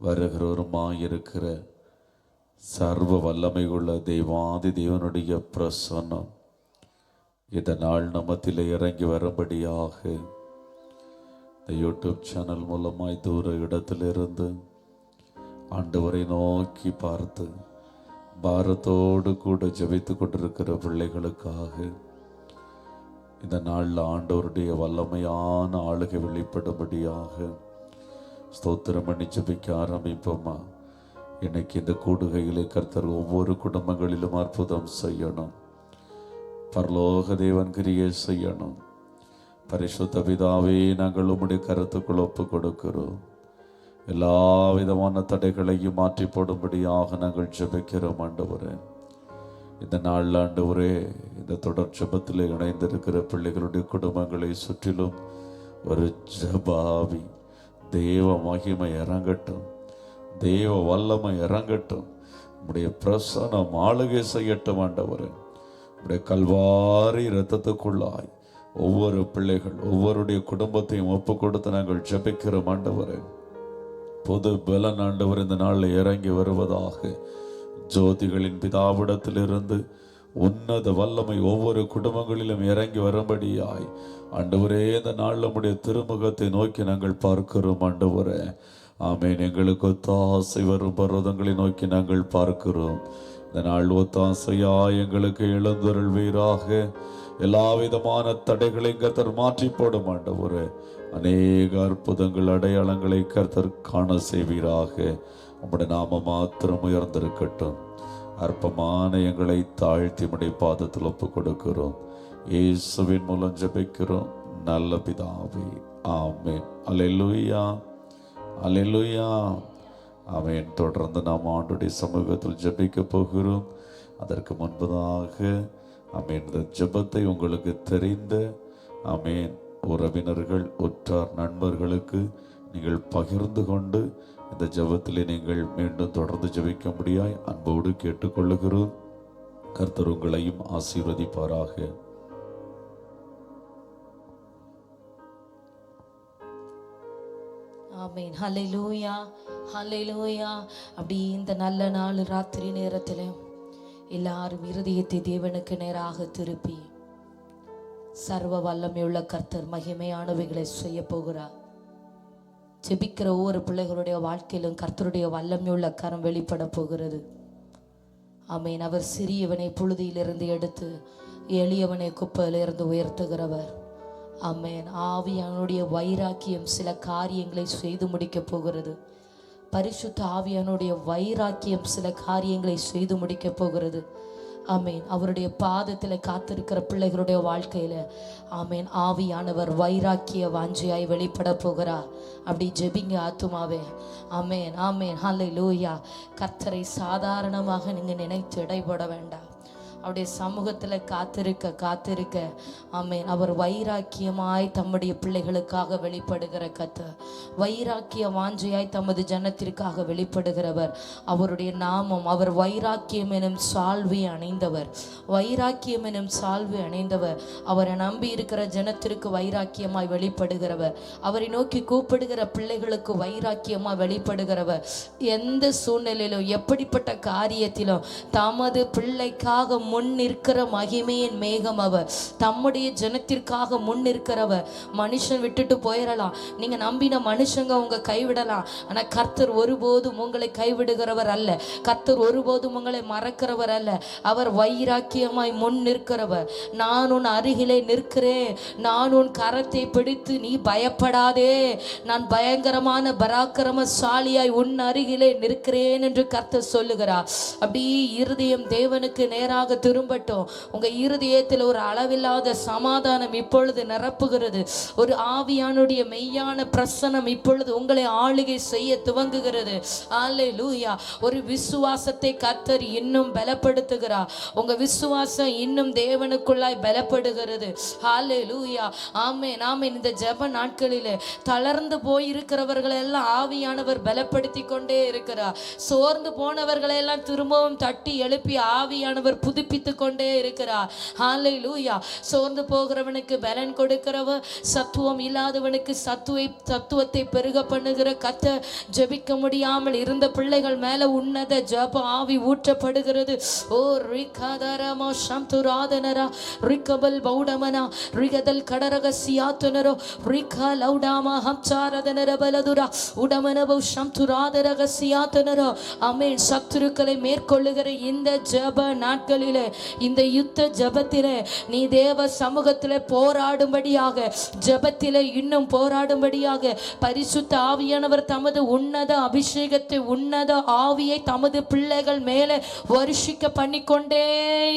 வருகிறவருமாயிருக்கிற சர்வ வல்லமை உள்ள தெய்வாதி தேவனுடைய பிரசன்னம் இதனால் நம்மத்திலே இறங்கி வரும்படியாக இந்த யூடியூப் சேனல் மூலமாய் தூர இடத்திலிருந்து ஆண்டவரை நோக்கி பார்த்து பாரத்தோடு கூட ஜெபித்து கொண்டிருக்கிற பிள்ளைகளுக்காக இந்த நாளில் ஆண்டவருடைய வல்லமையான ஆளுகை வெளிப்படும்படியாக ஸ்தோத்திரம் பண்ணி ஜெபிக்க ஆரம்பிப்போமா. இன்னைக்கு இந்த கூடுகையிலே கர்த்தர் ஒவ்வொரு குடும்பங்களிலும் அற்புதம் செய்யணும். பரலோக தேவன் கிரியை செய்யணும். பரிசுத்த பிதாவே, நாங்கள் உம்முடைய கருத்துக்குள் ஒப்பு கொடுக்கிறோம். எல்லா விதமான தடைகளையும் மாற்றி போடும்படியாக நாங்கள் ஜெபிக்கிறோம். ஆண்டவரே, இந்த நாள் ஆண்டவரே, இந்த தொடர் ஜெபத்தில் இணைந்திருக்கிற பிள்ளைகளுடைய குடும்பங்களை சுற்றிலும் ஒரு ஜெபாவி தேவ மகிமை இறங்கட்டும், தேவ வல்லமை இறங்கட்டும், உம்முடைய பிரசன்னம் ஆளுகை செய்யட்டும். ஆண்டவரே, உம்முடைய கல்வாரி இரத்தத்துக்குள்ளாய் ஒவ்வொரு பிள்ளைகள் ஒவ்வொருடைய குடும்பத்தையும் ஒப்பு கொடுத்து நாங்கள் ஜெபிக்கிறோம். ஆண்டவரே, பொது பலன் ஆண்டவர் இந்த நாளில் இறங்கி வருவதாக. ஜோதிகளின் பிதாவிடத்திலிருந்து உன்னத வல்லமை ஒவ்வொரு குடும்பங்களிலும் இறங்கி வரும்படியாய் ஆண்டவரே, இந்த நாள் நம்முடைய திருமுகத்தை நோக்கி நாங்கள் பார்க்கிறோம். ஆண்டவரே, ஆமேன். எங்களுக்கு ஒத்தாசை வரும் பர்வதங்களை நோக்கி நாங்கள் பார்க்கிறோம். இந்த நாள் ஒத்தாசையா எங்களுக்கு எழுந்தருள்வீராக. எல்லா விதமான தடைகளையும் கர்த்தர் மாற்றி போடும். ஆண்டவரே, அநேக அற்புதங்கள் அடையாளங்களை கர்த்தர் காண செய்வீராக. உம்முடைய நாம மாத்திரம் உயர்ந்திருக்கட்டும். அற்பமான எங்களை தாழ்த்தி உம்முடைய பாதத்தில் ஒப்பு கொடுக்கிறோம். இயேசுவின் மூலம் ஜெபிக்கிறோம் நல்ல பிதாவே, ஆமென். அல்லேலூயா, அல்லேலூயா, ஆமென். தொடர்ந்து நாம் ஆண்டவருடைய சமூகத்தில் ஜெபிக்க போகிறோம். அதற்கு முன்பதாக ஆமென், இந்த ஜெபத்தை உங்களுக்கு தெரிந்த ஆமென் உறவினர்கள், உற்றார், நண்பர்களுக்கு நீங்கள் பகிர்ந்து கொண்டு இந்த ஜெபத்திலே நீங்கள் மீண்டும் தொடர்ந்து ஜெபிக்க முடியாய் அன்போடு கேட்டுக்கொள்ளுகிறோம். கர்த்தர் உங்களையும் ஆசீர்வதிப்பாராக. ஆமென். ஹல்லேலூயா, ஹல்லேலூயா. அப்படி இந்த நல்ல நாள் ராத்திரி நேரத்தில் எல்லாரும் இருதயத்தை தேவனுக்கு நேராக திருப்பி சர்வ வல்லமையுள்ள கர்த்தர் மகிமையானவைகளை செய்ய போகிறார். ஜெபிக்கிற ஒவ்வொரு பிள்ளைகளுடைய வாழ்க்கையிலும் கர்த்தருடைய வல்லமையுள்ள கரம் வெளிப்பட போகிறது. ஆமென். அவர் சிறியவனை புழுதியிலிருந்து எடுத்து எளியவனை குப்பையிலிருந்து உயர்த்துகிறவர். ஆமென். ஆவியானுடைய வைராக்கியம் சில காரியங்களை செய்து முடிக்க போகிறது. பரிசுத்த ஆவியானுடைய வைராக்கியம் சில காரியங்களை செய்து முடிக்க போகிறது. ஆமேன். அவருடைய பாதத்தில் காத்திருக்கிற பிள்ளைகளுடைய வாழ்க்கையில் ஆமேன் ஆவியானவர் வைராக்கிய வாஞ்சியாய் வெளிப்பட போகிறார். அப்படி ஜெபிங்க ஆத்துமாவே. ஆமேன், ஆமேன். ஹல்லேலூயா. கர்த்தரை சாதாரணமாக நீங்கள் நினைத்து இடைபட வேண்டாம். அவருடைய சமூகத்தில் காத்திருக்க ஆமேன், அவர் வைராக்கியமாய் தம்முடைய பிள்ளைகளுக்காக வெளிப்படுகிற கர்த்தர், வைராக்கிய வாஞ்சையாய் தமது ஜனத்திற்காக வெளிப்படுகிறவர். அவருடைய நாமம், அவர் வைராக்கியம் எனும் சால்வை அணைந்தவர், வைராக்கியம் எனும் சால்வை அணைந்தவர். அவரை நம்பி இருக்கிற ஜனத்திற்கு வைராக்கியமாய் வெளிப்படுகிறவர். அவரை நோக்கி கூப்பிடுகிற பிள்ளைகளுக்கு வைராக்கியமாய் வெளிப்படுகிறவர். எந்த சூழ்நிலையிலும் எப்படிப்பட்ட காரியத்திலும் தமது பிள்ளைக்காக முன் நிற்கிற மகிமையின் மேகம் அவர். தம்முடைய ஜனத்திற்காக முன் நிற்கிறவர். மனுஷன் விட்டுட்டு போயிடலாம், நீங்க நம்பின மனுஷங்க உங்க கைவிடலாம், ஆனா கர்த்தர் ஒருபோதும் உங்களை கைவிடுகிறவர் அல்ல. கர்த்தர் ஒருபோதும் உங்களை மறக்கிறவர் அல்ல. அவர் வைராக்கியமாய் முன் நிற்கிறவர். நான் உன் அருகிலே நிற்கிறேன், நான் உன் கரத்தை பிடித்து நீ பயப்படாதே, நான் பயங்கரமான பராக்கிரமசாலியாய் உன் அருகிலே நிற்கிறேன் என்று கர்த்தர் சொல்லுகிறார். அப்படி இருதயம் தேவனுக்கு நேராக திரும்பட்டும். உங்க இருதயத்தில் ஒரு அளவில்லாத சமாதானம் இப்பொழுது நிரப்புகிறது. ஒரு ஆவியானுடைய மெய்யான பிரசனம் இப்பொழுது உங்களை ஆளுகை செய்ய துவங்குகிறது. அல்லேலூயா. ஒரு விசுவாசத்தை கர்த்தர் இன்னும் பலப்படுத்துகிறார். உங்க விசுவாசம் இன்னும் தேவனுக்குள்ளாய் பலப்படுகிறது. அல்லேலூயா. ஆமென், ஆமென். இந்த ஜெப நாட்களிலே தளர்ந்து போயிருக்கிறவர்களை எல்லாம் ஆவியானவர் பலப்படுத்தி கொண்டே இருக்கிறார். சோர்ந்து போனவர்களை எல்லாம் திரும்பவும் தட்டி எழுப்பி ஆவியானவர் புதுப்பித்து புதுப்பித்து கொண்டே இருக்கிறார். ஹல்லேலூயா. சோர்ந்து போகிறவனுக்கு பலன் கொடுக்கிறவர், சத்துவம் இல்லாதவனுக்கு சத்துவத்தை பெருக பண்ணுகிற கர்த்தர். ஜெபிக்க முடியாமல் இருந்த பிள்ளைகள் மேல உன்னத ஜெப ஆவி ஊற்றப்படுகிறது. ஓ ரிகதரமோ சம்துராதனரா ரிகபல் பௌடமனா ரிகதல் கடரகசியாத்துனரோ ரிகா லௌடாமா ஹம்சாரதனர பலதுரா உடமனபோ சம்துராதரகசியாத்துனரோ. ஆமென். சத்துருக்களை மேற்கொள்ளுகிற இந்த ஜெப நாட்களிலே, இந்த யுத்த ஜெபத்திலே நீ தேவ சமூகத்திலே போராடும்படியாக, ஜெபத்திலே இன்னும் போராடும்படியாக பரிசுத்த ஆவியானவர் தமது உன்னத அபிஷேகத்தை, உன்னத ஆவியை தமது பிள்ளைகள் மேலே வருஷிக்க பண்ணிக்கொண்டே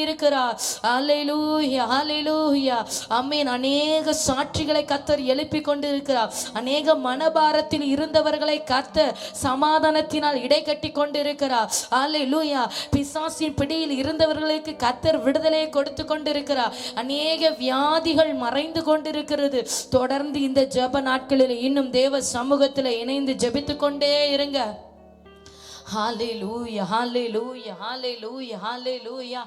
இருக்கிறார். ஹல்லேலூயா, ஹல்லேலூயா. ஆமென். அநேக சாட்சிகளை கர்த்தர் எழுப்பி கொண்டு இருக்கிறார். அநேக மனபாரத்தில் இருந்தவர்களை கர்த்தர் சமாதானத்தினால் இடை கட்டி கொண்டு இருக்கிறார். ஹல்லேலூயா. பிசாசின் பிடியில் இருந்தவர்களுக்கு கர்த்தர் விடுதலையை கொடுத்து கொண்டிருக்கிறார். அநேக வியாதிகள் மறைந்து கொண்டிருக்கிறது. தொடர்ந்து இந்த ஜெப நாட்களில் இன்னும் தேவ சமூகத்தில் இணைந்து ஜெபித்து கொண்டே இருங்க. ஹல்லேலூயா, ஹல்லேலூயா, ஹல்லேலூயா, ஹல்லேலூயா.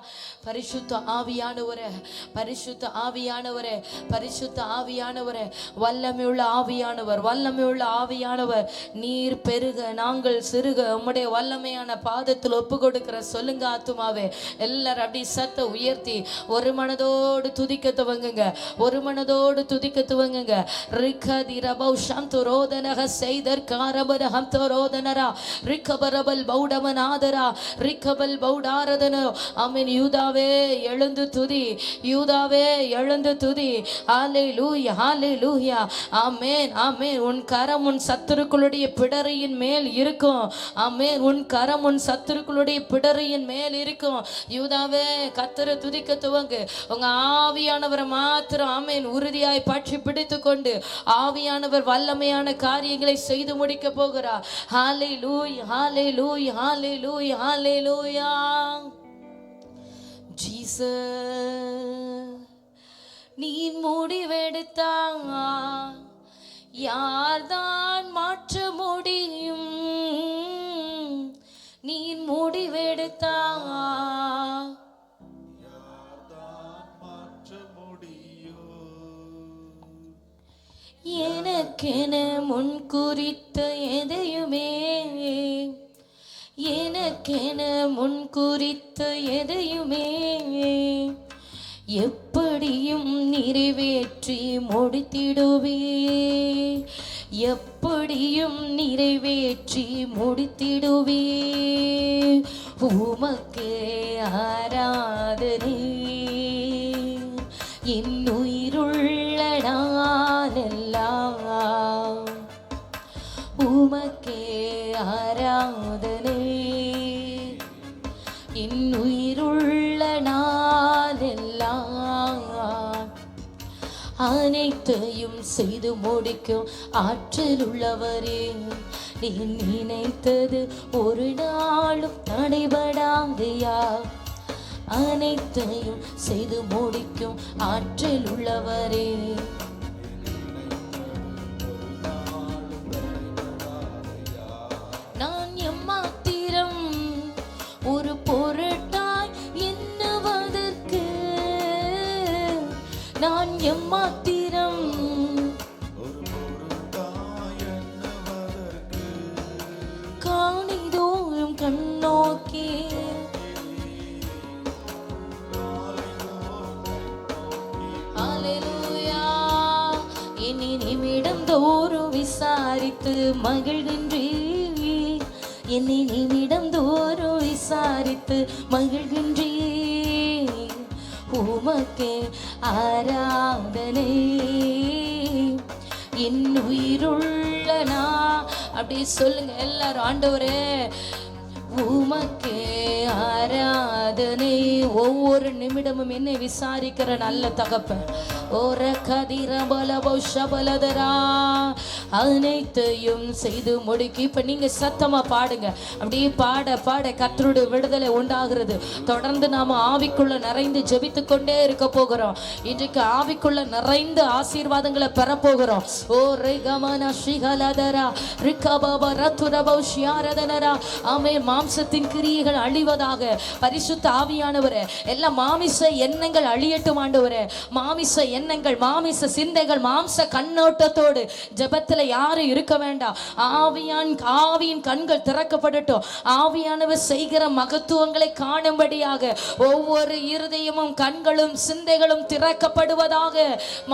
பரிசுத்த ஆவியானவரே, பரிசுத்த ஆவியானவரே, பரிசுத்த ஆவியானவரே, வல்லமையுள்ள ஆவியானவர், வல்லமையுள்ள ஆவியானவர், நீர் பெருக நாங்கள் சிறுக உம்முடைய வல்லமையான பாதத்தில் ஒப்பு கொடுக்கிற. சொல்லுங்க ஆத்துமாவே. எல்லாரும் அப்படி சத்த உயர்த்தி ஒரு மனதோடு துதிக்க துவங்குங்க, ஒரு மனதோடு துதிக்க துவங்குங்க. ரிகதி ரபௌ சம்துரோதனக செய்தர் காரபர ஹம்துரோதனரா ரிகபர பௌடமனாதரா ரிகபல் பௌடாரதன. ஆமென். யூதாவே எழுந்து துதி, யூதாவே எழுந்து துதி. ஹல்லேலூயா, ஹல்லேலூயா. ஆமென், ஆமென். உன் கரம் உன் சத்துருக்களுடைய பிடரியின் மேல் இருக்கும். ஆமென். உன் கரம் உன் சத்துருக்களுடைய பிடரியின் மேல் இருக்கும். யூதாவே கர்த்தரை துதிக்க துவங்கு. உங்க ஆவியானவரை மாத்திரம் ஆமென் உறுதியாய் பற்றி பிடித்து கொண்டு ஆவியானவர் வல்லமையான காரியங்களை செய்து முடிக்க போகிறார். ஹல்லேலூயா, ஹல்லேலூயா, hallelujah, hallelujah. Jesus, நீ முடிவெடுத்தா யார்தான் மாற்ற முடியும்? நீ முடிவெடுத்தா யார்தான் மாற்ற முடியும்? எனக்கென முன் குறித்த எதையுமே, எனக்கென முன் குறித்த எதையுமே எப்படியும் நிறைவேற்றி முடித்திடுவே, எப்படியும் நிறைவேற்றி முடித்திடுவே. உமக்கே ஆராதனை என் உயிருள்ள நாளெல்லாம். உமக்கே ஆராதனை என் உயிருள்ள நாளெல்லாம். அனைத்தையும் செய்து முடிக்கும் ஆற்றல் உள்ளவரே, நீ நினைத்தது ஒரு நாளும் தடைபடாதையா? அனைத்தையும் செய்து முடிக்கும் ஆற்றல் உள்ளவரே, நான் எம்மாத்திரம் ஒரு பொருட்டாய் எண்ணுவதற்கு, நான் எம்மாத்திரம் காணிதோறும் கண்ணோக்கி ஹல்லேலூயா என்னை நிமிடம் தோறும் விசாரித்து மகிழ்கின்றீர், என்னை நிமிடம் தோறும் விசாரித்து மகிழ்கின்றீர். உமக்கே ஆராதனை என் உயிருள்ள நான். அப்படி சொல்லுங்க எல்லாரும். ஆண்டவரே உமக்கே ஆராதனை. ஒவ்வொரு நிமிடமும் என்னை விசாரிக்கிற நல்ல தகப்பன். ஓர கதிர பலபோ ஷபலதரா அனைத்தையும் செய்து முடிக்கும். இப்ப நீங்க சத்தமா பாடுங்க. அப்படியே பாட பாட கர்த்தருடைய விடுதலை உண்டாகிறது. தொடர்ந்து நாம ஆவிக்குள்ள நிறைந்து ஜெபித்து கொண்டே இருக்க போகிறோம். இன்றைக்கு ஆவிக்குள்ள நிறைந்த ஆசீர்வாதங்களை பெற போகிறோம். ஓ ரெகமன ஸ்ரீகலதரா ரிகபப ரத்துரபௌ ஷியாரதனரா. ஆமென். மாம்சத்தின் கிரியைகள் அழிவதாக. பரிசுத்த ஆவியானவரே, எல்லா மாமிச எண்ணங்கள் அழியட்டும் ஆண்டவரே. மாமிச எண்ணங்கள், மாமிச சிந்தைகள், மாம்ச கண்ணோட்டத்தோடு ஜெபத்துல யாரும் இருக்க வேண்டாம். ஆவியின் கண்கள் திறக்கப்படட்டும். ஆவியானவர் செய்கிற மகத்துவங்களை காணும்படியாக ஒவ்வொரு இருதயமும் கண்களும் சிந்தைகளும் திறக்கப்படுவதாக.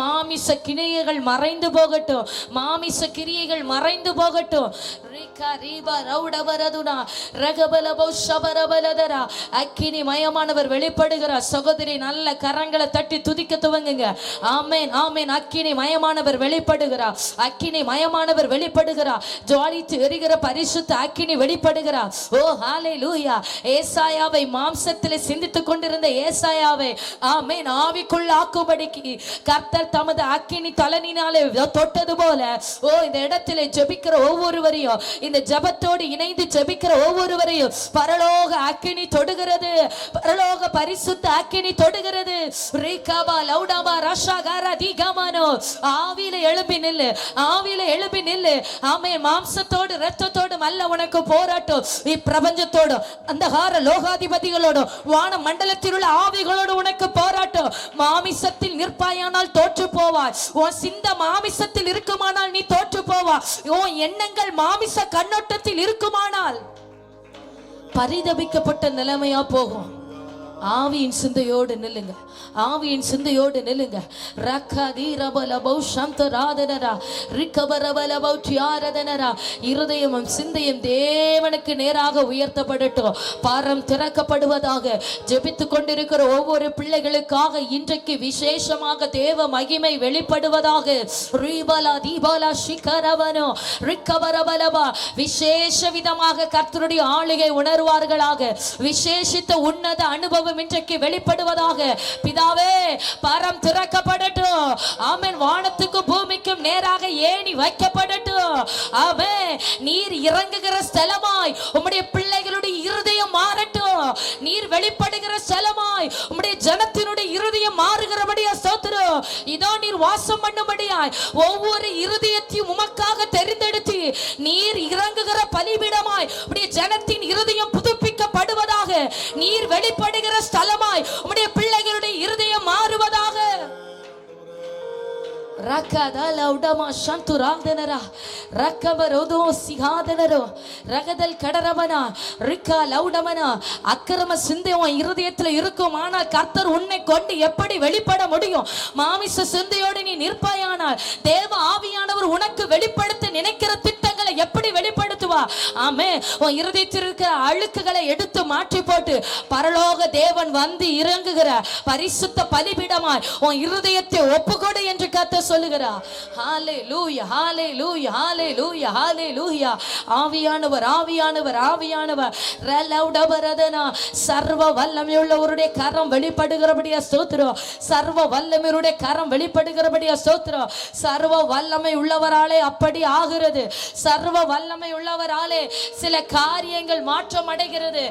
மாமிச கிரியைகள் மறைந்து போகட்டும். மாமிச கிரியைகள் மறைந்து போகட்டும். அக்கினி மயமானவர் வெளிப்படுகிறார். சகோதரி நல்ல கரங்களை தட்டி துதிக்க துவங்குங்க. ஆமென் ஆமென். அக்கினி மயமானவர் வெளிப்படுகிறார். அக்கினி மயமானவர் வெளிப்படுகிறார். ஜுவாலித்து எரிகிற பரிசுத்த அக்கினி வெளிப்படுகிறார். ஓ ஹalleluya. ஏசாயாவை மாம்சத்திலே சிந்தித்துக் கொண்டிருந்த ஏசாயாவை ஆமென் ஆவிக்குள் ஆக்கும்படிக்கு கர்த்தர் தமது அக்கினி தலனினாலே தொட்டது போல ஓ இந்த இடத்திலே ஜெபிக்கிற ஒவ்வொருவரையும், இந்த ஜெபத்தோடு இணைந்து ஜெபிக்கிற ஒவ்வொருவரையும் பரலோக அக்கினி தொடுகிறது. பரலோக பரிசுத்த அக்கினி தொடுகிறது. ரீகபா லௌடபா ரஷகர திகமனோ. ஆவியில எழும்பி நில்லு. ஆவியில எழும்பி நில்லு. ஆமென். மாம்சத்தோடு இரத்தத்தோடு அல்ல உனக்கு போராட்டம். இப்பிரபஞ்சத்தோடு அந்தகார லோகாதிபதிகளோடு வான மண்டலத்தில் உள்ள ஆவிகளோடு உனக்கு போராட்டம். மாமிசத்தில் நிற்பாயானால் தோற்று போவாய். உன் சிந்த மாமிசத்தில் இருக்குமானால் நீ தோற்று போவாய். உன் எண்ணங்கள் மாமிச கண்ணோட்டத்தில் இருக்குமானால் பரிதபிக்கப்பட்ட நிலைமையா போகும். ஆவியின் சிந்தையோடு நில்லுங்க. ஆவியின் சிந்தையோடு நில்லுங்க. இருதயமும் சிந்தையும் தேவனுக்கு நேராக உயர்த்தப்படட்டும். பாரம் திறக்கப்படுவதாக. ஜெபித்துக் கொண்டிருக்கிற ஒவ்வொரு பிள்ளைகளுக்காக இன்றைக்கு விசேஷமாக தேவ மகிமை வெளிப்படுவதாக. விசேஷ விதமாக கர்த்தருடைய ஆளுகை உணர்வார்களாக. விசேஷித்த உன்னத அனுபவம் இன்றைக்கு வெளிப்படுவதாக. பிதாவே, பரம் திறக்கப்படட்டும். ஆமென். வானத்துக்கு பூமிக்கும் நேராக ஏணி வைக்கப்படட்டும். ஆமென். நீர் இறங்குகிற ஸ்தலமாய் உம்முடைய பிள்ளைகளுடைய இருதயம் மாறட்டும். நீர் வெளிப்படுகிற ஸ்தலமாய் உம்முடைய ஜனத்தினுடைய இருதயம் மாறுகிறபடியா ஸ்தோத்திரம். இதோ நீர் வாசம் பண்ணும்படியாய் ஒவ்வொரு இருதயத்தையும் உமக்காக தெரிந்தெடுத்து நீர் இறங்குகிற பலிபீடமாய் உம்முடைய ஜனத்தின் இருதயம் புதுப்பிக்கப்படுவதாக. நீர் வெளிப்படுகிற ஸ்தலமாய் உம்முடைய பிள்ளைகளுடைய இருதயம் மாறுவதாக. ரகதல் உடமா சந்துராதனரா ரகபரோதோ சிகாதனரோ ரகதல் கடரமனா ரிகா லௌடமனா. அக்கிரம சிந்தை உன் இருதயத்துல இருக்கும். ஆனால் கர்த்தர் உன்னை கொண்டு எப்படி வெளிப்பட முடியும்? மாமிச சிந்தையோடு நீ நிற்பாயானால் தேவ ஆவியானவர் உனக்கு வெளிப்படுத்த நினைக்கிற திட்டங்களை எப்படி வெளிப்படுத்துவா? ஆமே. உன் இருதயத்தில் இருக்கிற அழுக்குகளை எடுத்து மாற்றி போட்டு பரலோக தேவன் வந்து இறங்குகிற பரிசுத்த பலிபீடமாய் உன் இருதயத்தை ஒப்புக்கொடு என்று கர்த்தர் சொல்லுகிறார். ஹalleluya hallelujah hallelujah hallelujah. ஆவியானவர் ஆவியானவர் ஆவியானவர் ரலௌடபரதனா. சர்வ வல்லமையுள்ளவருடைய கரம் வெளிப்படுகிறபடியா ஸ்தோத்திரம். சர்வ வல்லமையுடைய கரம் வெளிப்படுகிறபடியா ஸ்தோத்திரம். சர்வ வல்லமை உள்ளவராலே அப்படி ஆகிறது. சர்வ வல்லமை உள்ளவராலே சில காரியங்கள் மாற்றம் அடைகிறது.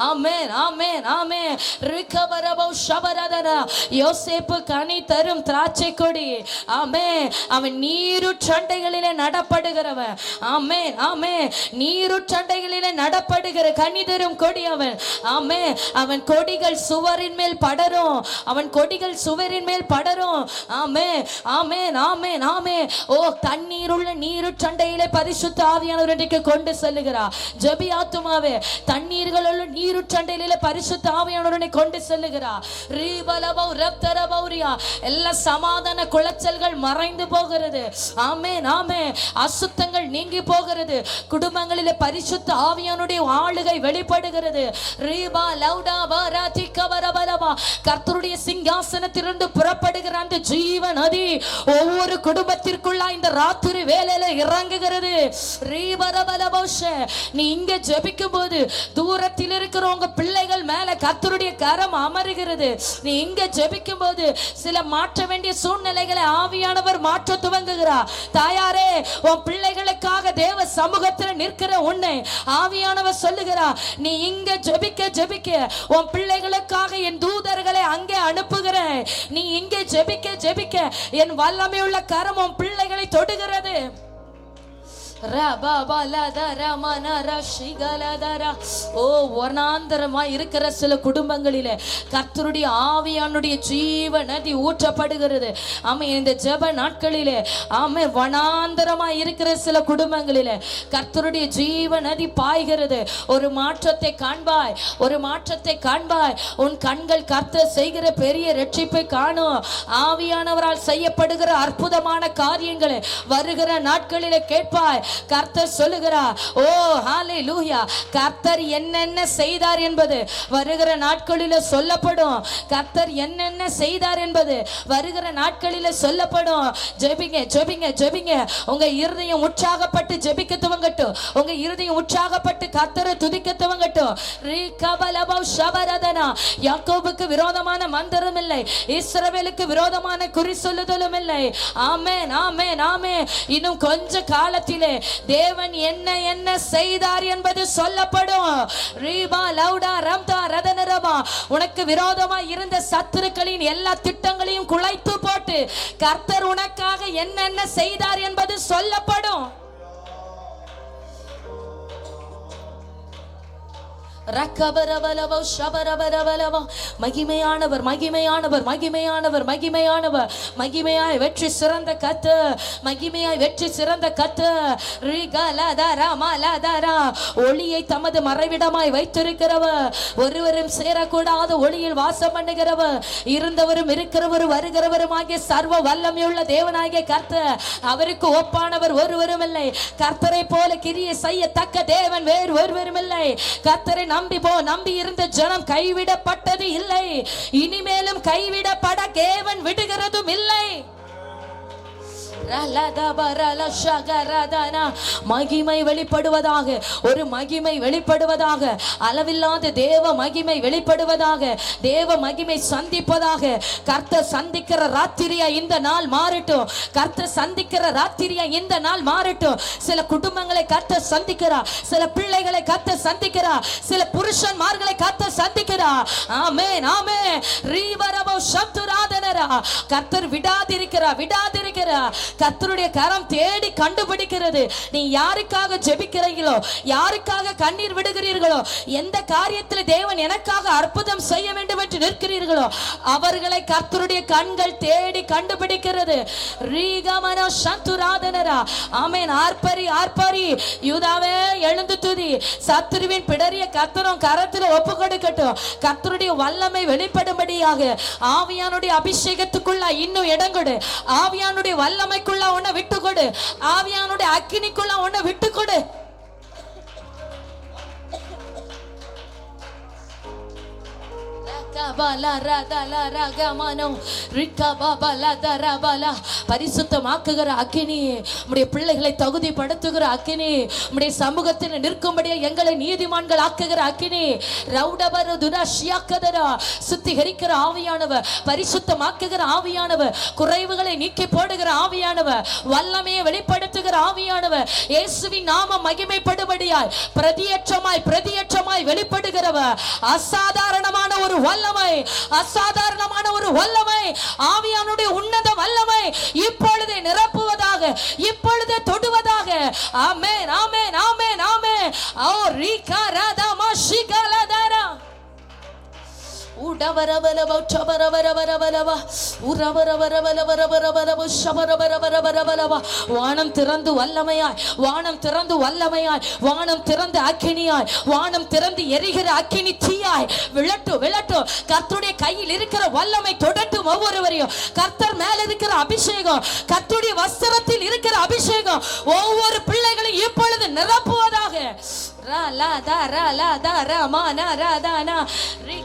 ஆமென் ஆமென் ஆமென். ரிகபரபௌ ஷபரதனா. யோசேப்பு கனி தரும் திராட்சை கொடி. ஆமென். அவன் நீருற்றண்டைகளிலே நடப்படுகிறவன். ஆமென் ஆமென். நீருற்றண்டைகளிலே நடப்படுகிற கனி தரும் கொடி அவன். ஆமென். அவன் கொடிகள் சுவரின் மேல் படரும். அவன் கொடிகள் சுவரின் மேல் படரும். ஆமென் ஆமென் ஆமென் ஆமென். ஓ தண்ணீருள்ள நீருற்றண்டையிலே பரிசுத்த ஆவியானவர் இன்றைக்கு கொண்டு செல்லுகிறார். ஜெபி ஆத்துமாவே, தண்ணீர்கள் உள்ள நீருற்றண்டையிலே பரிசுத்த ஆவியானவரை கொண்டு செல்லுகிறார். ரீபலபௌ ரப்தரபௌரியா. எல்லா சமாதான குளச்சல்கள் மறைந்து போகிறது. ஆமென் ஆமென். அசுத்தங்கள் நீங்கி போகிறது. குடும்பங்களிலே பரிசுத்த ஆவியானுடைய ஆளுகை வெளிப்படுகிறது. ரீபா லௌடா பாராதி கவரபலபா. கர்த்தருடைய சிங்காசனத்திலிருந்து புறப்படுகிற அந்த ஜீவ நதி ஒவ்வொரு குடும்பத்திற்கு நமக்குள்ள இந்த ராத்திரி வேலையில இறங்குகிறது. நீ இங்க ஜெபிக்கும் போது தூரத்தில் இருக்கிற உங்க பிள்ளைகள் மேல கர்த்தருடைய கரம் அமருகிறது. நீ இங்க ஜெபிக்கும் போது சில மாற்ற வேண்டிய சூழ்நிலைகளை ஆவியானவர் மாற்ற துவங்குகிறார். தாயாரே, உன் பிள்ளைகளுக்காக தேவ சமூகத்தில் நிற்கிற உன்னை ஆவியானவர் சொல்லுகிறார், நீ இங்க ஜெபிக்க ஜெபிக்க உன் பிள்ளைகளுக்காக என் தூதர்களை அங்கே அனுப்புகிறேன். நீ இங்கே ஜெபிக்க ஜெபிக்க என் வல்லமையுள்ள கரம் உன் பிள்ளைகளை தொடுகிறது. இருக்கிற சில குடும்பங்களிலே கர்த்தருடைய ஆவியானுடைய ஜீவ நதி ஊற்றப்படுகிறது. ஆமே, இந்த ஜெப நாட்களிலே ஆமே வனாந்தரமாய் இருக்கிற சில குடும்பங்களிலே கர்த்தருடைய ஜீவ நதி பாய்கிறது. ஒரு மாற்றத்தை காண்பாய், ஒரு மாற்றத்தை காண்பாய். உன் கண்கள் கர்த்தர் செய்கிற பெரிய ரட்சிப்பை காணும். ஆவியானவரால் செய்யப்படுகிற அற்புதமான காரியங்களை வருகிற நாட்களிலே கேட்பாய். கர்த்தர் சொல்லுகிறார், ஓ ஹalleluya, கர்த்தர் என்னென்ன செய்தார் என்பது வருகிற நாட்களில் சொல்லப்படும். கர்த்தர் என்னென்ன செய்தார் என்பது வருகிற நாட்களில் சொல்லப்படும். ஜெபிங்க ஜெபிங்க ஜெபிங்க. உங்க இருதயம் உற்சாகப்பட்டு ஜெபிக்க துவங்கட்டும். உங்க இருதயம் உற்சாகப்பட்டு கர்த்தரை துதிக்க துவங்கட்டும். யாக்கோபுக்கு விரோதமான மந்திரம் இல்லை, இஸ்ரவேலுக்கு விரோதமான குறி சொல்லுதலும் இல்லை. ஆமென் ஆமென் ஆமென். இன்னும் கொஞ்ச காலத்திலே தேவன் என்ன என்ன செய்தார் என்பது சொல்லப்படும். ரீபா லவுடா ரம்தா ரதனரபா, உனக்கு விரோதமாய் இருந்த சத்துருக்களின் எல்லா திட்டங்களையும் குலைத்து போட்டு கர்த்தர் உனக்காக என்னென்ன செய்தார் என்பது சொல்லப்படும். மகிமையானவர் மகிமையானவர் மகிமையானவர் மகிமையானவர், மகிமையாய் வெற்றி சிறந்த கர்த்தர், மகிமையாய் வெற்றி சிறந்த கர்த்தர். ஒளியை தமது மறைவிடமாய் வைத்திருக்கிறவர், ஒருவரும் சேரக்கூடாத ஒளியில் வாசம் பண்ணுகிறவர், இருந்தவரும் இருக்கிறவரும் வருகிறவரும் ஆகிய சர்வ வல்லமையுள்ள தேவனாகிய கர்த்தர். அவருக்கு ஒப்பானவர் ஒருவரும் இல்லை. கர்த்தரை போல கிரியை செய்யத்தக்க தேவன் வேறு ஒருவரும் இல்லை. கர்த்தரை நம்பி இருந்த ஜனம் கைவிடப்பட்டது இல்லை, இனிமேலும் கைவிடப்பட தேவன் விடுகிறதும் இல்லை. மகிமை வெளிப்படுவதாக, ஒரு மகிமை வெளிப்படுவதாக, அளவில்லாத தேவ மகிமை வெளிப்படுவதாக, தேவ மகிமை சந்திப்பதாக. கர்த்தர் சந்திக்கிற ராத்திரியா இந்த நாள் மாறட்டும். கர்த்தர் சந்திக்கிற ராத்திரியா இந்த நாள் மாறட்டும். சில குடும்பங்களை கர்த்தர் சந்திக்கிறார், சில பிள்ளைகளை கர்த்தர் சந்திக்கிறார், சில புருஷன்மார்களை கர்த்தர் சந்திக்கிறார். ஆமென் ஆமென். ரீவரபோ சப்துராதனரா, கர்த்தர் விடாதிருக்கிறார் விடாதிருக்கிறார். கர்த்தருடைய கரம் தேடி கண்டுபிடிக்கிறது. நீ யாருக்காக ஜெபிக்கிறீர்களோ, யாருக்காக கண்ணீர் விடுகிறீர்களோ, எந்த காரியத்தில் தேவன் எனக்காக அற்புதம் செய்ய வேண்டும் என்று நிற்கிறீர்களோ அவர்களை கர்த்தருடைய கண்கள் தேடி கண்டுபிடிக்கிறது. ரீகமனோ சந்துராதனரா. ஆமென். ஆர்ப்பரி ஆர்ப்பரி யூதாவே, எழுந்து துதி. சத்துருவின் பிடரிய கர்த்தரும் கரத்தில் ஒப்பு கொடுக்கட்டும். கர்த்தருடைய வல்லமை வெளிப்படும்படியாக ஆவியானுடைய அபிஷேகத்துக்குள்ள இன்னும் இடம் கொடு. ஆவியானுடைய வல்லமைக்குள்ள உன்னை விட்டு கொடு. ஆவியானுடைய அக்கினிக்குள்ள உன்னை விட்டு கொடு. பரிசுத்தமாக்குகிற அக்கினி, உம்முடைய பிள்ளைகளை தகுதிப்படுத்துகிற அக்கினி, உம்முடைய சமூகத்தில் நிற்கும்படியா எங்களை நீதிமான்கள் ஆக்குகிற அக்கினி, சுத்திகரிக்கிற ஆவியானவர், பரிசுத்தமாக்குகிற ஆவியானவர், குறைவுகளை நீக்கி போடுகிற ஆவியானவர், வல்லமையை வெளிப்படுத்துகிற ஆவியானவர், இயேசுவின் நாமம் மகிமைப்படும்படியாய் பிரதியேற்றமாய் வெளிப்படுகிறவர். அசாதாரணமான ஒரு வல்லமை, அசாதாரணமான ஒரு வல்லமை, ஆவியானுடைய உன்னத வல்லமை இப்பொழுதே நிரப்புவதாக, இப்பொழுதே தொடுவதாக. ஆமென் ஆமென் ஆமென் ஆமென். ஓ ரீகா ராதா மாஷிகலதரா வானம் திறந்து வல்லமையாய், வானம் திறந்து வல்லமையாய், வானம் திறந்து அக்கினியாய், வானம் திறந்து எரிகிற அக்கினி தீயாய் விழட்டும் விழட்டும். கர்த்தருடைய கையில் இருக்கிற வல்லமை தொடட்டும் ஒவ்வொருவரையும். கர்த்தர் மேல இருக்கிற அபிஷேகம், கர்த்தருடைய வஸ்திரத்தில் இருக்கிற அபிஷேகம் ஒவ்வொரு பிள்ளைகளையும் இப்பொழுது நிரப்புவதாக. ரா லா தா ரா லா தா ரா மா நா ரா தா நா.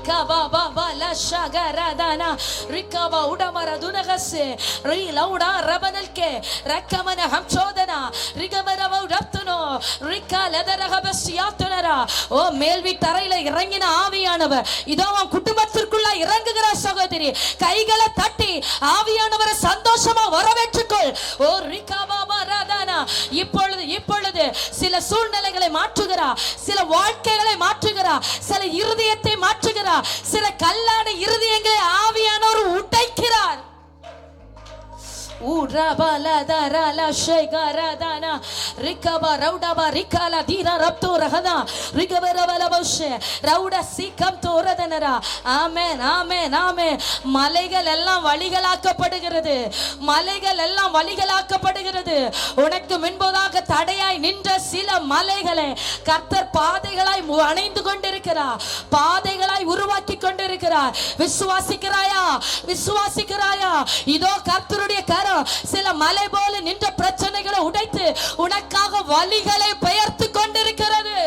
rikaba baba la shagaradana rikaba udamara dunagase ri lauda rabanalke rakamana hamchodana rigabara udaptuno rikala darabasiyatunara ஓ மேல் வீட்டறையில இறங்கின ஆவியானவர் இதோ உன் குடும்பத்திற்குள்ள இறங்குகிற சகோதரி கைகளை தட்டி ஆவியானவரை சந்தோஷமா வரவேற்றுக்கொள். ஓ ரிகாபாபாராதானா இப்பொழுது சில சூழ்நிலைகளை மாற்றுகிறார், சில வாழ்க்கைகளை மாற்றுகிறார், சில இருதயத்தை மாற்றுகிறார், சில கல்லான இருதயங்களை ஆவியானவர் உடைக்கிறார். Urabaladara shegaradana rikaba raudaba rikala dira rapto rahada rikabarabalaboshe rauda sikam toradanara. ஆமென் ஆமென் ஆமென். மலைகள் எல்லாம் வழிகளாக்கப்படுகிறது, மலைகள் எல்லாம் வழிகளாக்கப்படுகிறது. உனக்கு முன்பதாக தடையாய் நின்ற சில மலைகளை கர்த்தர் பாதைகளாய் அணைந்து கொண்டிருக்கிறார், பாதைகளாய் உருவாக்கி கொண்டிருக்கிறார். விசுவாசிக்கிறாயா? விசுவாசிக்கிறாயா? இதோ கர்த்தருடைய கரம் சில மலை போல நின்ற பிரச்சனைகளை உடைத்து உனக்காக வழிகளை பெயர்த்து கொண்டிருக்கிறது.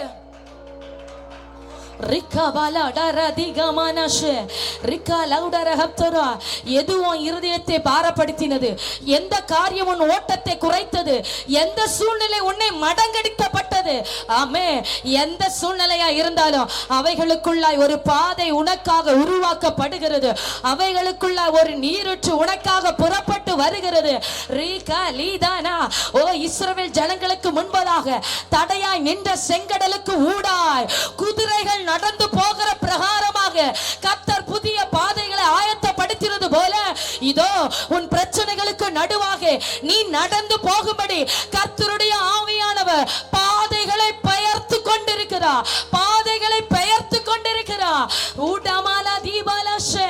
எதுவும் இருதயத்தை பாரப்படுத்தினது, எந்த காரியம் உன் ஓட்டத்தை குறைத்தது, எந்த சூழ்நிலை உன்னை மடங்கடிக்கப்பட்டது, ஆமே எந்த சூழ்நிலையா இருந்தாலும் அவைகளுக்குள்ளாய் ஒரு பாதை உனக்காக உருவாக்கப்படுகிறது, அவைகளுக்குள்ளாய் ஒரு நீரூற்று உனக்காக புறப்பட்டு வருகிறது. ஓ இஸ்ரவேல் ஜனங்களுக்கு முன்பதாக தடையாய் நின்ற செங்கடலுக்கு ஊடாய் குதிரைகள் நடந்து போகிற பிரகாரமாக கர்த்தர் புதிய பாதைகளை ஆயத்தப்படுத்தினது போல இதோ உன் பிரச்சனைகளுக்கு நடுவாக நீ நடந்து போகும்படி கர்த்தருடைய ஆவியானவர் பாதைகளை பெயர்த்து கொண்டிருக்கிறார், பாதைகளை பெயர்த்து கொண்டிருக்கிறார். ஊடமாலா தீபாலஷே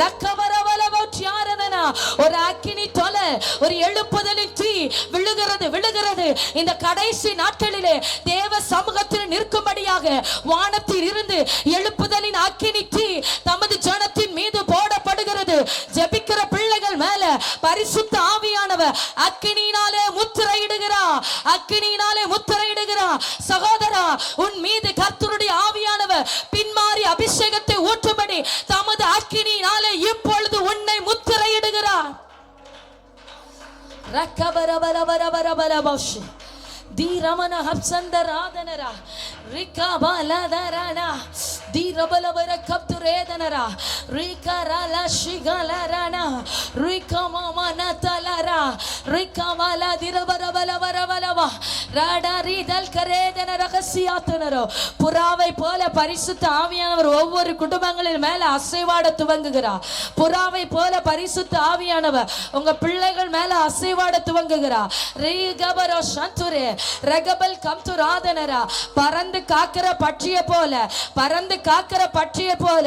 ரக்கவரவலவட்யாரதனா ஒரு அக்கினி தொலை, ஒரு எழுப்புதலின் தீ விழுகிறது விழுகிறது. இந்த கடைசி நாட்களிலே தேவ சமூகத்தில் நிற்கும்படியாக வானத்தில் இருந்து எழுப்புதலின் அக்கினி தீ தமது ஜனத்தின் மீது போடப்படுகிறது. ஜெபிக்கிற பிள்ளைகள் மேல பரிசுத்த ஆவியானவர் அக்கினியினாலே முத்திரையிடுகிறார், அக்கினியினாலே முத்திரையிடுகிறார். சகோதரா, உன் மீது கர்த்தருடைய ஆவியானவர் பின்மாறி அபிஷேகத்தை ஊற்றும்படி தமது அக்கினியினாலே இப்பொழுது உன்னை முத்திரையிடுகிறார். ரக்கபரபரபரபரபரபஷ் தீரமன ஹப்சந்தராதனரா ரிகபலதரனா தீரபலவர கப்துரேதனரா ரிகரல ஷிகலரனா ரிகமமனதலரா ரிகமல திரபரபலவரவலவா ராடரிதல் கரேதன ரகசியாத்துனரோ. புறாவை போல பரிசுத்த ஆவியானவர் ஒவ்வொரு குடும்பங்களின் மேல அசைவாட துவங்குகிறார். புறாவை போல பரிசுத்த ஆவியானவர் உங்க பிள்ளைகள் மேல அசைவாட துவங்குகிறார். ரிகபரோ சந்துரே ரகபல் கம்துராதனரா பறந்து காக்கிற பட்சிய போல, பறந்து காக்கிற பட்சிய போல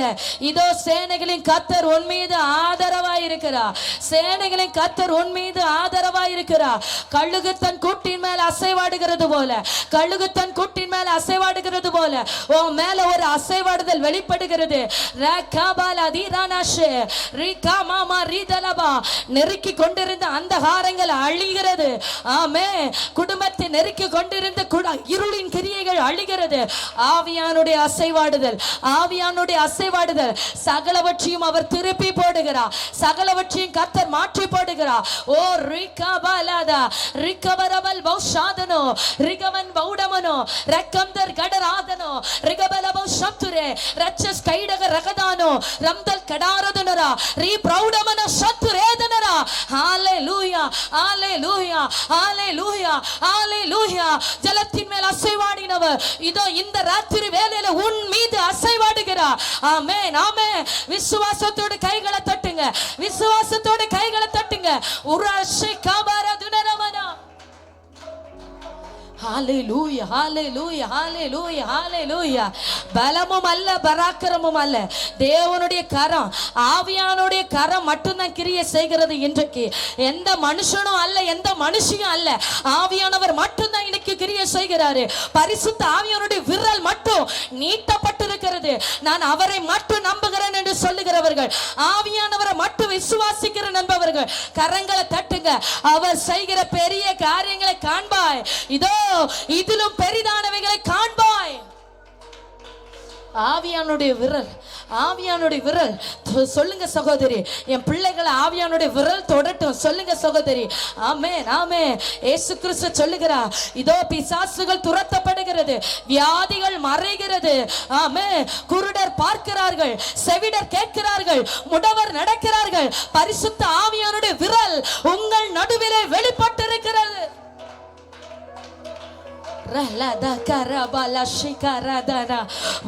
இதோ சேனைகளின் கர்த்தர் உன் மீது ஆதரவாயிருக்கிறார், சேனைகளின் கர்த்தர் உன் மீது ஆதரவாயிருக்கிறார். கழுகு தன் கூட்டின் மேல அசைவாடுகிறது போல, கழுகு தன் கூட்டின் மேல அசைவாடுகிறது போல உன் மேல ஒரு அசைவாடுதல் வெளிப்படுகிறது. நெருக்கி கொண்டிருந்த அந்த காரங்கள் அழிகிறது. ஆமே குடும்பத்தை நெருக்கி கொண்டிருந்த இருளின் கிரியைகள் அழிகிறது. ஆவியானுடைய அசைவாடுதல், ஆவியானுடைய அசைவாடுதல் சகலவற்றையும் அவர் திருப்பி போடுகிறார், சகலவற்றையும் கர்த்தர் மாற்றி போடுகிறார். ஓ ரிகபலதா ரிகபரபல் பௌஷாதனோ ரிகவன் பௌடமனோ ரக்கம்தர் கடராதனோ ரிகபலபௌ சத்துரே ரச்சஸ் கைடக ரகதானோ ரம்தல் கடாரதனரா ரி பிரௌடமன சத்துரேதனரா. ஹalleluya ஹalleluya ஹalleluya ஹalleluya. ஜலத்தின் மேல் அசைவாடினவர் இதோ இந்த ராத்திரி வேளையில உன் மீது அசைவாடுகிறார். ஆமென் ஆமென். விசுவாசத்தோட கைகளை தட்டுங்க, விசுவாசத்தோட கைகளை தட்டுங்க. உரஷே கபரதுனரமனா. ஹalleluya ஹalleluya ஹalleluya ஹalleluya. பலமும் அல்ல பராக்கிரமும் அல்ல, தேவனுடைய கரம், ஆவியானுடைய கரம் மட்டும்தான் கிரியை செய்கிறது. இன்றைக்கு எந்த மனுஷனும் அல்ல, எந்த மனுஷியும் அல்ல, ஆவியானவர் மட்டும்தான் இன்னைக்கு கிரியை செய்கிறாரு. பரிசுத்த ஆவியானுடைய விரல் மட்டும் நீட்டப்பட்டிருக்கிறது. நான் அவரை மட்டும் நம்புகிறேன் என்று சொல்லுகிறவர்கள், ஆவியானவரை மட்டும் விசுவாசிக்கிற நம்பவர்கள் கரங்களை தட்டுங்க. அவர் செய்கிற பெரிய காரியங்களை காண்பாய். இதோ இதிலும் பெரிதானவைகளை காண்பாய். ஆவியானுடைய விரல், ஆவியானுடைய விரல் சொல்லுங்க சகோதரி, என் பிள்ளைகளை ஆவியானுடைய விரல் தொடட்டும் சொல்லுங்க சகோதரி. ஆமென் ஆமென். இயேசு கிறிஸ்து சொல்லுகிறார், இதோ பிசாசுகள் துரத்தப்படுகிறது, வியாதிகள் மறைகிறது. ஆமென். குருடர் பார்க்கிறார்கள், செவிடர் கேட்கிறார்கள், முடவர் நடக்கிறார்கள். பரிசுத்த ஆவியானுடைய விரல் உங்கள் நடுவிலே வெளிப்பட்டிருக்கிறது.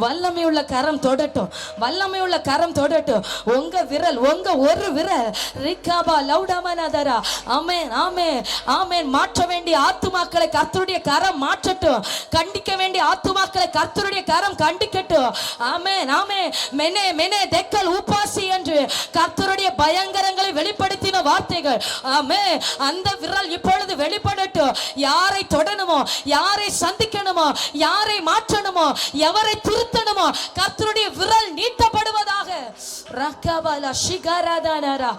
வல்லமை உள்ள கரம் தொடட்டும், வல்லமை உள்ள கரம் தொடட்டும். உங்க விரல், உங்க ஒரு விரல் ரிகாபா லௌடமனதரா. ஆமென் ஆமென் ஆமென். மாற்ற வேண்டிய ஆத்துமாக்களை கர்த்தருடைய கரம் மாற்றட்டும், கண்டிக்க வேண்டிய ஆத்துமாக்களை கர்த்தருடைய கரம் கண்டிக்கட்டும். ஆமென் ஆமென். மெனே மெனே தெக்கல் உபாசி என்று கர்த்தருடைய பயங்கரங்களை வெளிப்படுத்தின வார்த்தைகள். ஆமென். அந்த விரல் இப்பொழுது வெளிப்படட்டும். யாரை தொடணுமோ, யாரை சந்திக்கணுமோ, யாரை மாற்றணுமோ, எவரை திருத்தணுமோ, கர்த்தருடைய விரல் நீட்டப்படுவதாக. ரக்கபல ஷிகரதனரா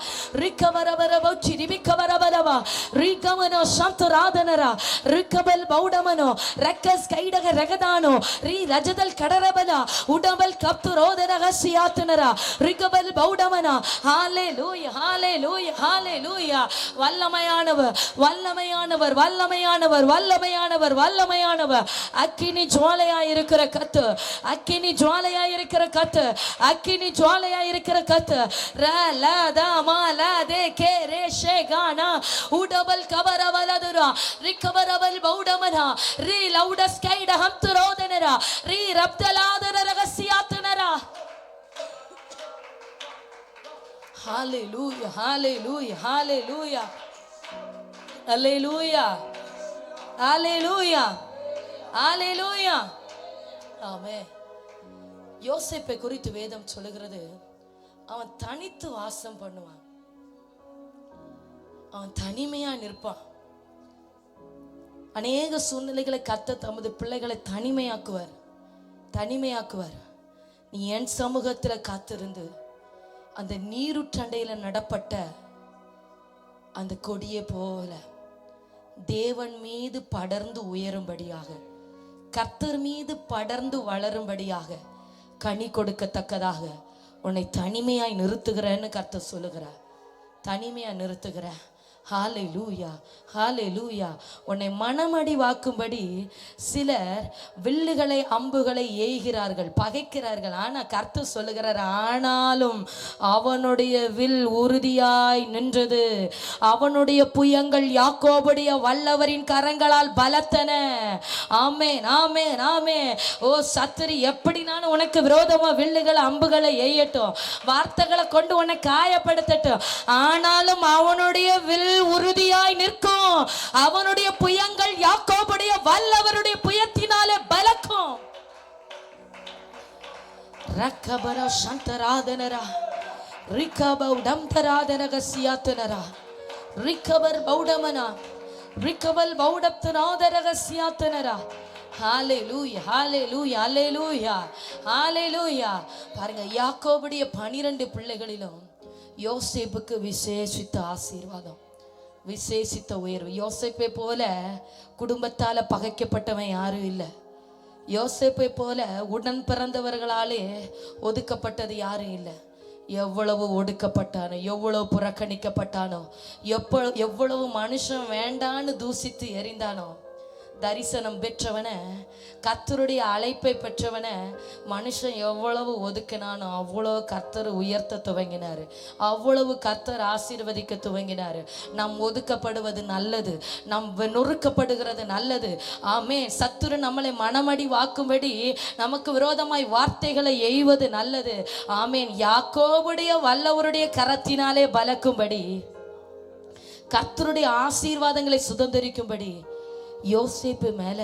ரிக்கவரவரவ சிரிபிக்கவரவரவா ரிகமனோ சந்தராதனரா ரிக்கபல் பௌடமனோ ரக்கஸ் கைடக ரகதானோ ரி ரஜதல் கடரபலா உடபல் கப்துரோதரக சியாத்தனரா ரிகபல் பௌடமனா. ஹalleluya ஹalleluya ஹalleluya. வல்லமையானவர் வல்லமையானவர் வல்லமையானவர் வல்லமையானவர் வல்லமையானவர். அக்கினி ஜுவாலையாய் இருக்கிற கர்த்தர், அக்கினி ஜுவாலையாய் இருக்கிற கர்த்தர், அக்கினி ஜுவாலையாய் இருக்கிற கர்த்தர். ர ல த ம ல தே கே ரே ஷே கானா உடபல் கவரவலதுரா ரிகவரவல் பௌடமனா ரி லௌடஸ் கைட ஹம்துரோதனரா ரி ரப்தலாதன ரகசியாத்தனரா. ஹalleluya ஹalleluya ஹalleluya ஹalleluya ஹalleluya ஹalleluya. ஆமென். யோசேப்பை குறித்து வேதம் சொல்லுகிறது, அவன் தனித்து வாசம் பண்ணுவான், அவன் தனிமையா நிற்பான். அநேக சூழ்நிலைகளை கர்த்தர் தமது பிள்ளைகளை தனிமையாக்குவார் தனிமையாக்குவார். நீ என் சமூகத்துல காத்திருந்து அந்த நீருற்றண்டையில நடப்பட்ட அந்த கொடியை போல தேவன் மீது படர்ந்து உயரும்படியாக, கர்த்தர் மீது படர்ந்து வளரும்படியாக, கனி கொடுக்கத்தக்கதாக உன்னை தனிமையாய் நிறுத்துகிறேன்னு கர்த்தர் சொல்லுகிறார். தனிமையா நிறுத்துகிற. ஹalleluya ஹalleluya. உன்னை மனமடி வாக்கும்படி சிலர் வில்லுகளை அம்புகளை ஏய்கிறார்கள், பகைக்கிறார்கள். ஆனா கர்த்தர் சொல்லுகிறார், ஆனாலும் அவனுடைய வில் உறுதியாய் நின்றது, அவனுடைய புயங்கள் யாக்கோபுடைய வல்லவரின் கரங்களால் பலத்தன. ஆமென் ஆமென் ஆமென். ஓ சத்துரு எப்படினாலும் உனக்கு விரோதமா வில்லுகளை அம்புகளை ஏயட்டும், வார்த்தைகளை கொண்டு உன்னை காயப்படுத்தட்டும், ஆனாலும் அவனுடைய வில் உறுதியாய் நிற்கும், அவனுடைய புயங்கள் யாக்கோபுடைய வல்லவருடைய புயத்தினாலே பலக்கும். ரக்கபர சந்தராதனரா ரிகபௌடம் தராதரகசியாத்தனரா ரிகபர் பௌடமனா ரிகபல் பௌடப்தனாதரகசியாத்தனரா. ஹalleluya ஹalleluya ஹalleluya ஹalleluya. பாருங்க, யாக்கோபுடைய 12 பிள்ளைகளிலும் யோசேப்புக்கு விசேஷித்த ஆசீர்வாதம், விசேஷித்த உயர்வு. யோசேப்பை போல குடும்பத்தால பகைக்கப்பட்டவன் யாரும் இல்லை. யோசேப்பை போல உடன் பிறந்தவர்களாலே ஒதுக்கப்பட்டது யாரும் இல்லை. எவ்வளவு ஒடுக்கப்பட்டானோ, எவ்வளவு புறக்கணிக்கப்பட்டானோ, எவ்வளவு மனுஷன் வேண்டான்னு தூசித்து எறிந்தானோ, தரிசனம் பெற்றவன, கர்த்தருடைய அழைப்பை பெற்றவன மனுஷன் எவ்வளவு ஒதுக்கினானோ அவ்வளவு கர்த்தர் உயர்த்த துவங்கினாரு, அவ்வளவு கர்த்தர் ஆசீர்வதிக்க துவங்கினாரு. நாம் ஒதுக்கப்படுவது நல்லது, நாம் நொறுக்கப்படுகிறது நல்லது. ஆமே. சத்துரு நம்மளை மனமடி வாக்கும்படி நமக்கு விரோதமாய் வார்த்தைகளை எய்வது நல்லது. ஆமேன். யாக்கோபுடைய வல்லவருடைய கரத்தினாலே பலக்கும்படி, கர்த்தருடைய ஆசீர்வாதங்களை சுதந்திரிக்கும்படி யோசேப்பு மேல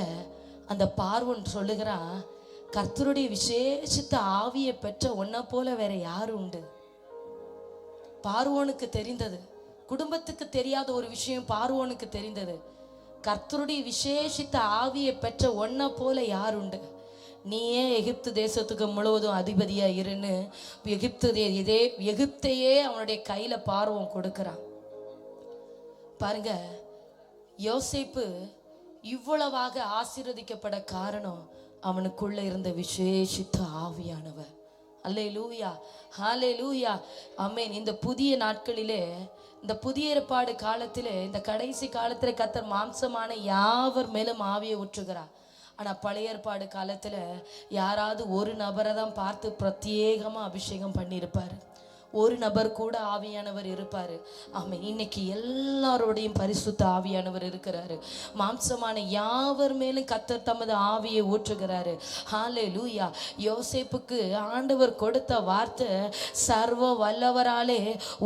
அந்த பார்வோன் சொல்லுகிறான், கர்த்தருடைய விசேஷித்த ஆவியை பெற்ற உன்னை போல வேற யாரு உண்டு? பார்வோனுக்கு தெரிந்தது, குடும்பத்துக்கு தெரியாத ஒரு விஷயம் பார்வோனுக்கு தெரிந்தது. கர்த்தருடைய விசேஷித்த ஆவியை பெற்ற உன்னை போல யார் உண்டு? நீயே எகிப்து தேசத்துக்கு முழுவதும் அதிபதியா இருன்னு எகிப்தையே அவனுடைய கையில பார்வோன் கொடுக்கிறான். பாருங்க, யோசேப்பு இவ்வளவாக ஆசீர்வதிக்கப்பட காரணம் அவனுக்குள்ள இருந்த விசேஷித்த ஆவியானவர். அல்லேலூயா, ஹalleluya, ஆமென். இந்த புதிய நாட்களிலே, இந்த புதிய ஏற்பாடு காலத்திலே, இந்த கடைசி காலத்திலே கர்த்தர் மாம்சமான யாவர் மேலும் ஆவியை ஊற்றுகிறார். ஆனா பழைய ஏற்பாடு காலத்துல யாராவது ஒரு நபரை தான் பார்த்து பிரத்யேகமா அபிஷேகம் பண்ணியிருப்பாரு. ஒரு நபர் கூட ஆவியானவர் இருப்பாரு. ஆமென். இன்னைக்கு எல்லாரோடையும் பரிசுத்த ஆவியானவர் இருக்கிறாரு. மாம்சமான யாவர் மேலும் கர்த்தர் தமது ஆவியை ஊற்றுகிறாரு. ஹalleluya. யோசேப்புக்கு ஆண்டவர் கொடுத்த வார்த்தை சர்வ வல்லவராலே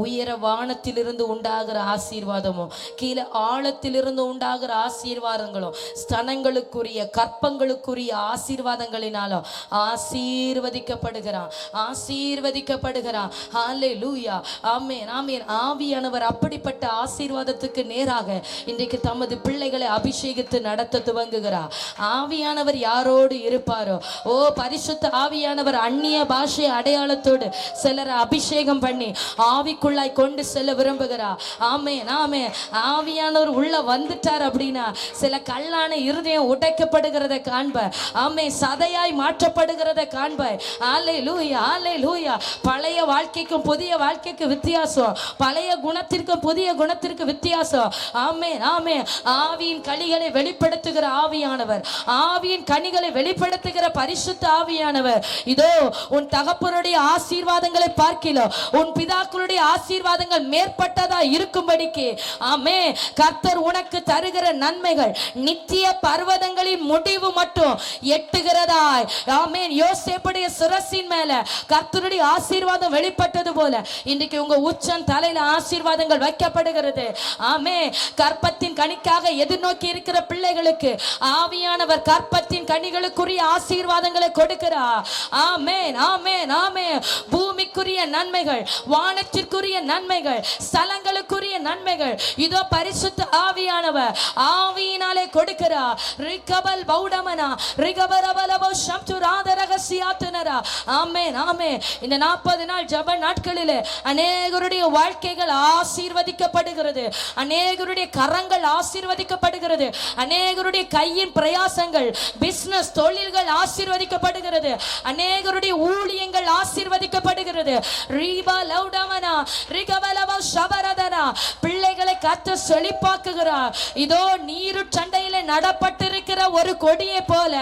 உயர வானத்திலிருந்து உண்டாகிற ஆசீர்வாதமும் கீழே ஆழத்திலிருந்து உண்டாகிற ஆசீர்வாதங்களும் ஸ்தனங்களுக்குரிய கற்பங்களுக்குரிய ஆசீர்வாதங்களினாலும் ஆசீர்வதிக்கப்படுகிறான், ஆசீர்வதிக்கப்படுகிறான். ஹalleluya, ஆமென், ஆமென். ஆவியானவர் அப்படிப்பட்ட ஆசீர்வாதத்துக்கு நேராக இன்றைக்கு தமது பிள்ளைகளை அபிஷேகித்து நடத்த துவங்குகிறார். ஆவியானவர் யாரோடு இருப்பாரோ, ஓ பரிசுத்த ஆவியானவர் அந்நிய பாஷை அடையாளத்தோடு சிலரை அபிஷேகம் பண்ணி ஆவிக்குள்ளாய் கொண்டு செல்ல விரும்புகிறார். ஆமென், ஆமென். ஆவியானவர் உள்ள வந்துட்டார் அப்படின்னா சில கல்லான இருதயம் உடைக்கப்படுகிறத காண்பார். ஆமென். சதையாய் மாற்றப்படுகிறத காண்பார். ஹalleluya, ஹalleluya. பழைய வாழ்க்கைக்கும் புதிய வாழ்க்கைக்கு வித்தியாசம், பழைய குணத்திற்கும் புதிய குணத்திற்கு வித்தியாசம். ஆமென், ஆமென். ஆவியின் கனிகளை வெளிப்படுத்துகிற ஆவியானவர், ஆவியின் கனிகளை வெளிப்படுத்துகிற பரிசுத்த ஆவியானவர் இதோ உன் தகப்பனுடைய ஆசீர்வாதங்களை பார்க்கிறோம், உன் பிதாக்களுடைய ஆசீர்வாதங்கள் மேற்பட்டதா இருக்கும்படிக்கு ஆமென் கர்த்தர் உனக்கு தருகிற நன்மைகள் நித்திய பர்வதங்களின் முடிவு மட்டும் எட்டுகிறதாய். ஆமென். யோசேப்புடைய சிரசின் மேல கர்த்தருடைய ஆசீர்வாதம் வெளிப்பட்டது போல இன்றைக்கு உங்க உச்சம் தலையில ஆசீர்வாதங்கள் வைக்கப்படுகிறது. ஆமென். கற்பத்தின் கனிக்காக எதிர்நோக்கி இருக்கிற பிள்ளைகளுக்கு ஆவியானவர் கற்பத்தின் கனிகளுக்குரிய ஆசீர்வாதங்களை கொடுக்கிறார். ஆமென், ஆமென், ஆமென். பூமிக்குரிய நன்மைகள், வானத்திற்குரிய நன்மைகள், ஸ்தலங்களுக்குரிய நன்மைகள் இதோ பரிசுத்த ஆவியானவர் ஆவியினாலே கொடுக்கிறார். ரிகபல் பௌடமனா ரிகபரபலபோ சம்துராதரகசியாத்துனரா. ஆமென், ஆமென். இந்த 40 நாள் ஜெப நாட்களிலே அநேகருடைய வாழ்க்கைகள் ஆசீர்வதிக்கப்படுகிறது, அநேகருடைய கரங்கள் ஆசீர்வதிக்கப்படுகிறது, அநேகருடைய கையின் பிரயாசங்கள் பிசினஸ் தொழில்கள் ஆசீர்வதிக்கப்படுகிறது, அநேகருடைய ஊழியங்கள் ஆசீர்வதிக்கப்படுகிறது. ரீபா லௌடமனா ரிகபலபோ ஷபரதனா. பிள்ளைகளை கர்த்தர் செழிப்பாக்குகிறார். இதோ நீரு சண்டையிலே நடப்பட்டிருக்கிற ஒரு கொடியை போல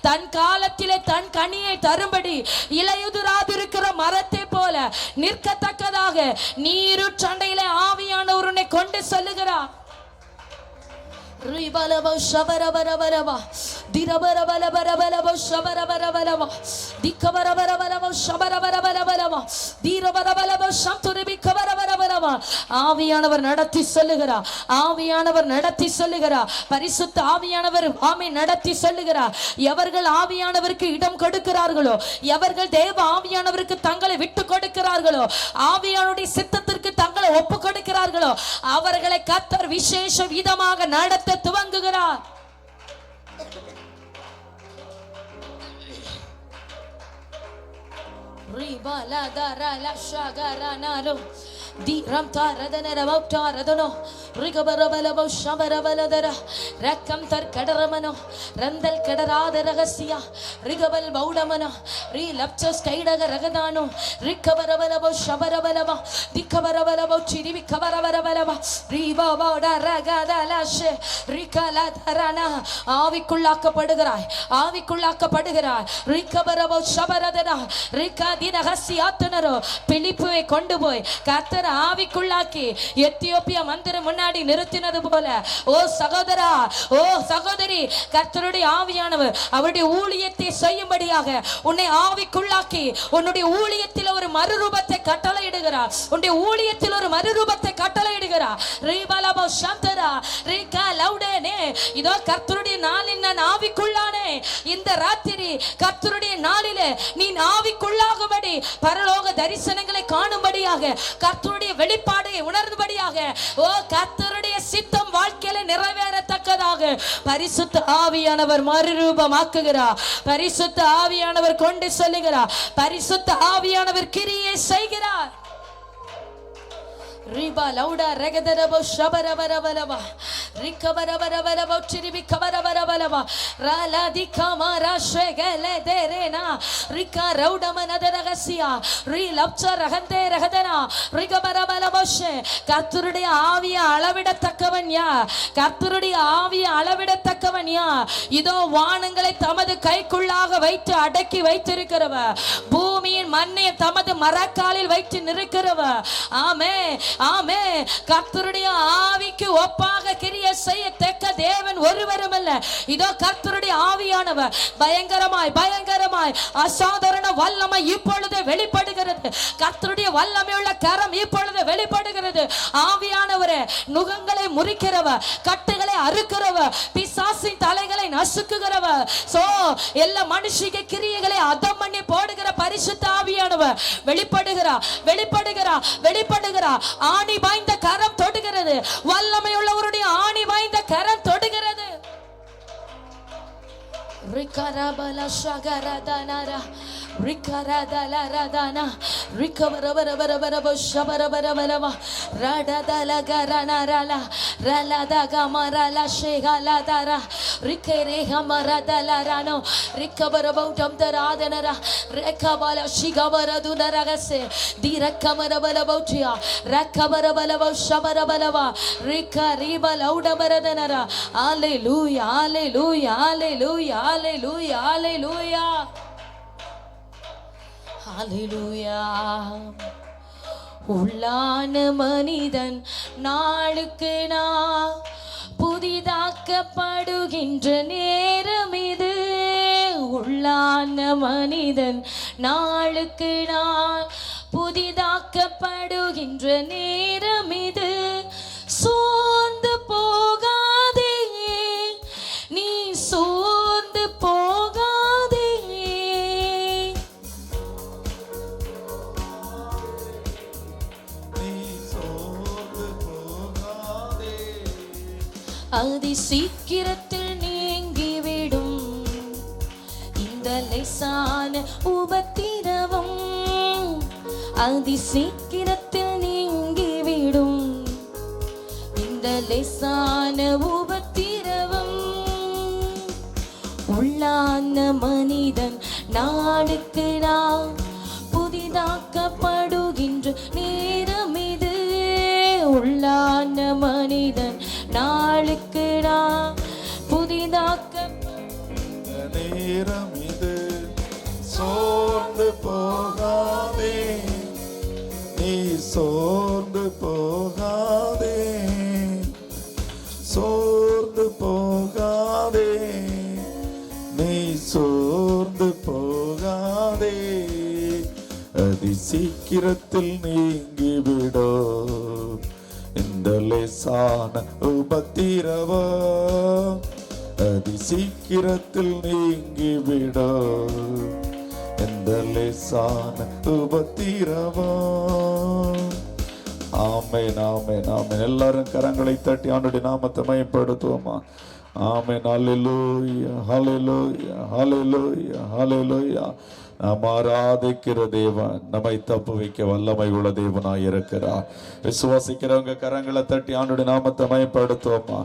தன் காலத்திலே தன் கனியை தரும்படி இலையுதிராதிருக்கிற மரத்தை போல நிற்கத்தக்கதாக நீரு சண்டையிலே ஆவியானவர் உன்னை கொண்டு செல்லுகிறார். ரிபலபோ ஷபரபரபரபா திரபரபரபரபரபோ ஷபரபரபரபா திக்கபரபரபரபோ ஷபரபரபரபரபா தீரபரபரபோ சம்துரிபிக்கபரபரபரபா. ஆவியானவர் நடத்தி செல்லுகிறார், ஆவியானவர் நடத்தி செல்லுகிறார், பரிசுத்த ஆவியானவர் ஆமென் நடத்தி செல்லுகிறார். எவர்கள் ஆவியானவருக்கு இடம் கொடுக்கிறார்களோ, எவர்கள் தேவ ஆவியானவருக்கு தங்களை விட்டு கொடுக்கிறார்களோ, ஆவியானுடைய சித்தத்திற்கு தங்களை ஒப்பு கொடுக்கிறார்களோ அவர்களை கர்த்தர் விசேஷ விதமாக நடத்த துவங்குகிறார். ரிபலா தரலா ஷகரனாலோ தீரம் தாரதனர மௌட்டாரதனோ ரிகபரபலபோ ஷபரபலதர ரக்கம் தர் கடரமனோ ரந்தல் கடராத ரகசியா ரிகபல் பௌடமனோ ரி லப்சஸ் கைடக ரகதானோ ரிகபரபலபோ ஷபரபலபா திகபரபலபோ சிரிவி கபரபரபலபா ரிபாபோட ரகதலஷே ரிகலா தரனா. ஆவிக்குள்ளாக்கப்படுகிறாய், ஆவிக்குள்ளாக்கப்படுகிறாய். ரிகபரபோ ஷபரதனா ரிகதி ரகசியாத்துனரோ. பிலிப்புவை கொண்டு போய் கர்த்தர் ஆவிக்குள்ளாக்கி எத்தியோப்பியா மந்திரம் முன்னாடி நிறுத்தினது போல ஓ சகோதரா, ஓ சகோதரி, கர்த்தருடைய ஆவியானவர் அவருடைய ஊழியத்தை செய்யும்படியாக உன்னை ஆவிக்குள்ளாக்கி உன்னுடைய ஊழியத்தில் ஒரு மறுரூபத்தை கட்டளையிடுகிறார், உன்னுடைய ஊழியத்தில் ஒரு மறுரூபத்தை கட்டளையிடுகிறார். ரீபலபோ சந்தரா ரீகா லௌடேனே. இதோ கர்த்தருடைய நாளில் நான் ஆவிக்குள்ளானே. இந்த ராத்திரி கர்த்தருடைய நாளிலே நீ ஆவிக்குள்ளாகும்படி பரலோக தரிசனங்களை காணும்படியாக கர்த்தருடைய வெளிப்பாடை உணர்ந்தபடியாக ஓ கர்த்தருடைய சித்தம் வாழ்க்கையில நிறைவேறத்தக்கதாக பரிசுத்த ஆவியானவர் மறுரூபமாக்குகிறார், பரிசுத்த ஆவியானவர் கொண்டு செல்லுகிறார், பரிசுத்த ஆவியானவர் கிரியை செய்கிறார். ரிபா லௌடா ரகதரபோ ஷபரபரபலபா ரிகபரபரபரப சிரிபி கபரபரபலவா ராலாதி கமரா ஷெகலே தேரேனா ரிகா ரௌடமனதரகசியா ரி லப்ச ரகந்தே ரகதனா ரிகபரபலபஷே. கர்த்தருடைய ஆவியை அளவிடத்தக்கவன் யார்? கர்த்தருடைய ஆவியை அளவிடத்தக்கவன் யார்? இதோ வானங்களை தமது கைக்குள்ளாக வைத்து அடக்கி வைத்திருக்கிறவர், பூமியின் மண்ணை தமது மரக்காலில் வைத்து நிற்கிறவர். ஆமே ஆமே. கர்த்தருடைய ஆவிக்கு ஒப்பாக கிரிய செய்யத்தக்க தேவன் ஒருவரும் அல்ல. இதோ கர்த்தருடைய ஆவியானவர் பயங்கரமாய் பயங்கரமாய் அசாதாரண வல்லமை இப்பொழுது வெளிப்படுகிறது. கர்த்தருடைய வல்லமையுள்ள கரம் இப்பொழுது வெளிப்படுகிறது. ஆவியானவரே, நுகங்களை முறிக்கிறவர், கட்டுகளை அறுக்கிறவர், பிசாசின் தலைகளை நசுக்குகிறவர், சோ எல்லா மனுஷிக கிரியைகளை அதம் பண்ணி போடுகிற பரிசுத்த ஆவியானவர் வெளிப்படுகிறார் வெளிப்படுகிறார் வெளிப்படுகிறார். ஆணி பாய்ந்த கரம் தொடுகிறது. வல்லமையுள்ளவருடைய ஆணி வாய்ந்த கரம் தொடுகிறது. ரிகரபல ஷகரதனரா ரிகரதலரதனா ரிகவரவரவரவரவ ஷபரவரவரவ ரடதலகரனரல ரலதகமரல ஷேகலதரா ரிகரேகமரதலரனோ ரிகவரவௌடம் தராதனரா ரிகவல ஷிகவரதுனரகசே திரக்கமரவலவௌட்டியா ரக்கவரவலவ ஷபரவலவ ரிகரிபலௌடபரதனரா. ஹalleluya hallelujah hallelujah hallelujah hallelujah hallelujah. உள்ளான மனிதன் நாளுக்கு நாள் புதிதாக்கப்படுகின்ற நேரம் இது. உள்ளான மனிதன் நாளுக்கு நாள் புதிதாக்கப்படுகின்ற நேரம் இது. சோர்ந்து போகாதே நீ, சோர்ந்து போகாதே. அதி சீக்கிரத்தில் நீங்கிவிடும் இந்த லேசான உபத்திரவம். அதி சீக்கிரத்தில் நீங்கிவிடும் இந்த லேசான உபத்திரவம். உள்ளான மனிதன் நாளுக்கு நாள் புதிதாக்கப்படுகின்ற நேரம் இது. உள்ளான மனிதன் நாளுக்கு நாள் புதிதாக்கப்படுகின்ற நேரம் இது. சோர்ந்து போகாதே நீ, சோர்ந்து போகாதே, சோர்ந்து போகாதே நீ, சோர்ந்து போகாதே. அதி சீக்கிரத்தில் நீங்கிவிடும் இந்த லேசான உபத்திரவம். அதி சீக்கிரத்தில் நீங்கிவிடும் இந்த லேசான உபத்திரவம். ஆமென் ஆமென் ஆமென். எல்லாரும் கரங்களை தட்டி ஆண்டவருடைய நாமத்தை மகிமைப்படுத்துவோமா? ஆமென். ஹல்லேலூயா ஹல்லேலூயா ஹல்லேலூயா ஹல்லேலூயா. நாம் ஆராதிக்கிற தேவன் நம்மை தப்பு வைக்க வல்லமை உள்ள தேவனாய் இருக்கிறார். விசுவாசிக்கிறவங்க கரங்களை தட்டி ஆண்டவருடைய நாமத்தை மகிமைப்படுத்துவோமா?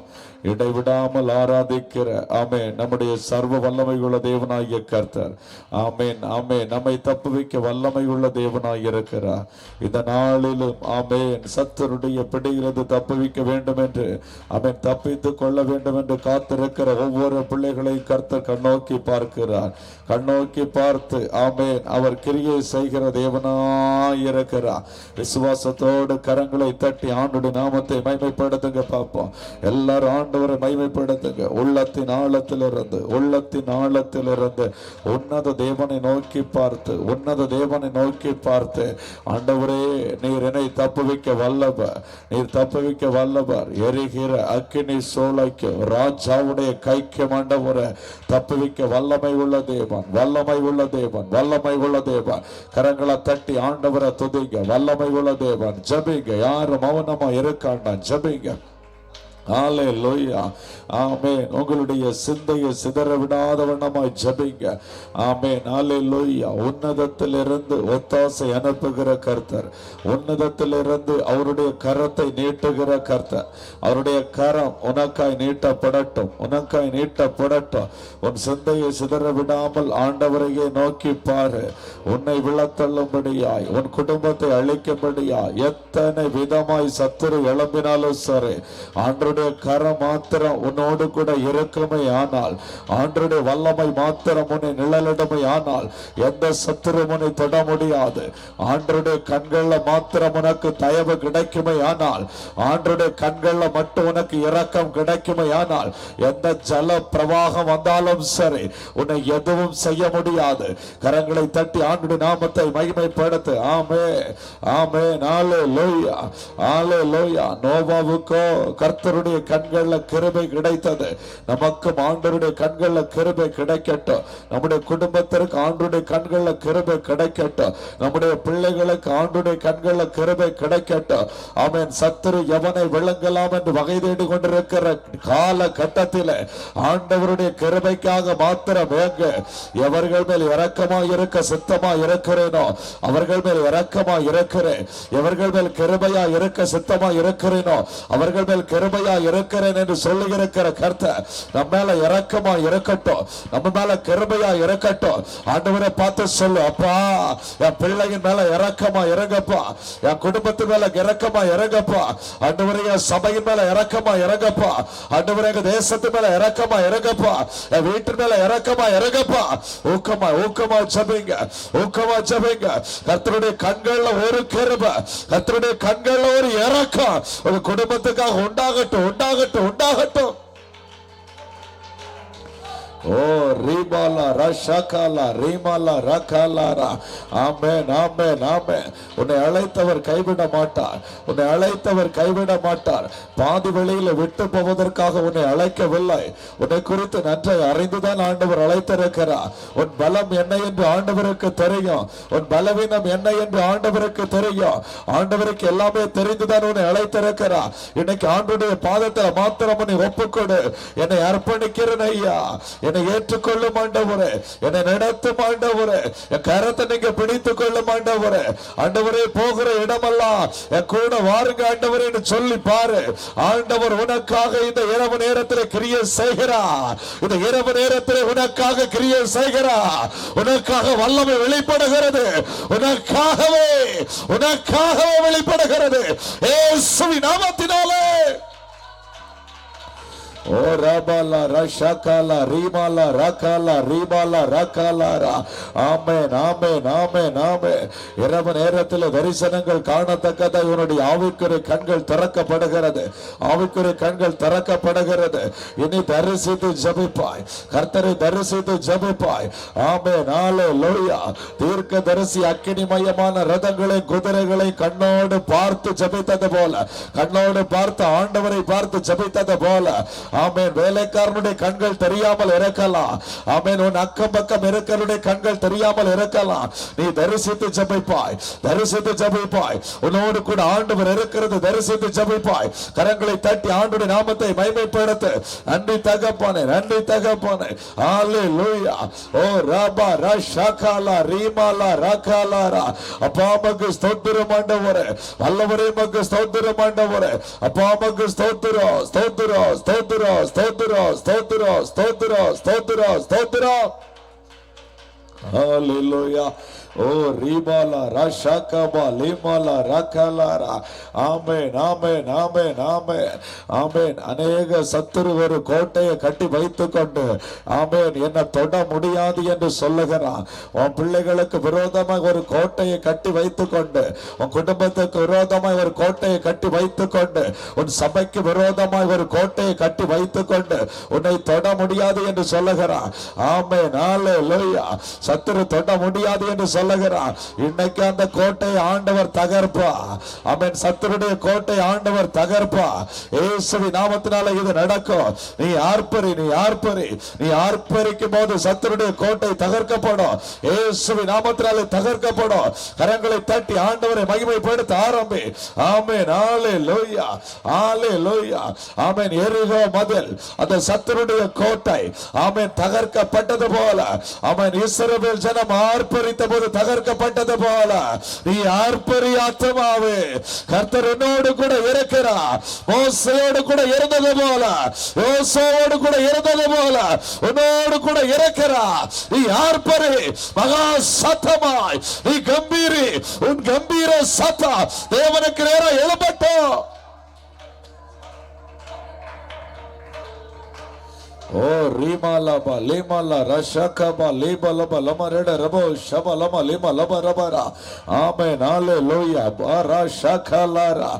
இடைவிடாமல் ஆராதிக்கிற ஆமென் நம்முடைய சர்வ வல்லமை உள்ள தேவனாகிய கர்த்தர் ஆமென் ஆமென் நம்மை தப்பு வைக்க வல்லமை உள்ள தேவனாய் இருக்கிறார். இந்த நாளிலும் ஆமென் சத்துருடைய பிடியிலிருந்து தப்புவிக்க வேண்டும் என்று ஆமென் தப்பித்துக் கொள்ள வேண்டும் என்று காத்திருக்கிற ஒவ்வொரு பிள்ளைகளை கர்த்தர் கண்ணோக்கி பார்க்கிறார். கண்ணோக்கி பார்த்து ஆமென் அவர் கிரியை செய்கிற தேவனாய் இருக்கிறார். விசுவாசத்தோடு கரங்களை தட்டி ஆண்டவருடைய நாமத்தை மகிமைப்படுத்துங்க பார்ப்போம். எல்லாரும் ஆண்டவரை மகிமைப்படுத்துங்க. உள்ளத்தின் ஆழத்திலிருந்து உன்னத தேவனை நோக்கி பார்த்து ஆண்டவரே நீர் என்னை தப்புவிக்க வல்லவர், நீர் தப்புவிக்க வல்லவர். எரிகிற அக்கினி சோலைக்கு ராஜாவுடைய கைக்கு ஆண்டவரை தப்புவிக்க வல்லமை உள்ள தேவன், வல்லமை உள்ள தேவன், வல்லமை உள்ள தேவன். கரங்களை தட்டி ஆண்டவரை துதிங்க. வல்லமை உள்ள தேவன். ஜபிங்க. யாரும் மௌனமா இருக்காண்டா, ஜபிங்க. ஹalleluya. ஆமென். உங்களுடைய சிந்தையை சிதற விடாத வண்ணமாய் ஜெபிங்க. ஆமென். ஹalleluya. உன்னதத்திலிருந்து ஒத்தாசை அனுப்புகிற கர்த்தர், உன்னதத்திலிருந்து அவருடைய கரத்தை நீட்டுகிற கர்த்தர். அவருடைய கரம் உனக்காய் நீட்டப்படட்டும், உனக்காய் நீட்டப்படட்டும். உன் சிந்தையை சிதற விடாமல் ஆண்டவரையே நோக்கி பாரு. உன்னை விழத்தள்ளும்படியாய், உன் குடும்பத்தை அழிக்கும்படியாய் எத்தனை விதமாய் சத்துரு எழும்பினாலும் சரி, ஆண்டருடைய கரம் மாத்திரம் உன்னோடு கூட இருக்குமே ஆனால், ஆண்டருடைய வல்லமை மாத்திரம் உன்னை நிழலிடுமே ஆனால், எந்த சத்துரு உன்னை தொட முடியாது. ஆண்டருடைய கண்கள்ல மாத்திரம் உனக்கு தயவு கிடைக்குமே ஆனால், ஆண்டருடைய கண்கள்ல மட்டும் உனக்கு இரக்கம் கிடைக்குமே ஆனால், எந்த ஜல பிரவாகம் வந்தாலும் சரி உன்னை எதுவும் செய்ய முடியாது. கரங்களை தட்டி ஆண்டுடைய நாமத்தை மகிமைப்படுத்து. ஆமே ஆமே. ஹalleluya ஹalleluya. நோவாவுக்கோ கர்த்தருடைய கண்கள்ல கிருபை கிடைத்தது, நமக்கும் ஆண்டவருடைய கண்கள்ல கிருபை கிடைக்கட்டும். நம்முடைய குடும்பத்திற்கு ஆண்டவருடைய கண்கள்ல கிருபை கிடைக்கட்டும். நம்முடைய பிள்ளைகளுக்கு ஆண்டவருடைய கண்கள்ல கிருபை கிடைக்கட்டும். ஆமென். சத்துரு எவனை விளங்கலாம் என்று வகை தேடி கொண்டிருக்கிற கால கட்டத்தில் ஆண்டவருடைய கிருபைக்காக மாத்திரம் ஏங்க. எவர்கள் மேல் இரக்கமா இருக்க சித்தமா இருக்கிறேனோ அவர்கள் மேல் இரக்கமா இருக்கிறேன். எவர்கள் மேல் கிருபையா இருக்க சித்தமா இருக்கிறேனோ அவர்கள் மேல் கிருபையா இருக்கிறேன் என்று சொல்லுகிற கர்த்தர் நம்ம மேல இரக்கமா இருக்கட்டும், நம்ம மேல கிருபையா இருக்கட்டும். ஆண்டவரை பார்த்து சொல்லு, அப்பா என் பிள்ளையின் மேல இரக்கமா இறங்கப்பா, என் குடும்பத்து மேல இரக்கமா இறங்கப்பா, ஆண்டவரே என் சபையின் மேல இரக்கமா இறங்கப்பா, ஆண்டவரே எங்க தேசத்து மேல இரக்கமா இறங்கப்பா, என் வீட்டு மேல இரக்கமா இறங்கப்பா. ஊக்கமா ஊக்கமா ஜெபிங்க, ஊக்கமா ஜெபிங்க. கர்த்தருடைய கண்கள்ல ஒரு கிருபை, கர்த்தருடைய கண்கள்ல ஒரு இரக்கம் உங்க குடும்பத்துக்காக உண்டாகட்டும், உண்டாகட்டும், உண்டாகட்டும். ஓ ரீபாலா ரஷாகாலா ரீமாலா ரகாலாரா. ஆமென் ஆமென் ஆமென். உன்னை அழைத்தவர் கைவிட மாட்டார், உன்னை அழைத்தவர் கைவிட மாட்டார். பாதி வழியில் விட்டு போவதற்காக உன்னை அழைக்கவில்லை. உன்னை குறித்து நன்றை அறிந்துதான் ஆண்டவர் அழைத்திருக்கிறார். உன் பலம் என்ன என்று ஆண்டவருக்கு தெரியும், உன் பலவீனம் என்ன என்று ஆண்டவருக்கு தெரியும். ஆண்டவருக்கு எல்லாமே தெரிந்துதான் உன்னை அழைத்திருக்கிறார். இன்னைக்கு ஆண்டவருடைய பாதத்தில் மாத்திரம் உன்னை ஒப்புக்கொடு. என்னை அர்ப்பணிக்கிறேன் ஐயா, என்னை ஏற்றுக்கொள்ளும் ஆண்டவரே, என்னை நடத்தும் ஆண்டவரே, என் கரத்தை நீங்க பிடித்துக் கொள்ளும் ஆண்டவரே. ஆண்டவரே போகிற இடமெல்லாம் என் கூட வாருங்க ஆண்டவரே என்று சொல்லி பாரு. ஆண்டவர் உனக்காக இந்த இரவு நேரத்தில் கிரியை செய்கிறார். இந்த இரவு நேரத்தில் உனக்காக கிரியை செய்கிறார். உனக்காக வல்லமை வெளிப்படுகிறது, உனக்காகவே உனக்காகவே வெளிப்படுகிறது இயேசுவின் நாமத்தினாலே. ஓ ரபாலா ரஷாகாலா ரீமாலா ரகாலா ரீமாலா ரகாலாரா. ஆமென் ஆமென் ஆமென் ஆமென். இரவு நேரத்தில் தரிசனங்கள் காணத்தக்கதாக இவனுடைய ஆவிக்குரிய கண்கள் திறக்கப்படுகிறது, ஆவிக்குரிய கண்கள் திறக்கப்படுகிறது. இனி தரிசித்து ஜெபிப்பாய், கர்த்தரை தரிசித்து ஜெபிப்பாய். ஆமென் ஹalleluya. தீர்க்க தரிசி அக்கினிமயமான ரதங்களை குதிரைகளை கண்ணோடு பார்த்து ஜெபித்தது போல, கண்ணோடு பார்த்து ஆண்டவரை பார்த்து ஜெபித்தது போல, ஆமென், வேலைக்காரனுடைய கண்கள் தெரியாமல் இருக்கலாம். ஆமென், உன் அக்கம் பக்கம் இருக்கிறவருடைய கண்கள் தெரியாமல் இருக்கலாம். நீ தரிசித்து ஜெபிப்பாய், தரிசித்து ஜெபிப்பாய். உன்னோடு கூட ஆண்டவர் இருக்கிறது தரிசித்து ஜெபிப்பாய். கரங்களை தட்டி ஆண்டவருடைய நாமத்தை மகிமைப்படுத்து. நன்றி தகப்பனே, நன்றி தகப்பனே. ஹalleluya. ஓ ரபா ரஷாகாலா ரீமாலா ரகாலாரா. அப்பா உமக்கு ஸ்தோத்திரம் ஆண்டவரே, வல்லவரே உமக்கு ஸ்தோத்திரம் ஆண்டவரே. அப்பா உமக்கு ஸ்தோத்திரம் ஸ்தோத்திரம் ஸ்தோத்திரம் ஸ்தோத்திரம் ஸ்தோத்திரம் ஸ்தோத்திரம் ஸ்தோத்திரம் ஸ்தோத்திரம். ஹalleluya. ஓ ரீபாலா ரஷாகபா லிமாலா ரகாலாரா. ஆமென் ஆமென் ஆமென் ஆமென் ஆமென். அநேக சத்துரு ஒரு கோட்டையை கட்டி வைத்துக் கொண்டு ஆமென் என்னை தொட முடியாது என்று சொல்லுகிறான். உன் பிள்ளைகளுக்கு விரோதமாக ஒரு கோட்டையை கட்டி வைத்துக் கொண்டு, உன் குடும்பத்துக்கு விரோதமாக ஒரு கோட்டையை கட்டி வைத்துக் கொண்டு, உன் சபைக்கு விரோதமாக ஒரு கோட்டையை கட்டி வைத்துக் கொண்டு உன்னை தொட முடியாது என்று சொல்லுகிறான். ஆமென் ஹalleluya. சத்துரு தொட முடியாது என்று சொல்லுகிறார், இன்னைக்கு அந்த கோட்டை ஆண்டவர் தகர்ப்பா. ஆமென். சத்துருடைய கோட்டை ஆண்டவர் தகர்ப்பா. இயேசுவின் நாமத்தினால இது நடக்கும். நீ ஆர்ப்பரி, நீ ஆர்ப்பரி. நீ ஆர்ப்பரிக்கும் போது சத்துருடைய கோட்டை தகர்க்கப்படும். இயேசுவின் நாமத்தினால தகர்க்கப்படும். கரங்களை தட்டி ஆண்டவரை மகிமைப்படுத்த ஆரம்பி. ஆமென். ஹalleluya, ஹalleluya. ஆமென். எரிகோ மதில், அந்த சத்துருடைய கோட்டை ஆமென் தகர்க்கப்பட்டது போல, ஆமென், இஸ்ரவேல் ஜனம் ஆர்ப்பரித்த போது தகர்க்கப்பட்டது போல நீ ஆர்ப்பரி ஆத்துமாவே. கர்த்தர் என்னோடு கூட இருக்கிறார். மோசேயோடு கூட இருந்தது போல, யோசுவாவோடு கூட இருந்தது போல உன்னோடு கூட இருக்கிறார். நீ ஆர்ப்பரி, மகா சத்தமாய் நீ கம்பீரி. உன் கம்பீர சத்தம் தேவனுக்கு நேரம் எழும்பட்டும். ஓ ரீமாலபா லிமாலா ரஷகபா லிபலபா லமரட ரபோ ஷபலமா லிமா லப ரபரா. ஆமென். ஹalleluya. பாரா ஷகலாரா.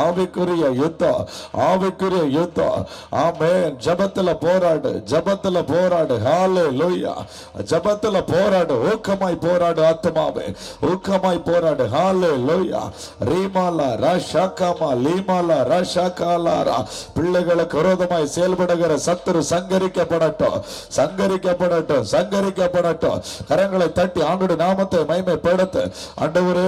ஆவிக்குரிய யுத்தம், ஆவிக்குரிய யுத்தம். ஆமென். ஜெபத்துல போராடு, ஜெபத்துல போராடு. ஹalleluya. ஜெபத்துல போராடு, ஊக்கமாய் போராடு ஆத்துமாவே, ஊக்கமாய் போராடு. ஹalleluya. ரீமாலா ரஷகமா லிமாலா ரஷகலாரா. பிள்ளைகளுக்கு விரோதமாய் செயல்படுகிற சத்துரு சங்கரிக்கப்படட்டும், சங்கரிக்கப்படட்டும், சங்கரிக்கப்படட்டும். கரங்களை தட்டி ஆண்டவருடைய நாமத்தை மகிமைப்படுத்து. ஆண்டவரே,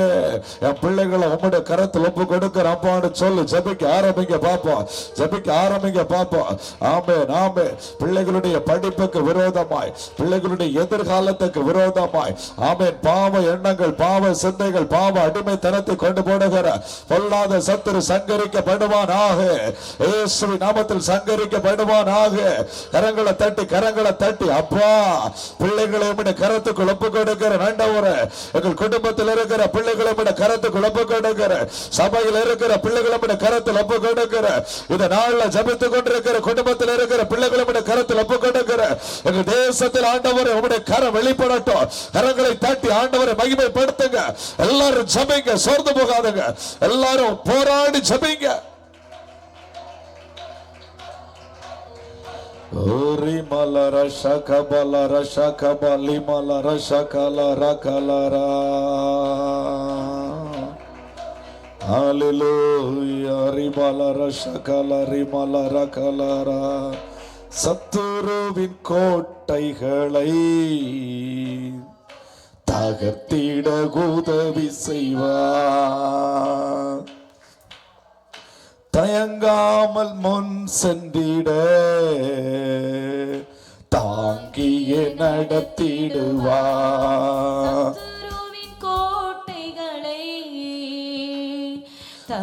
என் பிள்ளைகளை உம்முடைய கரத்தில் ஒப்பு கொடுக்கிற அப்பான்னு சொல்லு. ஜெபிக்க ஆரம்பிங்க பாப்போம், ஜெபிக்க ஆரம்பிங்க பாப்போம். ஆமென், ஆமென். பிள்ளைகளுடைய படிப்புக்கு விரோதமாய், பிள்ளைகளுடைய எதிர்காலத்துக்கு விரோதமாய், ஆமென், பாவ எண்ணங்கள், பாவ சிந்தைகள், பாவ அடிமைத்தனத்தை கொண்டு போடுகிற பொல்லாத சத்துரு சங்கரிக்கப்படுவானாக. இயேசுவின் நாமத்தில் சங்கரிக்கப்படுவானாக. கரங்களை தட்டி, கரங்களை தட்டி, அப்பா பிள்ளைகளை கரத்துக்குள் ஒப்பு கொடுக்கிற ஆண்டவரே, எங்கள் குடும்பத்தில் இருக்கிற பிள்ளைகளை கரத்துக்குள் ஒப்பு கொடுக்கிற, சபையில் இருக்கிற பிள்ளைகளை கரத்தில் ஒப்பு கொடுக்கிற, இந்த நாள்ல ஜபித்துக் கொண்டிருக்கிற குடும்பத்தில் இருக்கிற பிள்ளைகளை கரத்தில் ஒப்பு கொடுக்கிற, எங்கள் தேசத்தில் ஆண்டவரை உங்களுடைய கரம் வெளிப்படட்டும். கரங்களை தட்டி ஆண்டவரை மகிமைப்படுத்துங்க. எல்லாரும் ஜபிங்க, சோர்ந்து போகாதுங்க. எல்லாரும் போராடி ஜபிங்க. Ori malara shakabalara shakabali malara shakalara kalara. Hallelujah. Rimalara shakalari malara kalara. சத்துருவின் கோட்டைகளை தகர்த்திட உதவி செய்வார். தயங்காமல் முன் சென்றிட தாங்கியே நடத்திடுவார். கோட்டைகளை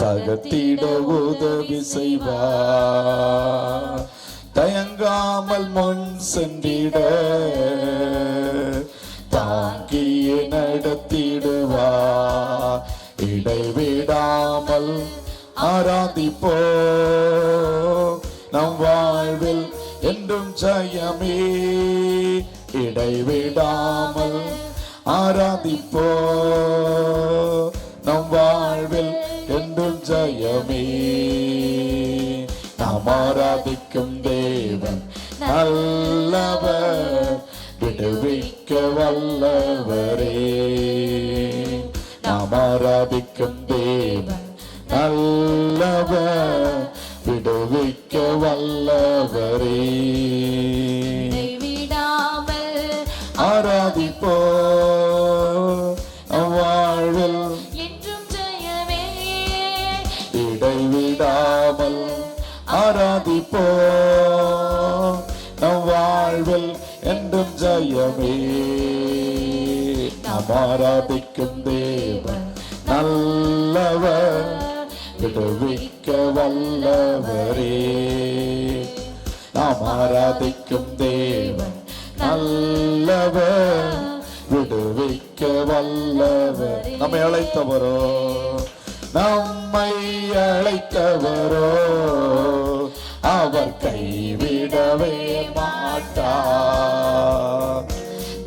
தகர்த்திட உதவி செய்வார். தயங்காமல் முன் சென்றிட தாங்கியே நடத்திடுவார். இடைவிடாமல் ஆராதிப்போ, நம் வாழ்வில் என்றும் ஜெயமே. இடைவிடாமல் ஆராதிப்போ, நம் வாழ்வில் என்றும் ஜெயமே. நாம் ஆராதிக்கும் தேவன் நல்லவர், விடுவிக்க வல்லவரே. நாம் ஆராதிக்கும் தேவன் நல்லவர், விடுவிக்க வல்லவரே. விடாமல் ஆராதிப்போ, வாழ்வில் என்றும் ஜெயமே. இடைவிடாமல் ஆராதிப்போ, நம் வாழ்வில் என்றும் ஜெயமே. நாம் ஆராதிக்கும் தேவன் நல்லவர், விடுவிக்க வல்லவரே. நாம் ஆராதிக்கும் தேவன் நல்லவர், விடுவிக்க வல்லவர். நம்மை அழைத்தவரோ, நம்மை அழைத்தவரோ அவர் கைவிடவே மாட்டார்.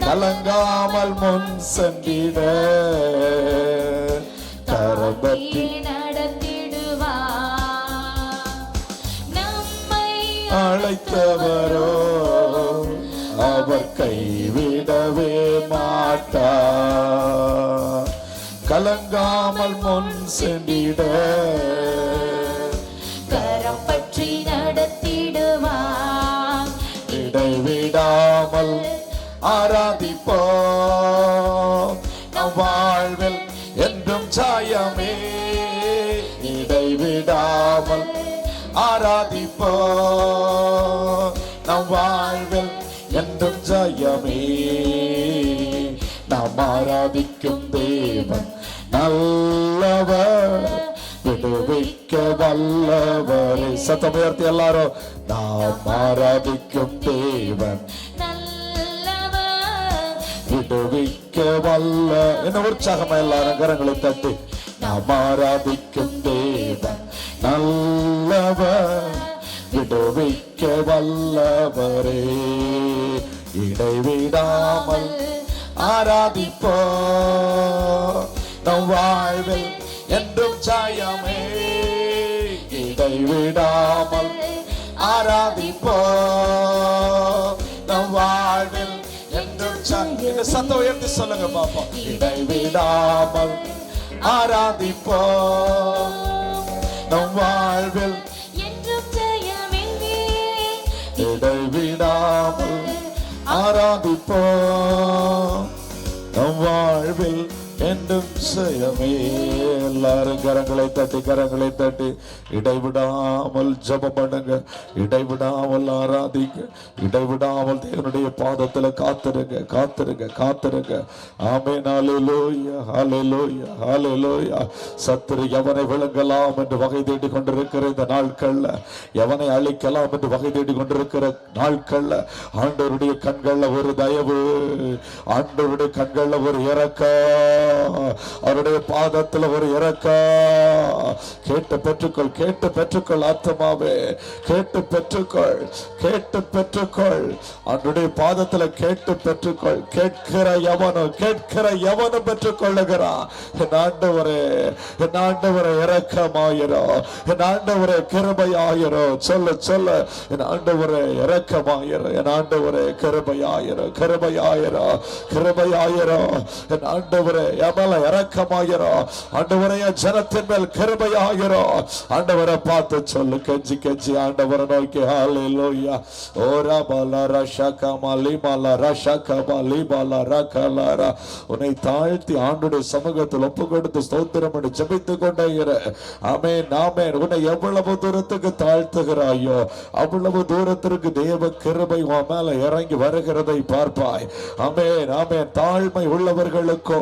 கலங்காமல் முன் சென்றிட கரபத்தி நடத்திடுவார். நம்மை அழைத்தவரோ அவர் கை கைவிடவே மாட்டார். கலங்காமல் முன் சென்றிட கரம் பற்றி நடத்திடுவார். இடைவிடாமல் ஆராதிப்போம் நம் வாழ்வில் என்றும் ஜெயமே. இடைவிடாமல் ஆராதிப்போம் நம் வாழ்வில் என்றும் ஜெயமே. நாம் ஆராதிக்கும் தேவன் நல்லவர், விடுவிக்க வல்லவரே. சத்தம் உயர்த்தி எல்லாரும், நாம் ஆராதிக்கும் தேவன் நல்லவர், விடுவிக்க வல்ல. என்ன உற்சாகமா எல்லாரும் கரங்களை தட்டி, நாம் ஆராதிக்கும் தேவன் நல்லவர், விடுவிக்க வல்லவரே. இடைவிடாமல் ஆராதிப்போம் நம் வாழ்வில் என்றும் ஜெயமே. இடைவிடாமல் ஆராதிப்போம் நம் வாழ்வில் என்றும் ஜெயம். சத்தம் உயர்த்தி சொல்லுங்க பாப்பா. இடைவிடாமல் ஆராதிப்போம் நம் வாழ்வில் என்றும் ஜெயமே. இடைவிடாமல் ஆராதிப்போம் நம் வாழ்வில் என்றும் ஜெயமே. எல்லாரும் கரங்களை தட்டி கரங்களை தட்டி இடைவிடாமல் ஜெபம் பண்ணுங்க, இடைவிடாமல் ஆராதிங்க, இடைவிடாமல் தேவனுடைய பாதத்துல காத்திருங்க காத்திருங்க காத்திருங்க. ஆமென். ஹல்லேலூயா ஹல்லேலூயா ஹல்லேலூயா. சத்துரு எவனை விழுங்கலாம் என்று வகை தேடி கொண்டிருக்கிற இந்த நாட்கள்ல, எவனை அழிக்கலாம் என்று வகை தேடி கொண்டிருக்கிற நாட்கள்ல ஆண்டவருடைய கண்கள்ல ஒரு தயவு, ஆண்டவருடைய கண்கள்ல ஒரு இரக்கம், அவருடைய பாதத்துல ஒரு இரக்கம். கேட்டு பெற்றுக்கொள், கேட்டு பெற்றுக்கொள் ஆத்துமாவே, கேட்டு பெற்றுக்கொள், கேட்டு பெற்றுக்கொள். அவருடைய பாதத்துல கேட்டு பெற்றுக்கொள். கேட்கிற எவனும் பெற்றுக்கொள்ளுகிறான். என் ஆண்டவரே, என் ஆண்டவரே இரக்கமாயிரும், என் ஆண்டவரே கிருபையாயிரும். சொல்ல சொல்ல, என் ஆண்டவரே இரக்கமாயிரும், என் ஆண்டவரே கிருபையாயிரும், கிருபையாயிரும், கிருபையாயிரும். என் ஆண்டவரே எமல இரக்கமாயிரும். ஆண்டவரே ஜனத்தின் மேல் கிருபையாயிரும். ஆண்டவரை பார்த்து சொல்லு, கெஞ்சி கெஞ்சி ஆண்டவரை நோக்கி. ஹல்லேலூயா. ஓரா பாலா ரஷகமா லிமாலா ரஷகமா லிமாலா ரகலாரா. உன்னை தாழ்த்தி ஆண்டுடைய சமூகத்தில் ஒப்பு கொடுத்து ஸ்தோத்திரம் பண்ணி ஜெபித்துக் கொண்டே இரு. ஆமென் ஆமென். உன்னை எவ்வளவு தூரத்துக்கு தாழ்த்துகிறாயோ அவ்வளவு தூரத்திற்கு தேவ கிருபை உன் மேல இறங்கி வருகிறதை பார்ப்பாய். ஆமென் ஆமென். தாழ்மை உள்ளவர்களுக்கோ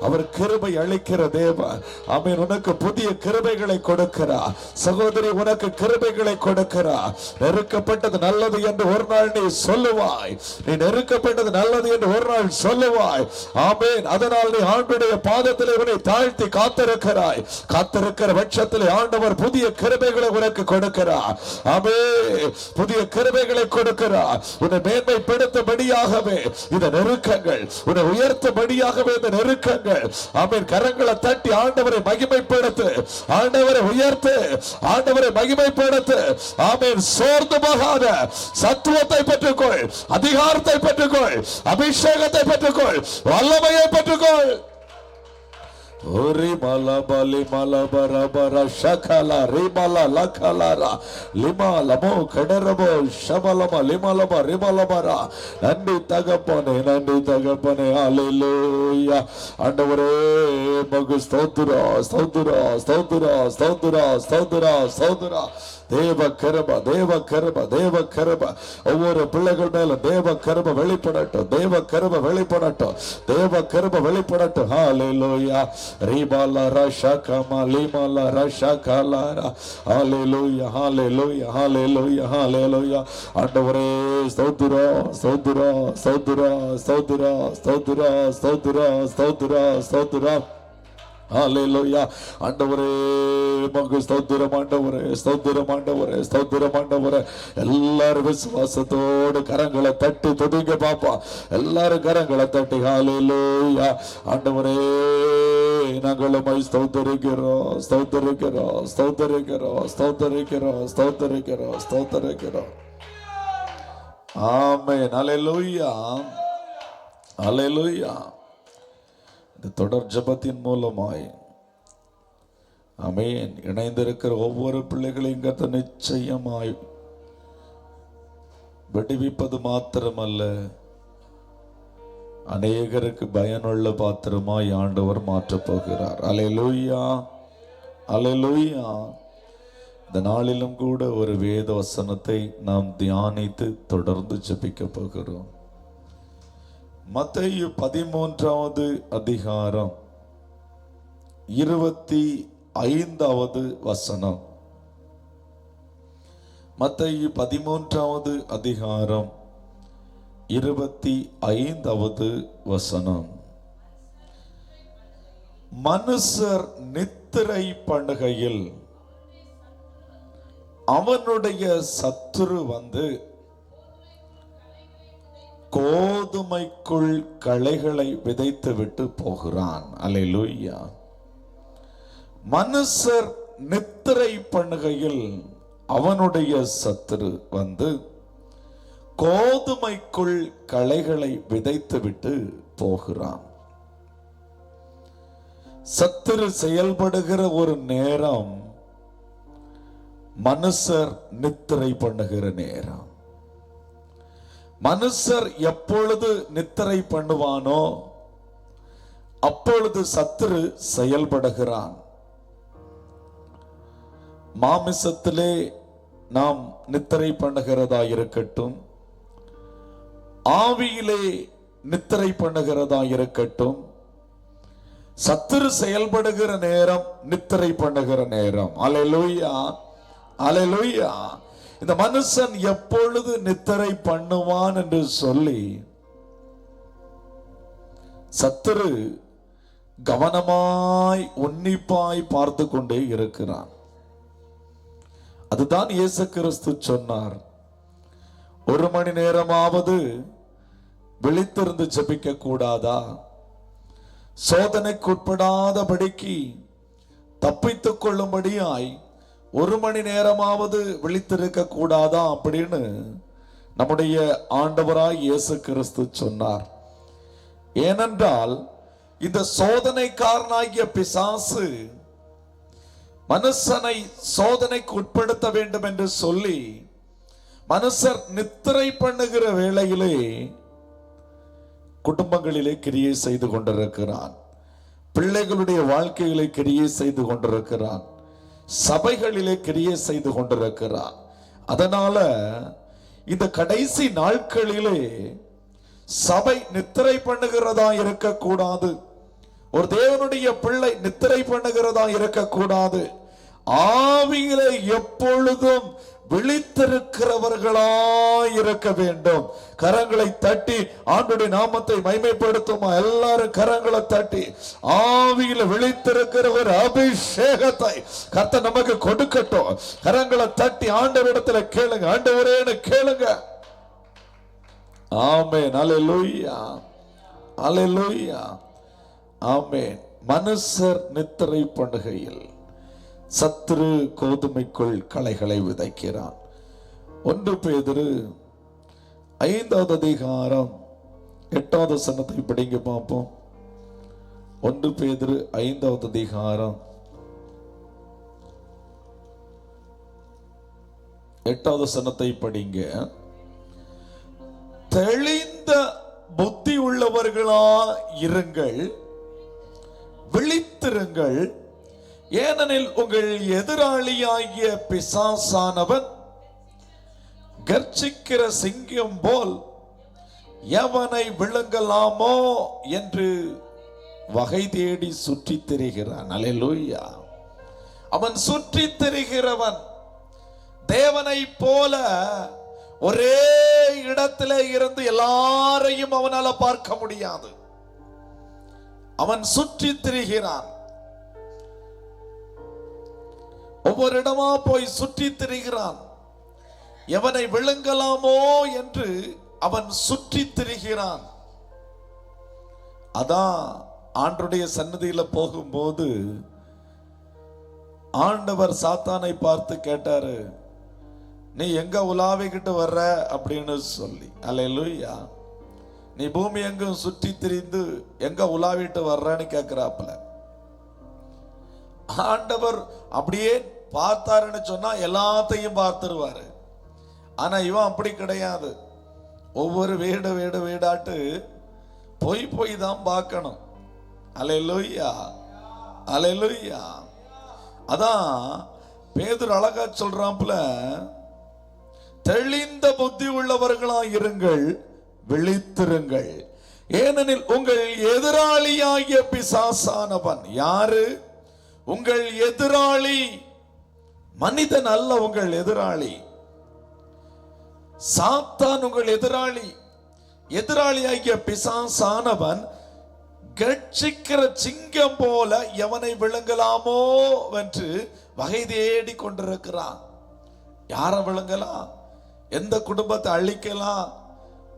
அவர் கிருபை அளிக்கிற தேவன். ஆமென். உனக்கு புதிய கிருபைகளை கொடுக்கிறார். சகோதரி, உனக்கு கிருபைகளை கொடுக்கிறார். நெருக்கப்பட்டது நல்லது என்று ஒரு நாள் நீ சொல்லுவாய். நீ நெருக்கப்பட்டது நல்லது என்று ஒரு நாள் சொல்லுவாய். ஆமென். அதனால் நீ ஆண்டவருடைய பாதத்தில் உன்னை தாழ்த்தி காத்திருக்கிறாய். காத்திருக்கிற பட்சத்தில் ஆண்டவர் புதிய கிருபைகளை உனக்கு கொடுக்கிறார். ஆமென். புதிய கிருபைகளை கொடுக்கிறார். உன்னை மேன்மைப்படுத்தபடியாகவே இந்த நெருக்கங்கள், உன்னை உயர்த்தபடியாகவே இந்த நெருக்கங்கள். ஆமென். கரங்களை தட்டி ஆண்டவரை மகிமைப்படுத்து, ஆண்டவரை உயர்த்து, ஆண்டவரை மகிமைப்படுத்து. ஆமென். சோர்ந்து போகாத. சத்துவத்தை பெற்றுக்கொள், அதிகாரத்தை பெற்றுக்கொள், அபிஷேகத்தை பெற்றுக்கொள், வல்லமையை பெற்றுக்கொள். Rimala bali mala bara bara shakala rimala lakalara lima lamo kadarabo shabalama lima lama rimala bara. நன்றி தகப்பனே, நன்றி தகப்பனே. ஹல்லேலூயா. ஆண்டவரே மகு ஸ்தோத்திரா ஸ்தோத்திரா ஸ்தோத்திரா ஸ்தோத்திரா ஸ்தோத்திரா ஸ்தோத்திரா. தேவ கிருபை, தேவ கிருபை, தேவ கிருபை ஒவ்வொரு பிள்ளைகள் மேல தேவ கிருபை வெளிப்படட்டும், தேவ கிருபை வெளிப்படட்டும், தேவ கிருபை வெளிப்படட்டும். ஹல்லேலூயா. ரிபாலா ரஷகமா லிமாலா ரஷகலாரா. ஹல்லேலூயா ஹல்லேலூயா ஹல்லேலூயா ஹல்லேலூயா. ஆண்டவரே ஸ்தோத்திரா ஸ்தோத்திரா ஸ்தோத்திரா ஸ்தோத்திரா ஸ்தோத்திரா ஸ்தோத்திரா ஸ்தோத்திரா ஸ்தோத்திரா. ஹல்லேலூயா. ஆண்டவரே மகு ஸ்தோத்திரம், ஆண்டவரே ஸ்தோத்திரம், ஆண்டவரே ஸ்தோத்திரம், ஆண்டவரே. எல்லாரும் விசுவாசத்தோடு கரங்களை தட்டி துதிங்க பாப்பா. எல்லாரும் கரங்களை தட்டி. ஹல்லேலூயா. ஆண்டவரே நாங்கள் உம்மை ஸ்தோத்திரிக்கிறோம், ஸ்தோத்திரிக்கிறோம், ஸ்தோத்திரிக்கிறோம், ஸ்தோத்திரிக்கிறோம், ஸ்தோத்திரிக்கிறோம், ஸ்தோத்திரிக்கிறோம். ஆமென். ஹல்லேலூயா. அல்லேலூயா. இந்த தொடர் ஜெபத்தின் மூலமாய் ஆமென் இணைந்திருக்கிற ஒவ்வொரு பிள்ளைகளையும் கர்த்தர் நிச்சயமாய் விடுவிப்பது மாத்திரமல்ல, அநேகருக்கு பயனுள்ள பாத்திரமாய் ஆண்டவர் மாற்றப் போகிறார். அல்லேலூயா, அல்லேலூயா. இந்த நாளிலும் கூட ஒரு வேத வசனத்தை நாம் தியானித்து தொடர்ந்து ஜெபிக்க போகிறோம். மத்தேயு 13வது அதிகாரம் 25வது வசனம். மத்தேயு 13வது அதிகாரம் 25வது வசனம். மனுஷர் நித்திரை பண்ணுகையில் அவனுடைய சத்துரு வந்து கோதுமைக்குள் களைகளை விதைத்து விட்டு போகிறான். அல்லேலூயா. மனுஷர் நித்திரை பண்ணுகையில் அவனுடைய சத்துரு வந்து கோதுமைக்குள் களைகளை விதைத்து விட்டு போகிறான். சத்துரு செயல்படுகிற ஒரு நேரம் மனுஷர் நித்திரை பண்ணுகிற நேரம். மனுஷர் எப்பொழுது நித்திரை பண்ணுவானோ அப்பொழுது சத்துரு செயல்படுகிறான். மாமிசத்திலே நாம் நித்திரை பண்ணுகிறதா இருக்கட்டும், ஆவியிலே நித்திரை பண்ணுகிறதா இருக்கட்டும், சத்துரு செயல்படுகிற நேரம் நித்திரை பண்ணுகிற நேரம். அல்லேலூயா, அல்லேலூயா. இந்த மனுஷன் எப்பொழுது நித்திரை பண்ணுவான் என்று சொல்லி சத்துரு கவனமாய் உன்னிப்பாய் பார்த்து கொண்டே இருக்கிறான். அதுதான் இயேசு கிறிஸ்து சொன்னார், 1 மணி நேரமாவது விழித்திருந்து ஜெபிக்க கூடாதா? சோதனைக்குட்படாதபடிக்கு தப்பித்துக் கொள்ளும்படியாய் 1 மணி நேரமாவது விழித்திருக்க கூடாதா அப்படின்னு நம்முடைய ஆண்டவராய் இயேசு கிறிஸ்து சொன்னார். ஏனென்றால் இந்த சோதனைக்காரனாகிய பிசாசு மனுஷனை சோதனைக்கு உட்படுத்த வேண்டும் என்று சொல்லி மனுஷர் நித்திரை பண்ணுகிற வேளையிலே குடும்பங்களிலே கிரியை செய்து கொண்டிருக்கிறான். பிள்ளைகளுடைய வாழ்க்கையிலே கிரியை செய்து கொண்டிருக்கிறான். சபைகளிலே கிரியை செய்து கொண்டிருக்கிறான். அதனால இந்த கடைசி நாட்களிலே சபை நித்திரை பண்ணுகிறதா இருக்கக்கூடாது. ஒரு தேவனுடைய பிள்ளை நித்திரை பண்ணுகிறதா இருக்கக்கூடாது. ஆவியிலே எப்பொழுதும் விழித்திருக்கிறவர்களாய் இருக்க வேண்டும். கரங்களை தட்டி ஆண்டுடைய நாமத்தை மகிமைப்படுத்துமா? எல்லாரும் கரங்களை தட்டி ஆவியில விழித்திருக்கிற ஒரு அபிஷேகத்தை கர்த்தர் நமக்கு கொடுக்கட்டும். கரங்களை தட்டி ஆண்டவரிடத்துல கேளுங்க, ஆண்டவரேன்னு கேளுங்க. ஆமென், அல்லேலூயா, அல்லேலூயா, ஆமென். மனுஷர் நித்திரை பண்ணுகையில் சத்துரு கோதுமைக்குள் களைகளை விதைக்கிறான். 1 பேதுரு 5வது அதிகாரம் 8வது வசனத்தை படிங்க பார்ப்போம். 1 பேதுரு 5வது அதிகாரம் 8வது வசனத்தை படிங்க. தெளிந்த புத்தி உள்ளவர்களா இருங்கள், விழித்திருங்கள். ஏனெனில் உங்கள் எதிராளியாகிய பிசாசானவன் கர்ச்சிக்கிற சிங்கம் போல் எவனை விழுங்கலாமோ என்று வகை தேடி சுற்றித் திரிகிறான். அல்லேலூயா. அவன் சுற்றித் திரிகிறவன் தேவனை போல ஒரே இடத்திலே இருந்து எல்லாரையும் அவனால பார்க்க முடியாது. அவன் சுற்றித் திரிகிறான். ஒவ்வொரு இடமா போய் சுற்றி திரிகிறான். எவனை விழுங்கலாமோ என்று அவன் சுற்றி திரிகிறான். அதான் ஆண்டவருடைய சன்னதியில போகும்போது ஆண்டவர் சாத்தானை பார்த்து கேட்டாரு, நீ எங்க உலாவிக்கிட்டு வர்ற அப்படின்னு சொல்லி. அல்லேலூயா. நீ பூமி எங்கும் சுற்றி திரிந்து எங்க உலாவிட்டு வர்றன்னு கேட்கிறாப்புல. ஆண்டவர் அப்படியே பார்த்தாருன்னு சொன்னா எல்லாத்தையும் பார்த்துருவாரு. ஆனா இவன் அப்படி கிடையாது. ஒவ்வொரு வீடாட்டு போய் தான் பார்க்கணும். அல்லேலூயா, அல்லேலூயா. அதான் பேதுரு அழகா சொல்றாப்புல, தெளிந்த புத்தி உள்ளவர்களாய் இருங்கள், விழித்திருங்கள், ஏனெனில் உங்கள் எதிராளியாகிய பிசாசானவன். யாரு உங்கள் எதிராளி? மனிதன் அல்ல உங்கள் எதிராளி, சாத்தான் உங்கள் எதிராளி. எதிராளியாகிய பிசாசானவன் கட்சிக்கிற சிங்கம் போல எவனை விழுங்கலாமோ என்று வகை தேடி கொண்டிருக்கிறான். யார விழுங்கலாம்? எந்த குடும்பத்தை அழிக்கலாம்,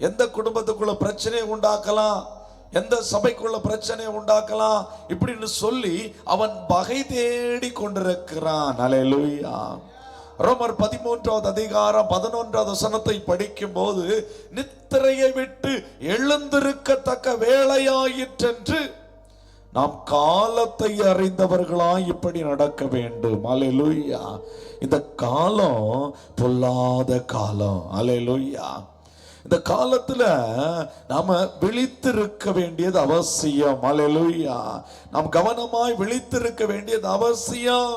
எந்த குடும்பத்துக்குள்ள பிரச்சனையை உண்டாக்கலாம், எந்த சபைக்குள்ள பிரச்சனையை உண்டாக்கலாம் இப்படின்னு சொல்லி அவன் வகை தேடி கொண்டிருக்கிறான். அல்லேலூயா. ரோமர் 13வது அதிகாரம் 11வது வசனத்தை படிக்கும் போது, நித்திரையை விட்டு எழுந்திருக்கத்தக்க வேளையாயிற்றென்று நாம் காலத்தை அறிந்தவர்களாய் இப்படி நடக்க வேண்டும். அல்லேலூயா. இந்த காலம் பொல்லாத காலம். அல்லேலூயா. இந்த காலத்துல நாம விழித்திருக்க வேண்டியது அவசியம். அல்லேலூயா. நாம் கவனமாய் விழித்திருக்க வேண்டியது அவசியம்.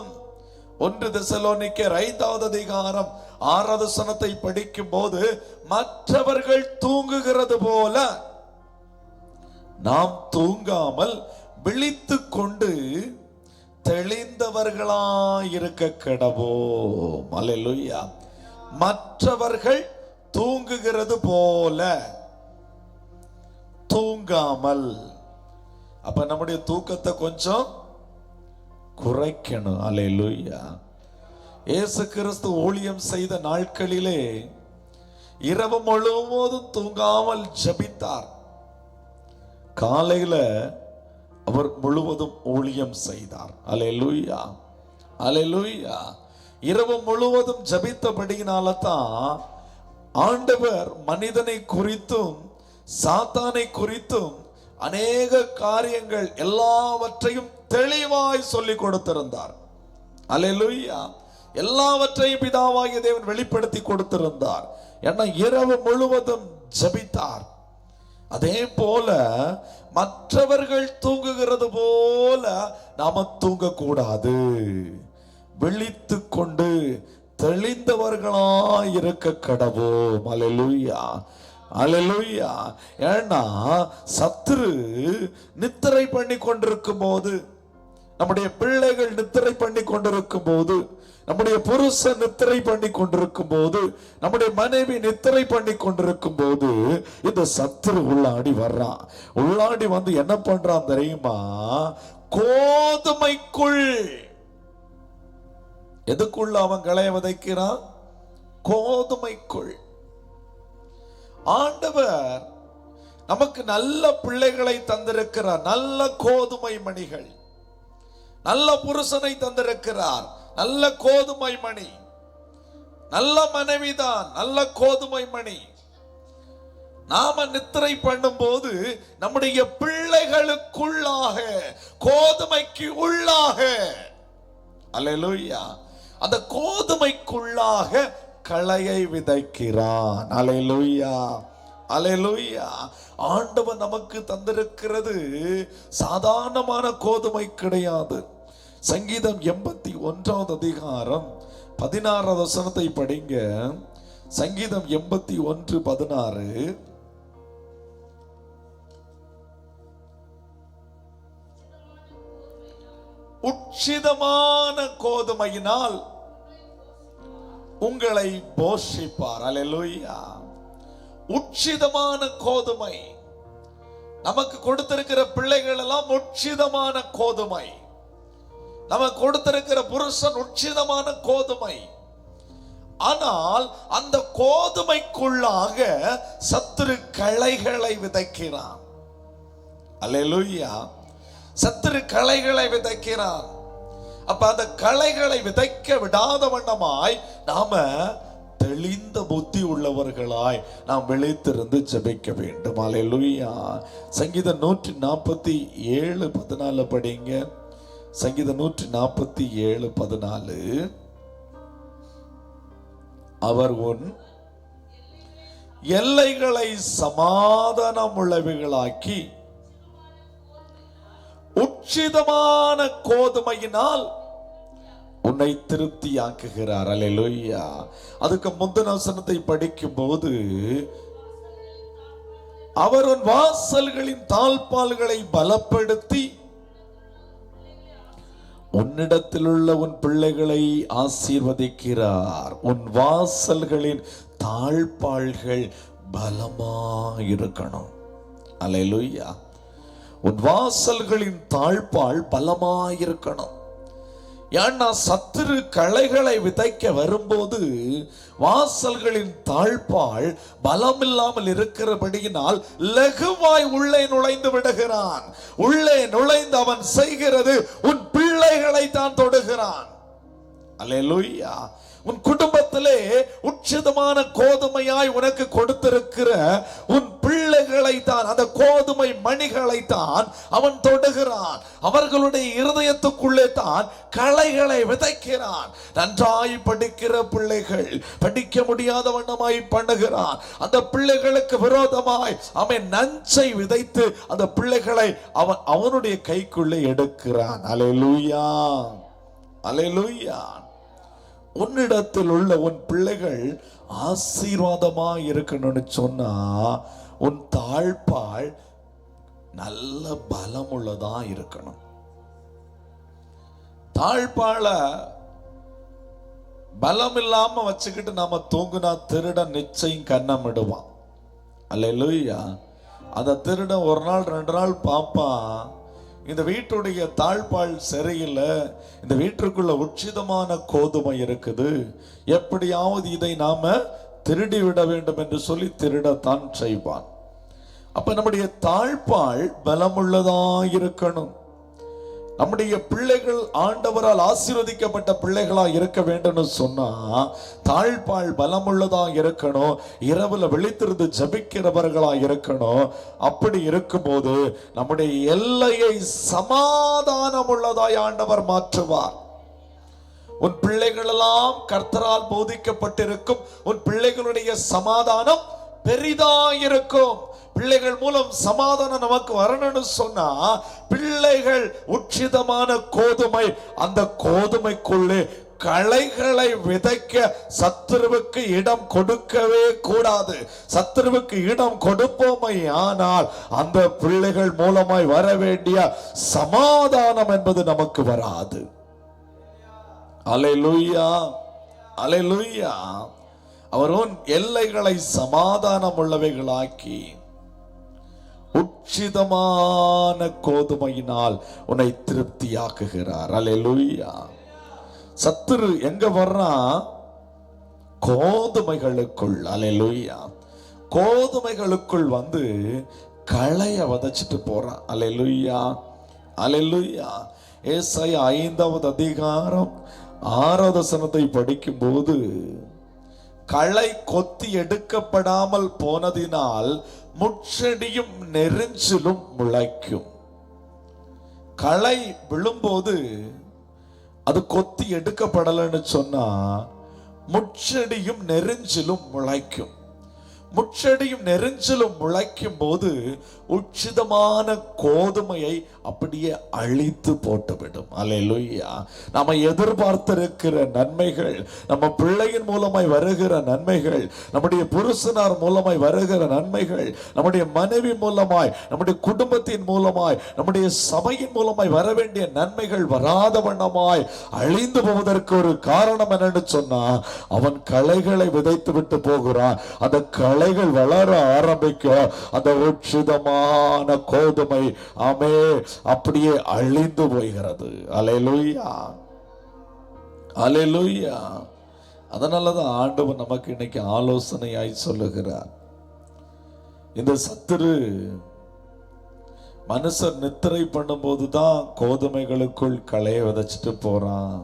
1 தெசலோனிக்கேயர் 5வது அதிகாரம் 6வது வசனத்தை படிக்கும் போது, மற்றவர்கள் தூங்குகிறது போல நாம் தூங்காமல் விழித்துக் கொண்டு தெளிந்தவர்களாயிருக்க கடவோம். அல்லேலூயா. மற்றவர்கள் தூங்குகிறது போல தூங்காமல். அப்ப நம்முடைய தூக்கத்தை கொஞ்சம் குறைக்கணும். அல்லேலூயா. இயேசு கிறிஸ்து ஊழியம் செய்த நாட்களிலே இரவு முழுவதும் தூங்காமல் ஜெபித்தார். காலையில அவர் முழுவதும் ஊழியம் செய்தார். அல்லேலூயா, அல்லேலூயா. இரவு முழுவதும் ஜெபித்தபடியினால தான் ஆண்டவர் மனிதனை குறித்தும் சாத்தானை குறித்தும் அநேக காரியங்கள் எல்லாவற்றையும் தெளிவாய் சொல்லிக் கொடுத்திருந்தார். அல்லேலூயா. எல்லாவற்றையும் பிதாவாகிய தேவன் வெளிப்படுத்தி கொடுத்திருந்தார். ஏன்னா இரவு முழுவதும் ஜெபித்தார். அதே போல மற்றவர்கள் தூங்குகிறது போல நாம தூங்கக்கூடாது. விழித்து கொண்டு தெளிந்தவர்களாய் இருக்க கடவோம். அல்லேலூயா, அல்லேலூயா. ஏன்னா சத்துரு நித்திரை பண்ணி கொண்டிருக்கும் போது, நம்முடைய பிள்ளைகள் நித்திரை பண்ணி கொண்டிருக்கும் போது, நம்முடைய புருஷன் நித்திரை பண்ணி கொண்டிருக்கும் போது, நம்முடைய மனைவி நித்திரை பண்ணி கொண்டிருக்கும் போது இந்த சத்துரு உள்ளாடி வர்றான். உள்ளாடி வந்து என்ன பண்றான் தெரியுமா? கோதுமைக்குள். எதுக்குள்ள அவன் களைய விதைக்கிறான்? கோதுமைக்குள். ஆண்டவர் நமக்கு நல்ல பிள்ளைகளை தந்திருக்கிறார், நல்ல கோதுமை மணிகள். நல்ல புருஷனை தந்திருக்கிறார், நல்ல கோதுமை மணி. நல்ல மனைவிதான் நல்ல கோதுமை மணி. நாம நித்திரை பண்ணும் போது நம்முடைய பிள்ளைகளுக்குள்ளாக, கோதுமைக்கு உள்ளாக, அல்லேலூயா, அந்த கோதுமைக்குள்ளாக களையை விதைக்கிறான். அல்லேலூயா, அல்லேலூயா. ஆண்டவர் நமக்கு தந்திருக்கிறது சாதாரணமான கோதுமை கிடையாது. சங்கீதம் 81வது அதிகாரம் 16வது வசனத்தை படிங்க. சங்கீதம் 81:16. உச்சிதமான கோதுமையினால் உங்களை போஷிப்பார். அல்லேலூயா. உச்சிதமான கோதுமை. நமக்கு கொடுத்திருக்கிற பிள்ளைகள் எல்லாம் உச்சிதமான கோதுமை. நமக்கு கொடுத்திருக்கிற புருஷன் உச்சிதமான கோதுமை. ஆனால் அந்த கோதுமைக்குள்ளாக சத்துரு களைகளை விதைக்கிறான். அல்லேலூயா. சத்துரு களைகளை விதைக்கிறான். அப்ப அந்த களைகளை விதைக்க விடாத வண்ணமாய் நாம தெளிந்த புத்தி உள்ளவர்களாய் நாம் விழித்திருந்து ஜெபிக்க வேண்டும். அல்லேலூயா. சங்கீதம் 147:14 படிங்க. சங்கீதம் 147:14. அவர் உன் எல்லைகளை சமாதானம் உள்ளவைகளாக்கி உச்சிதமான கோதுமையினால் உன்னை திருப்தியாக்குகிறார். அல்லேலூயா. அதுக்கு முந்தின வசனத்தை படிக்கும் போது, அவர் உன் வாசல்களின் தாழ்பால்களை பலப்படுத்தி உன்னிடத்தில் உள்ள உன் பிள்ளைகளை ஆசீர்வதிக்கிறார். உன் வாசல்களின் தாழ்பால்கள் பலமாயிருக்கணும். அல்லேலூயா. உன் வாசல்களின் தாழ்பால் பலமாயிருக்கணும். ஏன்னா சத்துரு களைகளை விதைக்க வரும்போது வாசல்களின் தாழ்பால் பலமில்லாமல் இருக்கிறபடியினால் லகுவாய் உள்ளே நுழைந்து விடுகிறான். உள்ளே நுழைந்து அவன் செய்கிறது உன் பிள்ளைகளை தான் தொடுகிறான். அல்லேலூயா. உன் குடும்பத்திலே உச்சிதமான கோதுமையாய் உனக்கு கொடுத்திருக்கிற உன் பிள்ளைகளை தான், அந்த கோதுமை மணிகளை தான் அவன் தொடுகிறான். அவர்களுடைய இருதயத்துக்குள்ளே தான் களைகளை விதைக்கிறான். நன்றாய் படிக்கிற பிள்ளைகள் படிக்க முடியாத வண்ணமாய் பண்ணுகிறான். அந்த பிள்ளைகளுக்கு விரோதமாய் அவன் நஞ்சை விதைத்து அந்த பிள்ளைகளை அவனுடைய கைக்குள்ளே எடுக்கிறான். அல்லேலூயா. அல்லேலூயா. உன்னிடத்தில் உள்ள உன் பிள்ளைகள் ஆசீர்வாதமா இருக்கணும்னு சொன்னா உன் தாழ்பால் நல்ல பலம் உள்ளதா இருக்கணும். தாழ்பால பலம் இல்லாம வச்சுக்கிட்டு நாம தூங்குனா திருடன் நிச்சயம் கண்ணமிடுவான். அல்லேலூயா. அந்த திருடன் ஒரு நாள் 2 நாள் பார்ப்பான், இந்த வீட்டுடைய தாழ்பால் சரியில்லை, இந்த வீட்டுக்குள்ள உச்சிதமான கோதுமை இருக்குது, எப்படியாவது இதை நாம திருடி விட வேண்டும் என்று சொல்லி திருடத்தான் செய்வான். அப்ப நம்முடைய தாழ்பால் பலமுள்ளதா இருக்கணும். நம்முடைய பிள்ளைகள் ஆண்டவரால் ஆசீர்வதிக்கப்பட்ட பிள்ளைகளா இருக்க வேண்டும் சொன்னா தாழ்பால் பலமுள்ளதா இருக்கணும். இரவுல விழித்திருந்து ஜபிக்கிறவர்களா இருக்கணும். அப்படி இருக்கும்போது நம்முடைய எல்லையை சமாதானம் உள்ளதாய் ஆண்டவர் மாற்றுவார். உன் பிள்ளைகள் எல்லாம் கர்த்தரால் போதிக்கப்பட்டிருக்கும். உன் பிள்ளைகளுடைய சமாதானம் பெரிதாயிருக்கும். பிள்ளைகள் மூலம் சமாதானம் நமக்கு வரணும்னு சொன்னா பிள்ளைகள் உச்சிதமான கோதுமை, அந்த கோதுமைக்குள்ளே களைகளை விதைக்க சத்துருவுக்கு இடம் கொடுக்கவே கூடாது. சத்துருவுக்கு இடம் கொடுப்போமை ஆனால் அந்த பிள்ளைகள் மூலமாய் வர வேண்டிய சமாதானம் என்பது நமக்கு வராது. அல்லேலூயா. அல்லேலூயா. அவரும் எல்லைகளை சமாதானம் உள்ளவைகளாக்கி உச்சிதமான கோதுமையினால் உன்னை திருப்தியாக்குகிறார். அல்லேலூயா. சத்துரு எங்க வர்றான்? கோதுமைகளுக்குள். அல்லேலூயா. கோதுமைகளுக்குள் வந்து களைய வதச்சிட்டு போறான். அல்லேலூயா. அல்லேலூயா. ஏசாயா 5வது அதிகாரம் 6வது வசனத்தை படிக்கும் போது, களை கொத்தி எடுக்கப்படாமல் போனதினால் முட்செடியும் நெரிஞ்சிலும் முளைக்கும். களை விழும்போது அது கொத்தி எடுக்கப்படலைன்னு சொன்னா முட்செடியும் நெரிஞ்சிலும் முளைக்கும். முட்செடியும் நெரிஞ்சிலும் முளைக்கும் போது உச்சிதமான கோதுமையை அப்படியே அழித்து போட்டுவிடும். அல்லேலூயா. நாம எதிர்பார்த்திருக்கிற நன்மைகள், நம்ம பிள்ளையின் மூலமாய் வருகிற நன்மைகள், நம்முடைய புருஷனார் மூலமாய் வருகிற நன்மைகள், நம்முடைய மனைவி மூலமாய், நம்முடைய குடும்பத்தின் மூலமாய், நம்முடைய சபையின் மூலமாய் வர வேண்டிய நன்மைகள் வராத வண்ணமாய் அழிந்து போவதற்கு ஒரு காரணம் என்னன்னு சொன்னா அவன் களைகளை விதைத்து விட்டு போகிறான். அந்த களைகள் வளர ஆரம்பிக்க அந்த உச்சிதமான கோதுமை ஆமே அப்படியே அழிந்து போகிறது. அல்லேலூயா. அல்லேலூயா. அதனாலதான் ஆண்டவர் நமக்கு இன்னைக்கு ஆலோசனையாய் சொல்லுகிறார். இந்த சத்துரு மனுஷர் நித்திரை பண்ணும்போதுதான் கோதுமைகளுக்குள் களைய விதைச்சிட்டு போறான்.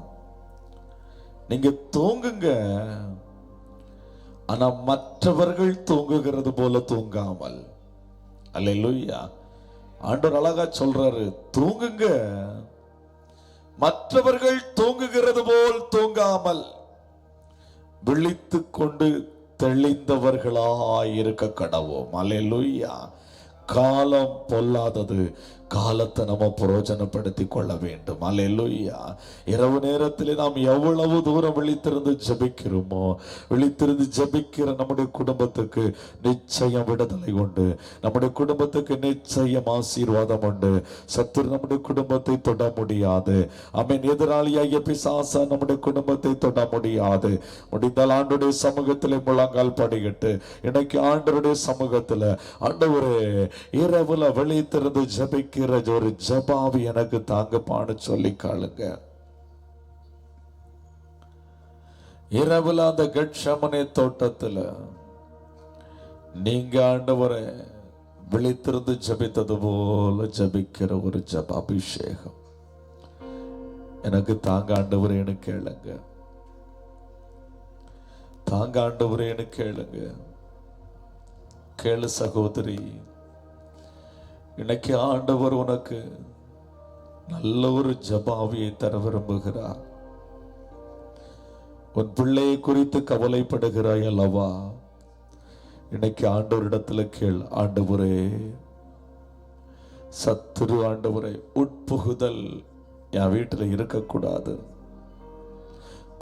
நீங்க தூங்குங்க, ஆனா மற்றவர்கள் தூங்குகிறது போல தூங்காமல். அல்லேலூயா. ஆண்டவர் அழகா சொல்றாரு, தூங்குங்க, மற்றவர்கள் தூங்குகிறது போல் தூங்காமல் விழித்துக் கொண்டு தெளிந்தவர்களாய் இருக்க கடவோம். அல்லேலூயா. காலம் பொல்லாதது, காலத்தை நம்ம பிரயோஜனப்படுத்தி கொள்ள வேண்டும். அல்லேலூயா. இரவு நேரத்தில் நாம் எவ்வளவு தூரம் விழித்திருந்து ஜெபிக்கிறோமோ, விழித்திருந்து ஜெபிக்கிற நம்முடைய குடும்பத்துக்கு நிச்சயம் விடுதலை உண்டு, நம்முடைய குடும்பத்துக்கு நிச்சயம் ஆசீர்வாதம் உண்டு. சத்துரு நம்முடைய குடும்பத்தை தொட முடியாது. ஆமென். எதிராளியாகிய பிசாசு நம்முடைய குடும்பத்தை தொட முடியாது. முடிந்தால் ஆண்டவருடைய சமூகத்தில் முழங்கால் படிக்கிட்டு இன்னைக்கு ஆண்டவருடைய சமூகத்தில், ஆண்டவரே இரவுல விழித்திருந்து ஜெபிக்க ஒரு ஜபாவி எனக்கு தாங்கப்பான்னு சொல்லி காளுங்க. இரவுல அந்த கெத்செமனே தோட்டத்துல நீங்க ஆண்டவரை விழித்திருந்து ஜபித்தது போல ஜபிக்கிற ஒரு ஜப அபிஷேகம் எனக்கு தாங்க ஆண்டவரேன்னு கேளுங்க. தாங்க ஆண்டவரேன்னு கேளுங்க. கேளு சகோதரி, இன்னைக்கு ஆண்டவர் உனக்கு நல்ல ஒரு ஜபாவியை தர விரும்புகிறார். உன் பிள்ளையை குறித்து கவலைப்படுகிறாய் அல்லவா? இன்னைக்கு ஆண்டவரிடத்துல கேள், ஆண்டவரே சத்துரு ஆண்டவரே உட்புகுதல் என் வீட்டுல இருக்கக்கூடாது,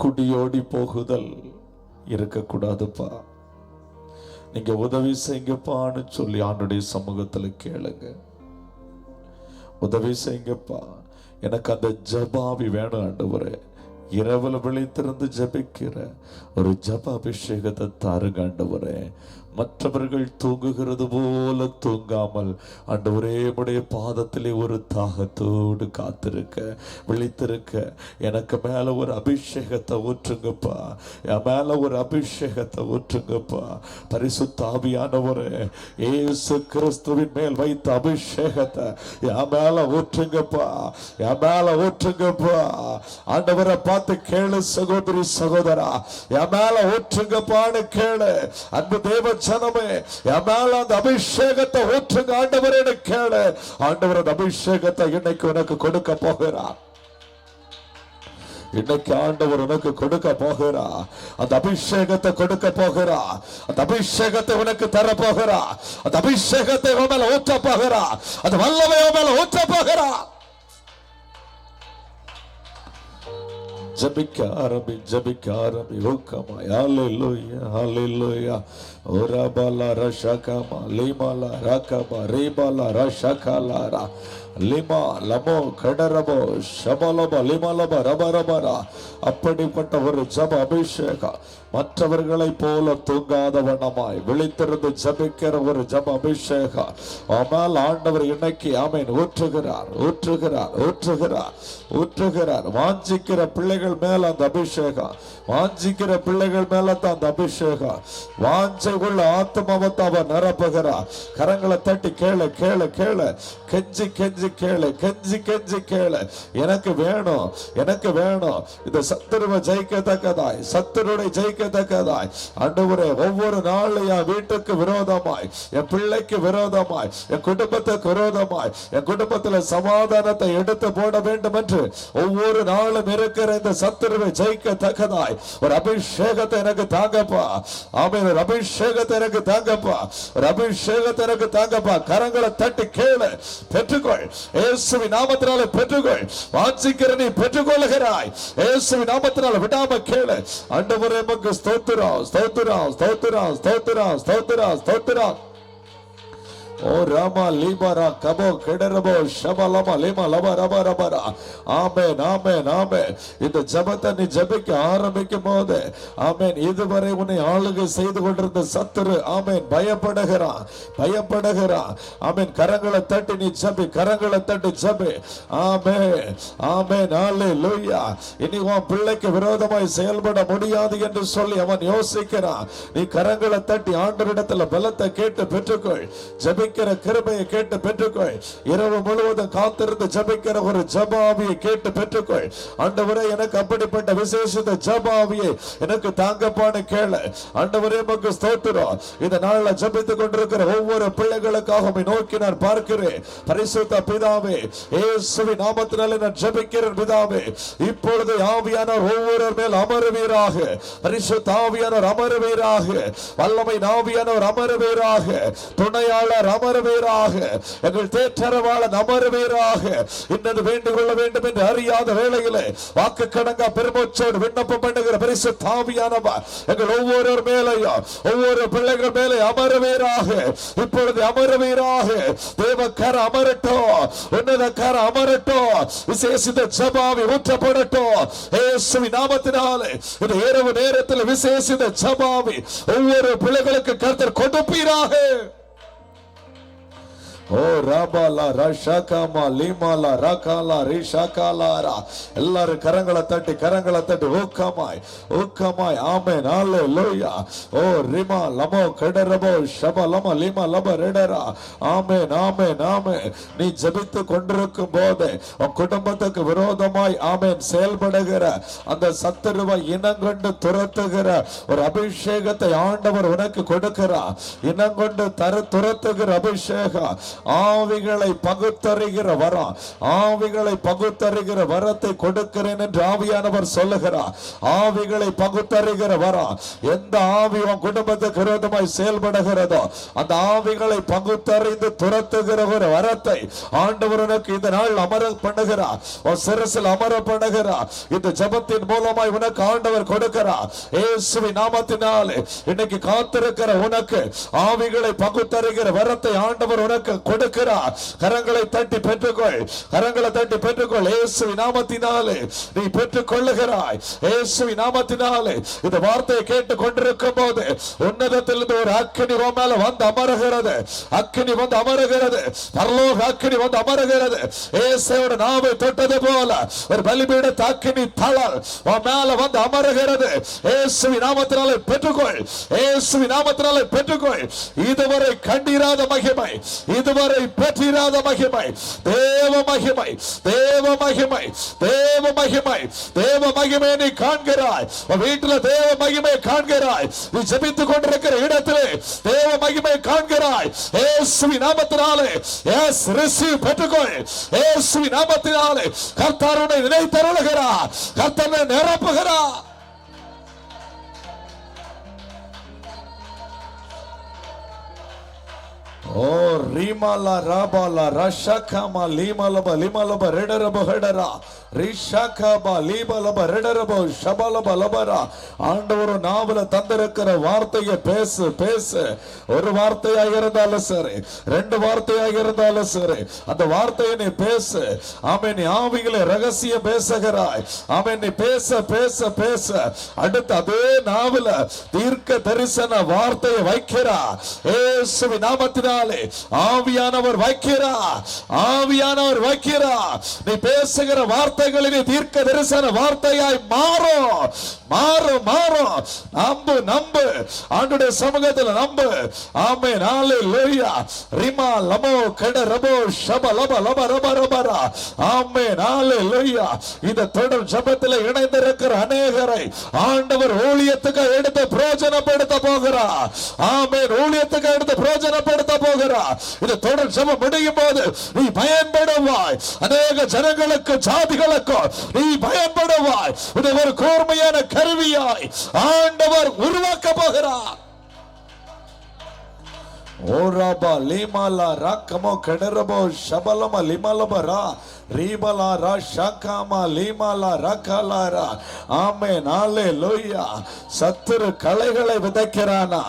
குடியோடி போகுதல் இருக்கக்கூடாதுப்பா, நீங்க உதவி செய்யுங்கப்பான்னு சொல்லி ஆண்டுடைய சமூகத்துல கேளுங்க. உதவி செய்யுங்கப்பா, எனக்கு அந்த ஜபாவி வேணும் ஆண்டவரே. இரவுல விழித்திருந்து ஜபிக்கிற ஒரு ஜப அபிஷேகத்தை தாருங்க ஆண்டவரே. மற்றவர்கள் தூங்குகிறது போல தூங்காமல் ஆண்டவரே உடைய பாதத்திலே ஒரு தாகத்தோடு காத்திருக்க, விழித்திருக்க எனக்கு மேல ஒரு அபிஷேகத்தை ஊற்றுங்கப்பா, என் மேல ஒரு அபிஷேகத்தை ஊற்றுங்கப்பா. பரிசுத்த ஆவியானவரே, இயேசு கிறிஸ்துவின் மேல் வைத்த அபிஷேகத்தை என் மேல ஊற்றுங்கப்பா, என் மேல ஊற்றுங்கப்பா. ஆண்டவரை பார்த்து கேளு சகோதரி சகோதரா, என் மேல ஊற்றுங்கப்பான்னு கேளு. அன்பு தேவ ஜனமே, என் மேல அந்த அபிஷேகத்தை ஊற்றுங்க ஆண்டவரே கேளு. ஆண்டவர் அந்த அபிஷேகத்தை இன்னைக்கு உனக்கு கொடுக்க போகிறார். இன்னைக்கு ஆண்டவர் உனக்கு கொடுக்க போகிறா. அந்த அபிஷேகத்தை கொடுக்க போகிறா. அந்த அபிஷேகத்தை உனக்கு தர போகிறா. அந்த அபிஷேகத்தை உன் மேல ஊற்ற போகிறா. அந்த வல்லமை உன் மேல ஊற்ற போகிறா. ஜபிக்க ஆரம்பி, ஜபிக்க ஆரம்பி. ஓகமா ஹல்லேலூயா, ஹல்லேலூயா. ஓராபாலா ரஷகமா லிமாலா ரகபா ரீபாலா ரஷகலாரா லிமா லமோ கடரபோ ஷபலபா லிமலபா ரபரபரா. அப்படிப்பட்ட ஒரு ஜப அபிஷேகம், மற்றவர்களை போல தூங்காத வண்ணமாய் விழித்திருந்து ஜபிக்கிற ஒரு ஜப அபிஷேகம் ஆனால் ஆண்டவர் இன்னைக்கு ஆமென் ஊற்றுகிறார், ஊற்றுகிறார், ஊற்றுகிறார், ஊற்றுகிறார். வாஞ்சிக்கிற பிள்ளைகள் மேல அந்த அபிஷேகம், வாஞ்சிக்கிற பிள்ளைகள் மேல தான் அந்த அபிஷேகம். வாஞ்சை உள்ள ஆத்மாவத்தை அவர் நிரப்புகிறார். கரங்களை தட்டி கேளு, கேளு, கேளு. கெஞ்சி கெஞ்சி கேளு, கெஞ்சி கெஞ்சி கேளு. எனக்கு வேணும், எனக்கு வேணும். இந்த சத்துருவை ஜெயிக்கத்தக்கதாய், சத்துருடைய ஜெயிக்கத்தக்கதாய் ஆண்டவரே ஒவ்வொரு நாளும் என் வீட்டுக்கு விரோதமாய், என் பிள்ளைக்கு விரோதமாய், என் குடும்பத்துக்கு விரோதமாய், என் குடும்பத்தில் சமாதானத்தை எடுத்து போட வேண்டும் என்று ஒவ்வொரு நாளும் இருக்கிற இந்த சத்துருவை ஜெயிக்கத்தக்கதாய் ஒரு அபிஷேகத்தை எனக்கு தாங்கப்பா. ஆமென். ஒரு அபிஷேகத்தை எனக்கு தாங்கப்பா, ஒரு அபிஷேகத்தை எனக்கு தாங்கப்பா. கரங்களை தட்டி கேளு, பெற்றுக்கொள். இயேசுவின் நாமத்தினால பெற்றுக்கொள். வாஞ்சிக்கிற நீ பெற்றுக்கொள்கிறாய். இயேசுவின் நாமத்தினால விடாம கேளு. ஆண்டவரே உமக்கு ஸ்தோத்திரம், ஸ்தோத்திரம், ஸ்தோத்திரம், ஸ்தோத்திரம், ஸ்தோத்திரம், ஸ்தோத்திரம். ஓ ராமா லீபரா கபோ கெடரபோ ஷபலமா லிமா லபா ரபா ரபரா. ஆமென், ஆமென், ஆமென். இந்த ஜெபத்தை நீ ஜெபிக்க ஆரம்பிக்கும் போது ஆமென், இதுவரை உன்னை ஆளுகை செய்து கொண்டிருந்த சத்துரு ஆமென் பயப்படுகிறான், பயப்படுகிறான். ஆமென். கரங்களை தட்டி நீ ஜெபி, கரங்களை தட்டி ஜெபி. ஆமென், ஆமென், ஹல்லேலூயா. இனி உன் பிள்ளைக்கு விரோதமாய் செயல்பட முடியாது என்று சொல்லி அவன் யோசிக்கிறான். நீ கரங்களை தட்டி ஆண்டவரிடத்தில் பலத்தை கேட்டு பெற்றுக்கொள். ஜெபி ஜபிக்கிற கிருபையை கேட்டு பெற்றுக்கொள். இரவு முழுவதும் காத்திருந்து ஜபிக்கிற ஒரு ஜபாவியை கேட்டு பெற்றுக்கொள். ஆண்டவரே, எனக்கு அப்படிப்பட்ட விசேஷ ஜபாவியை எனக்கு தாங்கப்பான்னு கேளு. ஆண்டவரே, உமக்கு ஸ்தோத்திரம். இந்த நாள்ல ஜபித்துக் கொண்டிருக்கிற ஒவ்வொரு பிள்ளைகளுக்காக நோக்கி நான் பார்க்கிறேன். பரிசுத்த பிதாவே, இயேசுவின் நாமத்தினாலே நான் ஜபிக்கிறேன் பிதாவே. இப்பொழுது ஆவியானவர் ஒவ்வொரு மேல் அமருவீராக. பரிசுத்த ஆவியானவர் அமருவீராக. வல்லமை ஆவியானவர் அமருவீராக. துணையாளர் அமருவீராக. எங்கள் தேற்றரவாளன் அமருவீராக. இன்னது வேண்டிக் கொள்ள வேண்டும் என்று அறியாத வேளையிலே வாக்கு கடங்கா பெருமூச்சோடு விண்ணப்பம் பண்ணுகிற பரிசுத்த ஆவியானவர் எங்கள் ஒவ்வொரு மேலையும் ஒவ்வொரு பிள்ளைகள் மேலே அமருவீராக. இப்பொழுது அமருவீராக. தேவக்கர அமரட்டும். உன்னதக்கர அமரட்டும். விசேஷித்த ஜபாவி ஊற்றப்படட்டும். இயேசுவின் நாமத்தினாலே இந்த இரவு நேரத்தில் விசேஷித்த ஜபாவி ஒவ்வொரு பிள்ளைகளுக்கு கர்த்தர் கொடுப்பீராக. ஓ ராபாலா ரஷாகாமா லீமாலா ராகாலா ரிஷாகாலாரா. எல்லாரும் கரங்களை தட்டி ஊக்கமாய் ஊக்கமாய் ஆமென் ஹல்லேலூயா. ஓ ரிமா லமோ கடரபோ ஷபலம லிமா லப ரெடரா. ஆமென் ஆமென் ஆமென். நீ ஜெபித்து கொண்டிருக்கும் போது உன் குடும்பத்துக்கு விரோதமாய் ஆமென் செயல்படுகிற அந்த சத்துருவை இனங்கொண்டு துரத்துகிற ஒரு அபிஷேகத்தை ஆண்டவர் உனக்கு கொடுக்கிறார். இனங்கொண்டு துரத்துகிற அபிஷேகம். ஆவிகளை பகுத்தறிகிற வரம், ஆவிகளை பகுத்தறிகிற வரத்தை கொடுக்கிறேன் என்று ஆவியானவர் சொல்லுகிறார். ஆவிகளை பகுத்தறிகிற வரம். எந்த ஆவி உன் குடும்பத்துக்கு விரோதமாய் செயல்படுகிறதோ அந்த ஆவிகளை பகுத்தறிந்து துரத்துகிற ஒரு வரத்தை ஆண்டவர் உனக்கு இந்த நாள் அமர பண்ணுகிறார். உன் சிரசில் அமர பண்ணுகிறார். இந்த ஜெபத்தின் மூலமாய் உனக்கு ஆண்டவர் கொடுக்கிறார். இயேசுவின் நாமத்தினாலே இன்னைக்கு காத்திருக்கிற உனக்கு ஆவிகளை பகுத்தறிகிற வரத்தை ஆண்டவர் உனக்கு கொடுக்கிறார். கரங்களை தட்டி பெற்றுக்கொள். கரங்களை தட்டி பெற்றுக்கொள். இயேசுவின் நாமத்தினாலே நீ பெற்றுக் கொள்ளுகிறாய். இயேசுவின் நாமத்தினாலே இந்த வார்த்தையை கேட்டுக் கொண்டிருக்கும் போது உன்னதத்திலிருந்து ஒரு அக்கினி உன் மேல வந்து அமருகிறது. அக்கினி வந்து அமருகிறது. பரலோக அக்கினி வந்து அமருகிறது. இயேசுவோட நாவை தொட்டது போல ஒரு பலிபீடத்து அக்கினி தழல் உன் மேல வந்து அமருகிறது. இயேசுவின் நாமத்தினாலே பெற்றுக்கொள். இயேசுவின் நாமத்தினாலே பெற்றுக்கொள். இதுவரை கண்டிராத மகிமை, இதுவரை பெற்றிராத மகிமை, தேவ மகிமை, தேவ மகிமை, தேவ மகிமை, தேவ மகிமை நீ காண்கிறாய். வீட்டில் தேவ மகிமை காண்கிறாய். நீ ஜெபித்துக் கொண்டிருக்கிற இடத்திலே தேவ மகிமை காண்கிறாய். இயேசுவின் நாமத்தினாலே எஸ் ரிசீவ் பெற்றுக்கொள். இயேசுவின் நாமத்தினாலே கர்த்தர் உன்னை நினைத்தருளுகிறார். கர்த்தர் உன்னை நிரப்புகிறார். ஓ ரீமாலா ராபாலா ரஷாகாமா லீமாலப லிமாலப ரெடரப ஹெடரா ரிஷாகாபா லீபலப ரெடரப ஷபலப லபரா. ஆண்டவர் நாவல தந்திருக்கிற வார்த்தையை பேசு பேசு. ஒரு வார்த்தையாக இருந்தாலும் சரி, ரெண்டு வார்த்தையாக இருந்தாலும் சரி, அந்த வார்த்தையை நீ பேசு. ஆமென். நீ ஆவிகளை ரகசியம் பேசுகிறாய். ஆமென். நீ பேச பேச பேச அடுத்து அதே நாவல தீர்க்க தரிசன வார்த்தையை வைக்கிறார். இயேசுவின் நாமத்தினால் ஆவியானவர் வைக்கிறார். ஆவியானவர் வைக்கிறார். நீ பேசுகிற வார்த்தைகளில் தீர்க்க தரிசன வார்த்தையாய் மாறும் மாறும் மாறும். நம்பு நம்பு. ஆண்டவருடைய சமூகத்தில் நம்பு. ஆமென் ஹல்லேலூயா. ரிமா லமோ கடரபோ ஷப லப லப ரப ரபரா. ஆமென் ஹல்லேலூயா. இந்த தொடர் ஜெபத்தில் இணைந்திருக்கிற அநேகரை ஆண்டவர் ஊழியத்துக்கு எடுத்து பிரயோஜனப்படுத்த போகிறார். ஆமென். ஊழியத்துக்கு எடுத்து பிரயோஜனப்படுத்த போகிறார். இந்த தொடர் ஜெபம் முடியும் போது நீ பயன்படுவாய். அநேக ஜனங்களுக்கு ஜாதிகளுக்கு நீ பயன்படுவாய். இது ஒரு கூர்மையான கருவியாய் ஆண்டவர் உருவாக்க போகிறார். ஓராபா லீமாலா ராக்கமோ கடரபோ ஷபலம லிமலபரா ரீபலா ரா ஷாகாமா லீமாலா ராகாலாரா. ஆமென் ஹல்லேலூயா. சத்துரு களைகளை விதைக்கிறானா?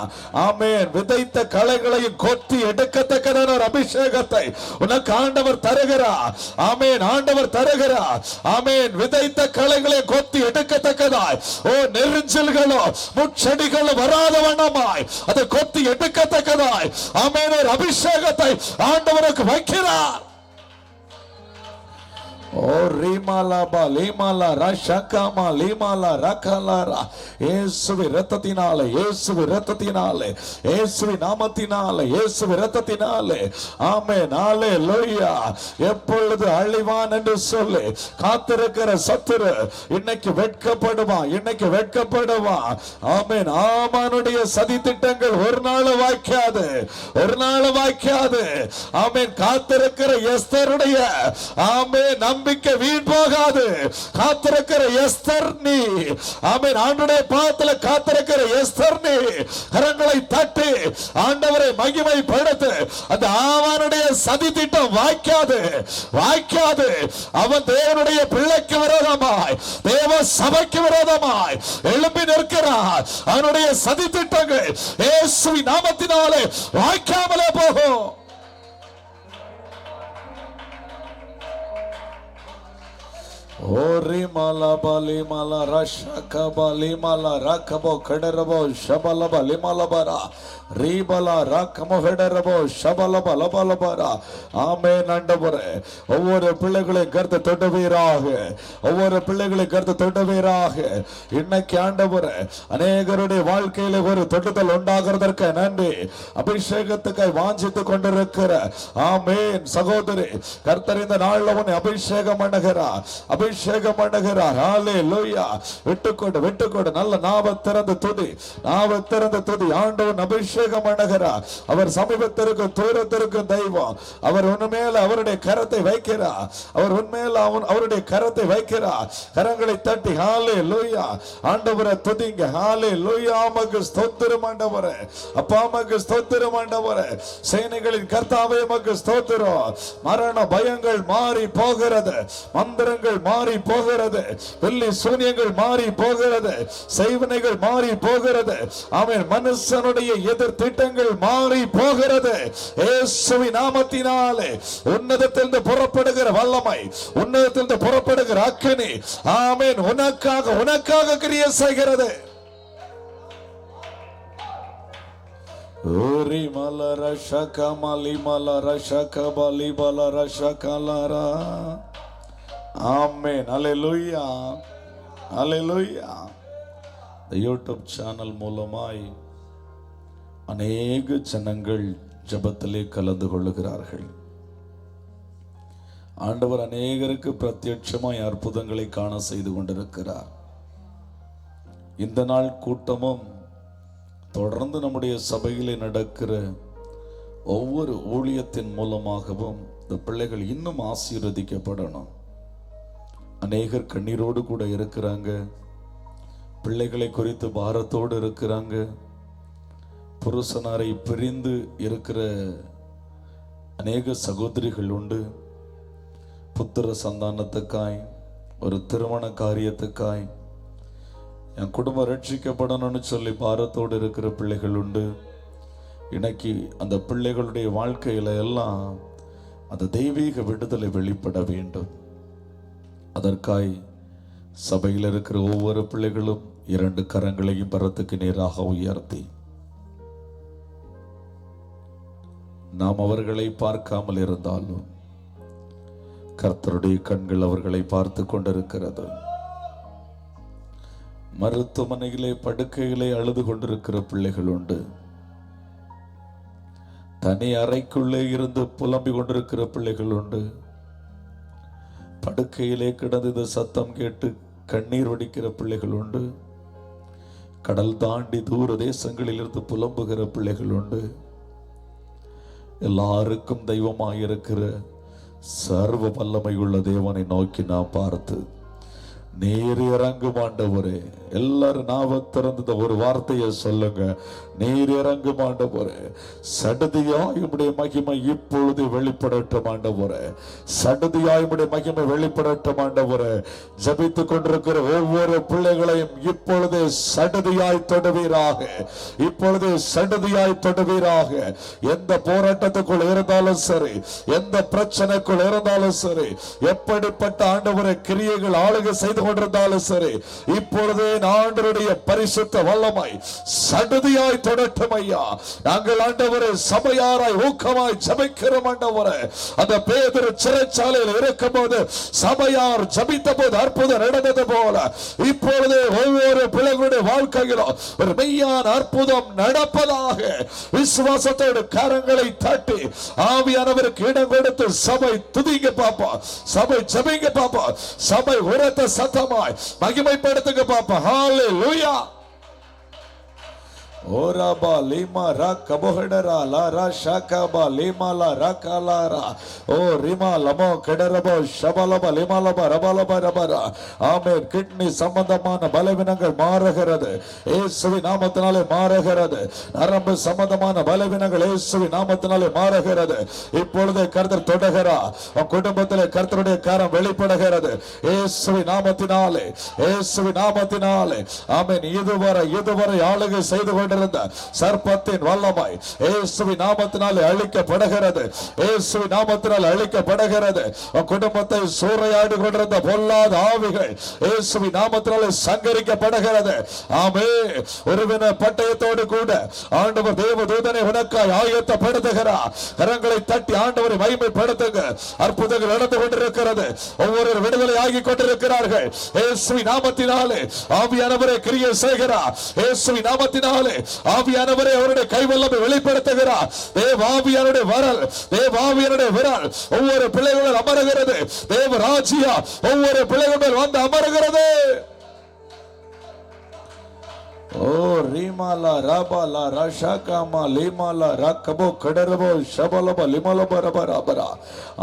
ஆமென். விதைத்த களைகளையும் கொத்தி எடுக்கத்தக்கதான ஒரு அபிஷேகத்தை உனக்கு ஆண்டவர் தருகிறார். ஆமென். ஆண்டவர் தருகிறார். ஆமென். விதைத்த களைகளை கொத்தி எடுக்கத்தக்கதாய் ஓ நெருஞ்சல்களோ முட்செடிகளோ வராத வண்ணமாய் அதை கொத்தி எடுக்கத்தக்கதாய் ஆமென் ஒரு அபிஷேகத்தை ஆண்டவருக்கு வைக்கிறார். ஓ ரீமாலாபா லீமாலா ரஷகமா லீமாலா ரகலாரா. இயேசுவின் இரத்தத்தினாலே, இயேசுவின் இரத்தத்தினாலே, இயேசுவின் நாமத்தினாலே, இயேசுவின் இரத்தத்தினாலே. ஆமென். ஹல்லேலூயா. எப்பொழுது அழிவான் என்று சொல்லி காத்திருக்கிற சத்துரு இன்னைக்கு வெட்கப்படுவான், இன்னைக்கு வெட்கப்படுவான். ஆமென். ஆமானுடைய சதி திட்டங்கள் ஒரு நாள் வாய்க்காது, ஒரு நாள் வாய்க்காது. ஆமென். காத்திருக்கிற எஸ்தருடைய ஆமென் நம்பிக்கை வீண் போகாது. காத்திருக்கிற எஸ்தர் நீ, ஆமென், ஆண்டவருடைய பாதத்தில் காத்திருக்கிற எஸ்தர் நீ கரங்களை தட்டி ஆண்டவரை மகிமைப்படுத்து. அந்த ஆவானுடைய சதி திட்டம் வாய்க்காது, வாய்க்காது. அவன் தேவனுடைய பிள்ளைக்கு விரோதமாய், தேவ சபைக்கு விரோதமாய் எழுப்பி நிற்கிறார். அவனுடைய சதி திட்டங்கள் இயேசுவின் நாமத்தினாலே வாய்க்காமலே போகும். ஓரி மாலா பாலி மாலா ரஷக பாலி மாலா ரகபோ கடரபோ ஷபலப லிமலபரா ரீபலா ரகமோ ஹெடரபோ ஷபலப லபலபரா. ஆமென். ஆண்டவரே, ஒவ்வொரு பிள்ளைகளை கருத்து தொடுவீராக, ஒவ்வொரு பிள்ளைகளை கருத்து தொடுவீராக. இன்னைக்கு ஆண்டவரே, அநேகருடைய வாழ்க்கையில ஒரு தொடுதல் உண்டாகிறதற்கு நன்றி. அபிஷேகத்துக்காய் வாஞ்சித்துக் கொண்டிருக்கிற ஆமென் சகோதரி, கர்த்தர் இந்த நாள்ல உன்னை அபிஷேகம் பண்ணுகிறார், அபிஷேகம் பண்ணுகிறார். ஹல்லேலூயா. விட்டுக்கொண்டு விட்டுக்கொண்டு நல்ல நாவ திறந்து துதி, நாவ திறந்து துதி. ஆண்டவன் அபிஷேகம் பண்ணுகிறார். அவர் சமீபத்திற்கும் தூரத்திற்கும் தெய்வம். அவர் உன்மேல் அவருடைய கரத்தை வைக்கிறார், அவர் உன்மேல் அவருடைய கரத்தை வைக்கிறார். கரங்களை தட்டி ஹல்லேலூயா ஆண்டவரை துதிங்க. ஹல்லேலூயா. உமக்கு ஸ்தோத்திரம் ஆண்டவரே. அப்பா உமக்கு ஸ்தோத்திரம் ஆண்டவரே. சேனைகளின் கர்த்தாவே உமக்கு ஸ்தோத்திரம். மரண பயங்கள் மாறி போகிறது, மந்திரங்கள் மாறி போகிறது, வெள்ளி சூனியங்கள் மாறி போகிறது, செய்வனைகள் மாறி போகிறது. ஆமென். மனுஷனுடைய எதிர் திட்டங்கள் மாறி போகிறது. இயேசுவின் நாமத்தினாலே உன்னதத்திலிருந்து புறப்படுகிற வல்லமை, உன்னதத்திலிருந்து புறப்படுகிற அக்கினி ஆமென் உனக்காக, உனக்காக கிரியை செய்கிறது. ஓரி மலர ஷகமலி மலர ஷகபலி பலர ஷகலரா. ஆமென். ஹல்லேலூயா. ஹல்லேலூயா. இந்த யூடியூப் சேனல் மூலமாய் அநேக ஜனங்கள் ஜெபத்திலே கலந்து கொள்ளுகிறார்கள். ஆண்டவர் அநேகருக்கு பிரத்யட்சமாய் அற்புதங்களை காண செய்து கொண்டிருக்கிறார். இந்த நாள் கூட்டமும் தொடர்ந்து நம்முடைய சபையிலே நடக்கிற ஒவ்வொரு ஊழியத்தின் மூலமாகவும் இந்த பிள்ளைகள் இன்னும் ஆசீர்வதிக்கப்படணும். அநேகர் கண்ணீரோடு கூட இருக்கிறாங்க, பிள்ளைகளை குறித்து பாரத்தோடு இருக்கிறாங்க. புருஷனாரை பிரிந்து இருக்கிற அநேக சகோதரிகள் உண்டு. புத்திர சந்தானத்துக்காய், ஒரு திருமண காரியத்துக்காய், என் குடும்பம் ரட்சிக்கப்படணும்னு சொல்லி பாரத்தோடு இருக்கிற பிள்ளைகள் உண்டு. இன்னைக்கு அந்த பிள்ளைகளுடைய வாழ்க்கையில எல்லாம் அந்த தெய்வீக விடுதலை வெளிப்பட வேண்டும். அதற்காய் சபையில் இருக்கிற ஒவ்வொரு பிள்ளைகளும் 2 கரங்களையும் பரத்துக்கு நேராக உயர்த்தி, நாம் அவர்களை பார்க்காமல் இருந்தாலும் கர்த்தருடைய கண்கள் அவர்களை பார்த்து கொண்டிருக்கிறது. மருத்துவமனையிலே படுக்கையிலே அழுது கொண்டிருக்கிற பிள்ளைகள் உண்டு. தனி அறைக்குள்ளே இருந்து புலம்பிக் கொண்டிருக்கிற பிள்ளைகள் உண்டு. படுக்கையிலே கிடந்து இந்த சத்தம் கேட்டு கண்ணீர் வடிக்கிற பிள்ளைகள் உண்டு. கடல் தாண்டி தூர தேசங்களில் இருந்து புலம்புகிற பிள்ளைகள் உண்டு. எல்லாருக்கும் தெய்வமாயிருக்கிற சர்வ வல்லமை உள்ள தேவனை நோக்கி நான் பார்த்து, நீர் இறங்கும் ஆண்டவரே. எல்லாரும் நாவ திறந்த ஒரு வார்த்தையை சொல்லுங்க. நீர் இறங்கும் ஆண்டவரே. சடுதியாய் உம்முடைய மகிமை இப்பொழுது வெளிப்படட்டும் ஆண்டவரே. சடுதியாய் உம்முடைய மகிமை வெளிப்படட்டும் ஆண்டவரே. ஜபித்துக் கொண்டிருக்கிற ஒவ்வொரு பிள்ளைகளையும் இப்பொழுது சடுதியாய் தொடுவீராக, இப்பொழுது சடுதியாய் தொடுவீராக. எந்த போராட்டத்துக்குள் இருந்தாலும் சரி, எந்த பிரச்சனைக்குள் இருந்தாலும் சரி, எப்படிப்பட்ட ஆண்டவரை கிரியைகள் ஆளுகை செய்து கொண்டிருந்தாலும் சரி, இப்பொழுதே ஆண்டவருடைய பரிசுத்த வல்லமை சடுதியாய் தொடட்டும் ஐயா. நாங்கள் ஆண்டவரே சபையாராய் ஊக்கமாய் ஜெபிக்கிறோம் ஆண்டவரே. அந்த பேதுரு சிறைச்சாலையில் இருக்கும் போது சபையார் ஜெபித்த போது அற்புதம் நடந்தது போல இப்பொழுது ஒவ்வொரு பிள்ளைகளுடைய வாழ்க்கையிலும் ஒரு மெய்யான அற்புதம் நடப்பதாக விசுவாசத்தோடு கரங்களை தட்டி ஆவியானவருக்கு இடம் கொடுத்து சபை துதிங்க பாப்பா, சபை ஜெபிங்க பாப்பா, சபை உரத்த சத்தமாய் மகிமைப்படுத்துங்க பாப்பா. ஹalleluya. ஓராபா லீமா ரா கபோஹடரா லாரா ஷாகாபா லீமா லா ராகாலாரா ஓ ரிமா லமோ கடரபோ ஷபலபா லிமாலபா ரபலபா ரபரா. ஆமென். கிட்னி சம்பந்தமான பலவீனங்கள் மாறுகிறது இயேசுவின் நாமத்தினாலே மாறுகிறது. நரம்பு சம்பந்தமான பலவீனங்கள் இயேசுவின் நாமத்தினாலே மாறுகிறது. இப்பொழுது கர்த்தர் தொடுகிறார். உன் குடும்பத்திலே கர்த்தருடைய கரம் வெளிப்படுகிறது இயேசுவின் நாமத்தினாலே, இயேசுவின் நாமத்தினாலே. ஆமென். இதுவரை ஆளுகை செய்து கொண்டிருந்த சர்ப்பத்தின் வல்லமை இயேசுவின் நாமத்தினாலே அழிக்கப்படுகிறது, இயேசுவின் நாமத்தினால் அழிக்கப்படுகிறது. குடும்பத்தை சூறையாடி கொண்டிருந்த பொல்லாத ஆவிகள் இயேசுவின் நாமத்தினாலே சங்கரிக்கப்படுகிறது. ஆமென். ஒருவின பட்டயத்தோடு கூட ஆண்டவர் தேவதூதனை உனக்காய் ஆயத்தப்படுத்துகிறார். கரங்களை தட்டி ஆண்டவரை மகிமைப்படுத்துங்க. அற்புதங்கள் நடந்து கொண்டிருக்கிறது. ஒவ்வொரு விடுதலை ஆகி கொண்டிருக்கிறார்கள் இயேசுவின் நாமத்தினாலே. ஆவியானவரை கிரியை செய்கிறார் இயேசுவின் நாமத்தினாலே. ஆவியானவரே அவருடைய கைவல்லமை வெளிப்படுத்துகிறார். தேவாவியானுடைய வரல், தேவாவியானுடைய விரல் ஒவ்வொரு பிள்ளைகளும் அமருகிறது. தேவ ராஜ்யா ஒவ்வொரு பிள்ளைகளும் வந்து அமருகிறது. ஓ ரீமாலா ராபாலா ராஷாகாமா லீமாலா ராக்கபோ கடரபோ ஷபலப லிமலப ரபரபரா.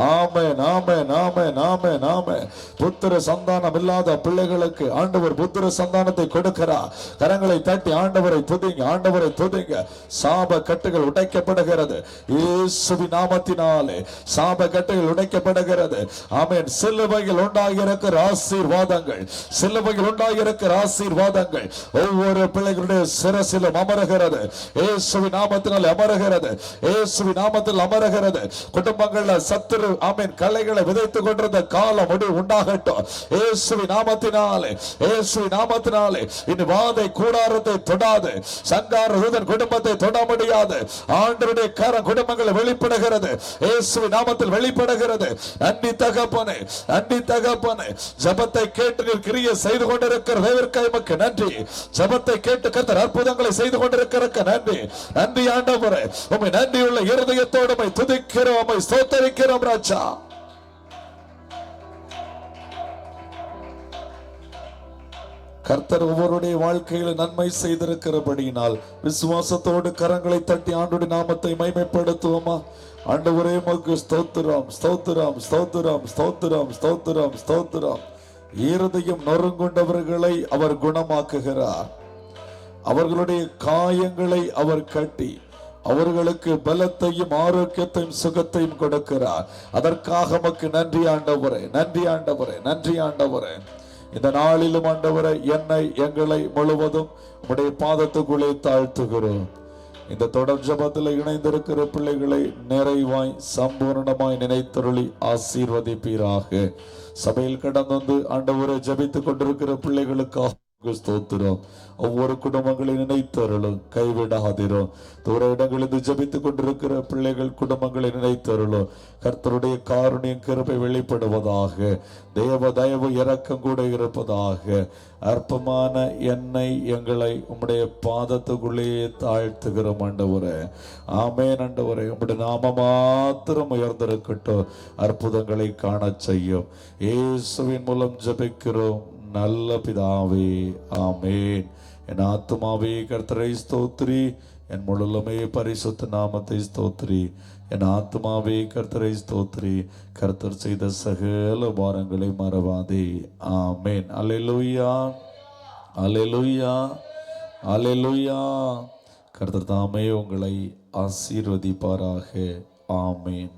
ஆமென், ஆமென், ஆமென், ஆமென், ஆமென். புத்திர சந்தானம் இல்லாத பிள்ளைகளுக்கு ஆண்டவர் புத்திர சந்தானத்தை கொடுக்கிறார். கரங்களை தட்டி ஆண்டவரை துதிங்க, ஆண்டவரை துதிங்க. சாப கட்டுகள் உடைக்கப்படுகிறது இயேசுவின் நாமத்தினாலே. சாப கட்டுகள் உடைக்கப்படுகிறது. ஆமென். சிலுவையில் உண்டாகி இருக்கிற ஆசீர்வாதங்கள், சிலுவையில் உண்டாகி இருக்கிற ஆசீர்வாதங்கள் ஒவ்வொரு பிள்ளைகளுடைய சிரசிலும் அமருகிறது இயேசுவின் நாமத்தினால் அமருகிறது, இயேசுவின் நாமத்தில் அமருகிறது. குடும்பங்கள்ல சத்துரு ஆமென் கலைகளை விதைத்துக் கொண்டிருந்த காலம் முடிவு உண்டாகட்டும் இயேசுவின் நாமத்தினாலே, இயேசுவின் நாமத்தினாலே. இனி வாதை கூடாரத்தை தொடாது, சங்கார தூதன் குடும்பத்தை தொட முடியாது. ஆண்டவருடைய கரம் குடும்பங்களை வெளிப்படுகிறது இயேசுவின் நாமத்தில் வெளிப்படுகிறது. நன்றி தகப்பனே, நன்றி தகப்பனே. ஜெபத்தை கேட்டு நீர் கிரியை செய்து கொண்டிருக்கிற தேவனுக்காக உமக்கு நன்றி. ஜெபத்தை கேட்டு கர்த்தர் அற்புதங்களை செய்து கொண்டிருக்கிறக்க நன்றி. நன்றி ஆண்டவரே. உம்மை நன்றியுள்ள இருதயத்தோடு உம்மை துதிக்கிறோம், உம்மை ஸ்தோத்திரிக்கிறோம் ராஜா. கர்த்தர் ஒவ்வொருடைய வாழ்க்கையில நன்மை செய்திருக்கிறபடியினால் விசுவாசத்தோடு கரங்களை தட்டி ஆண்டுடைய நாமத்தை மகிமைப்படுத்துவோமா. ஆண்டவரே உமக்கு ஸ்தோத்திரம், ஸ்தோத்திரம், ஸ்தோத்திரம், ஸ்தோத்திரம், ஸ்தோத்திரம், ஸ்தோத்திரம். இருதயம் நொறுங்குண்டவர்களை அவர் குணமாக்குகிறார். அவர்களுடைய காயங்களை அவர் கட்டி அவர்களுக்கு பலத்தையும் ஆரோக்கியத்தையும் சுகத்தையும் கொடுக்கிறார். அதற்காக நமக்கு நன்றி ஆண்டவரே, நன்றி ஆண்டவரே, நன்றி ஆண்டவரே. இந்த நாளிலும் ஆண்டவரே என்னை எங்களை முழுவதும் உம்முடைய பாதத்துக்குள்ளே தாழ்த்துகிறோம். இந்த தொடர் ஜெபத்தில் இணைந்திருக்கிற பிள்ளைகளை நிறைவாய் சம்பூர்ணமாய் நினைத்தருளி ஆசீர்வதிப்பீராக. சபையில் கடந்து வந்து ஆண்டவரை ஜெபித்துக் கொண்டிருக்கிற பிள்ளைகளுக்காக ஸ்தோத்திரம். ஒவ்வொரு குடும்பங்களை நினைத்தருளும், கைவிடாதிரும். தூர இடங்களில் ஜெபித்துக் கொண்டிருக்கிற பிள்ளைகள் குடும்பங்களை நினைத்தருளும். கர்த்தருடைய காருண்யம் கிருபை வெளிப்படுவதாக, தேவ தயவு இரக்கம் கூட இருப்பதாக. அற்பமான என்னை எங்களை உம்முடைய பாதத்துக்குள்ளே தாழ்த்துகிறோம் ஆண்டவரே. ஆமென் ஆண்டவரே. உம்முடைய நாம மாத்திரம் உயர்ந்திருக்கட்டும், அற்புதங்களை காண செய்யும். இயேசுவின் மூலம் ஜெபிக்கிறோம் நல்ல பிதாவே, ஆமென். என் ஆத்துமாவே கர்த்தரை ஸ்தோத்திரி, என் முழுமே பரிசுத்த நாமத்தை ஸ்தோத்திரி. என் ஆத்துமாவே கர்த்தரை ஸ்தோத்திரி, கர்த்தர் செய்த சகல பாரங்களை மறவாதே. ஆமென். அல்லேலூயா, அல்லேலூயா, அல்லேலூயா. கர்த்தர் தாமே உங்களை ஆசீர்வதிப்பாராக. ஆமென்.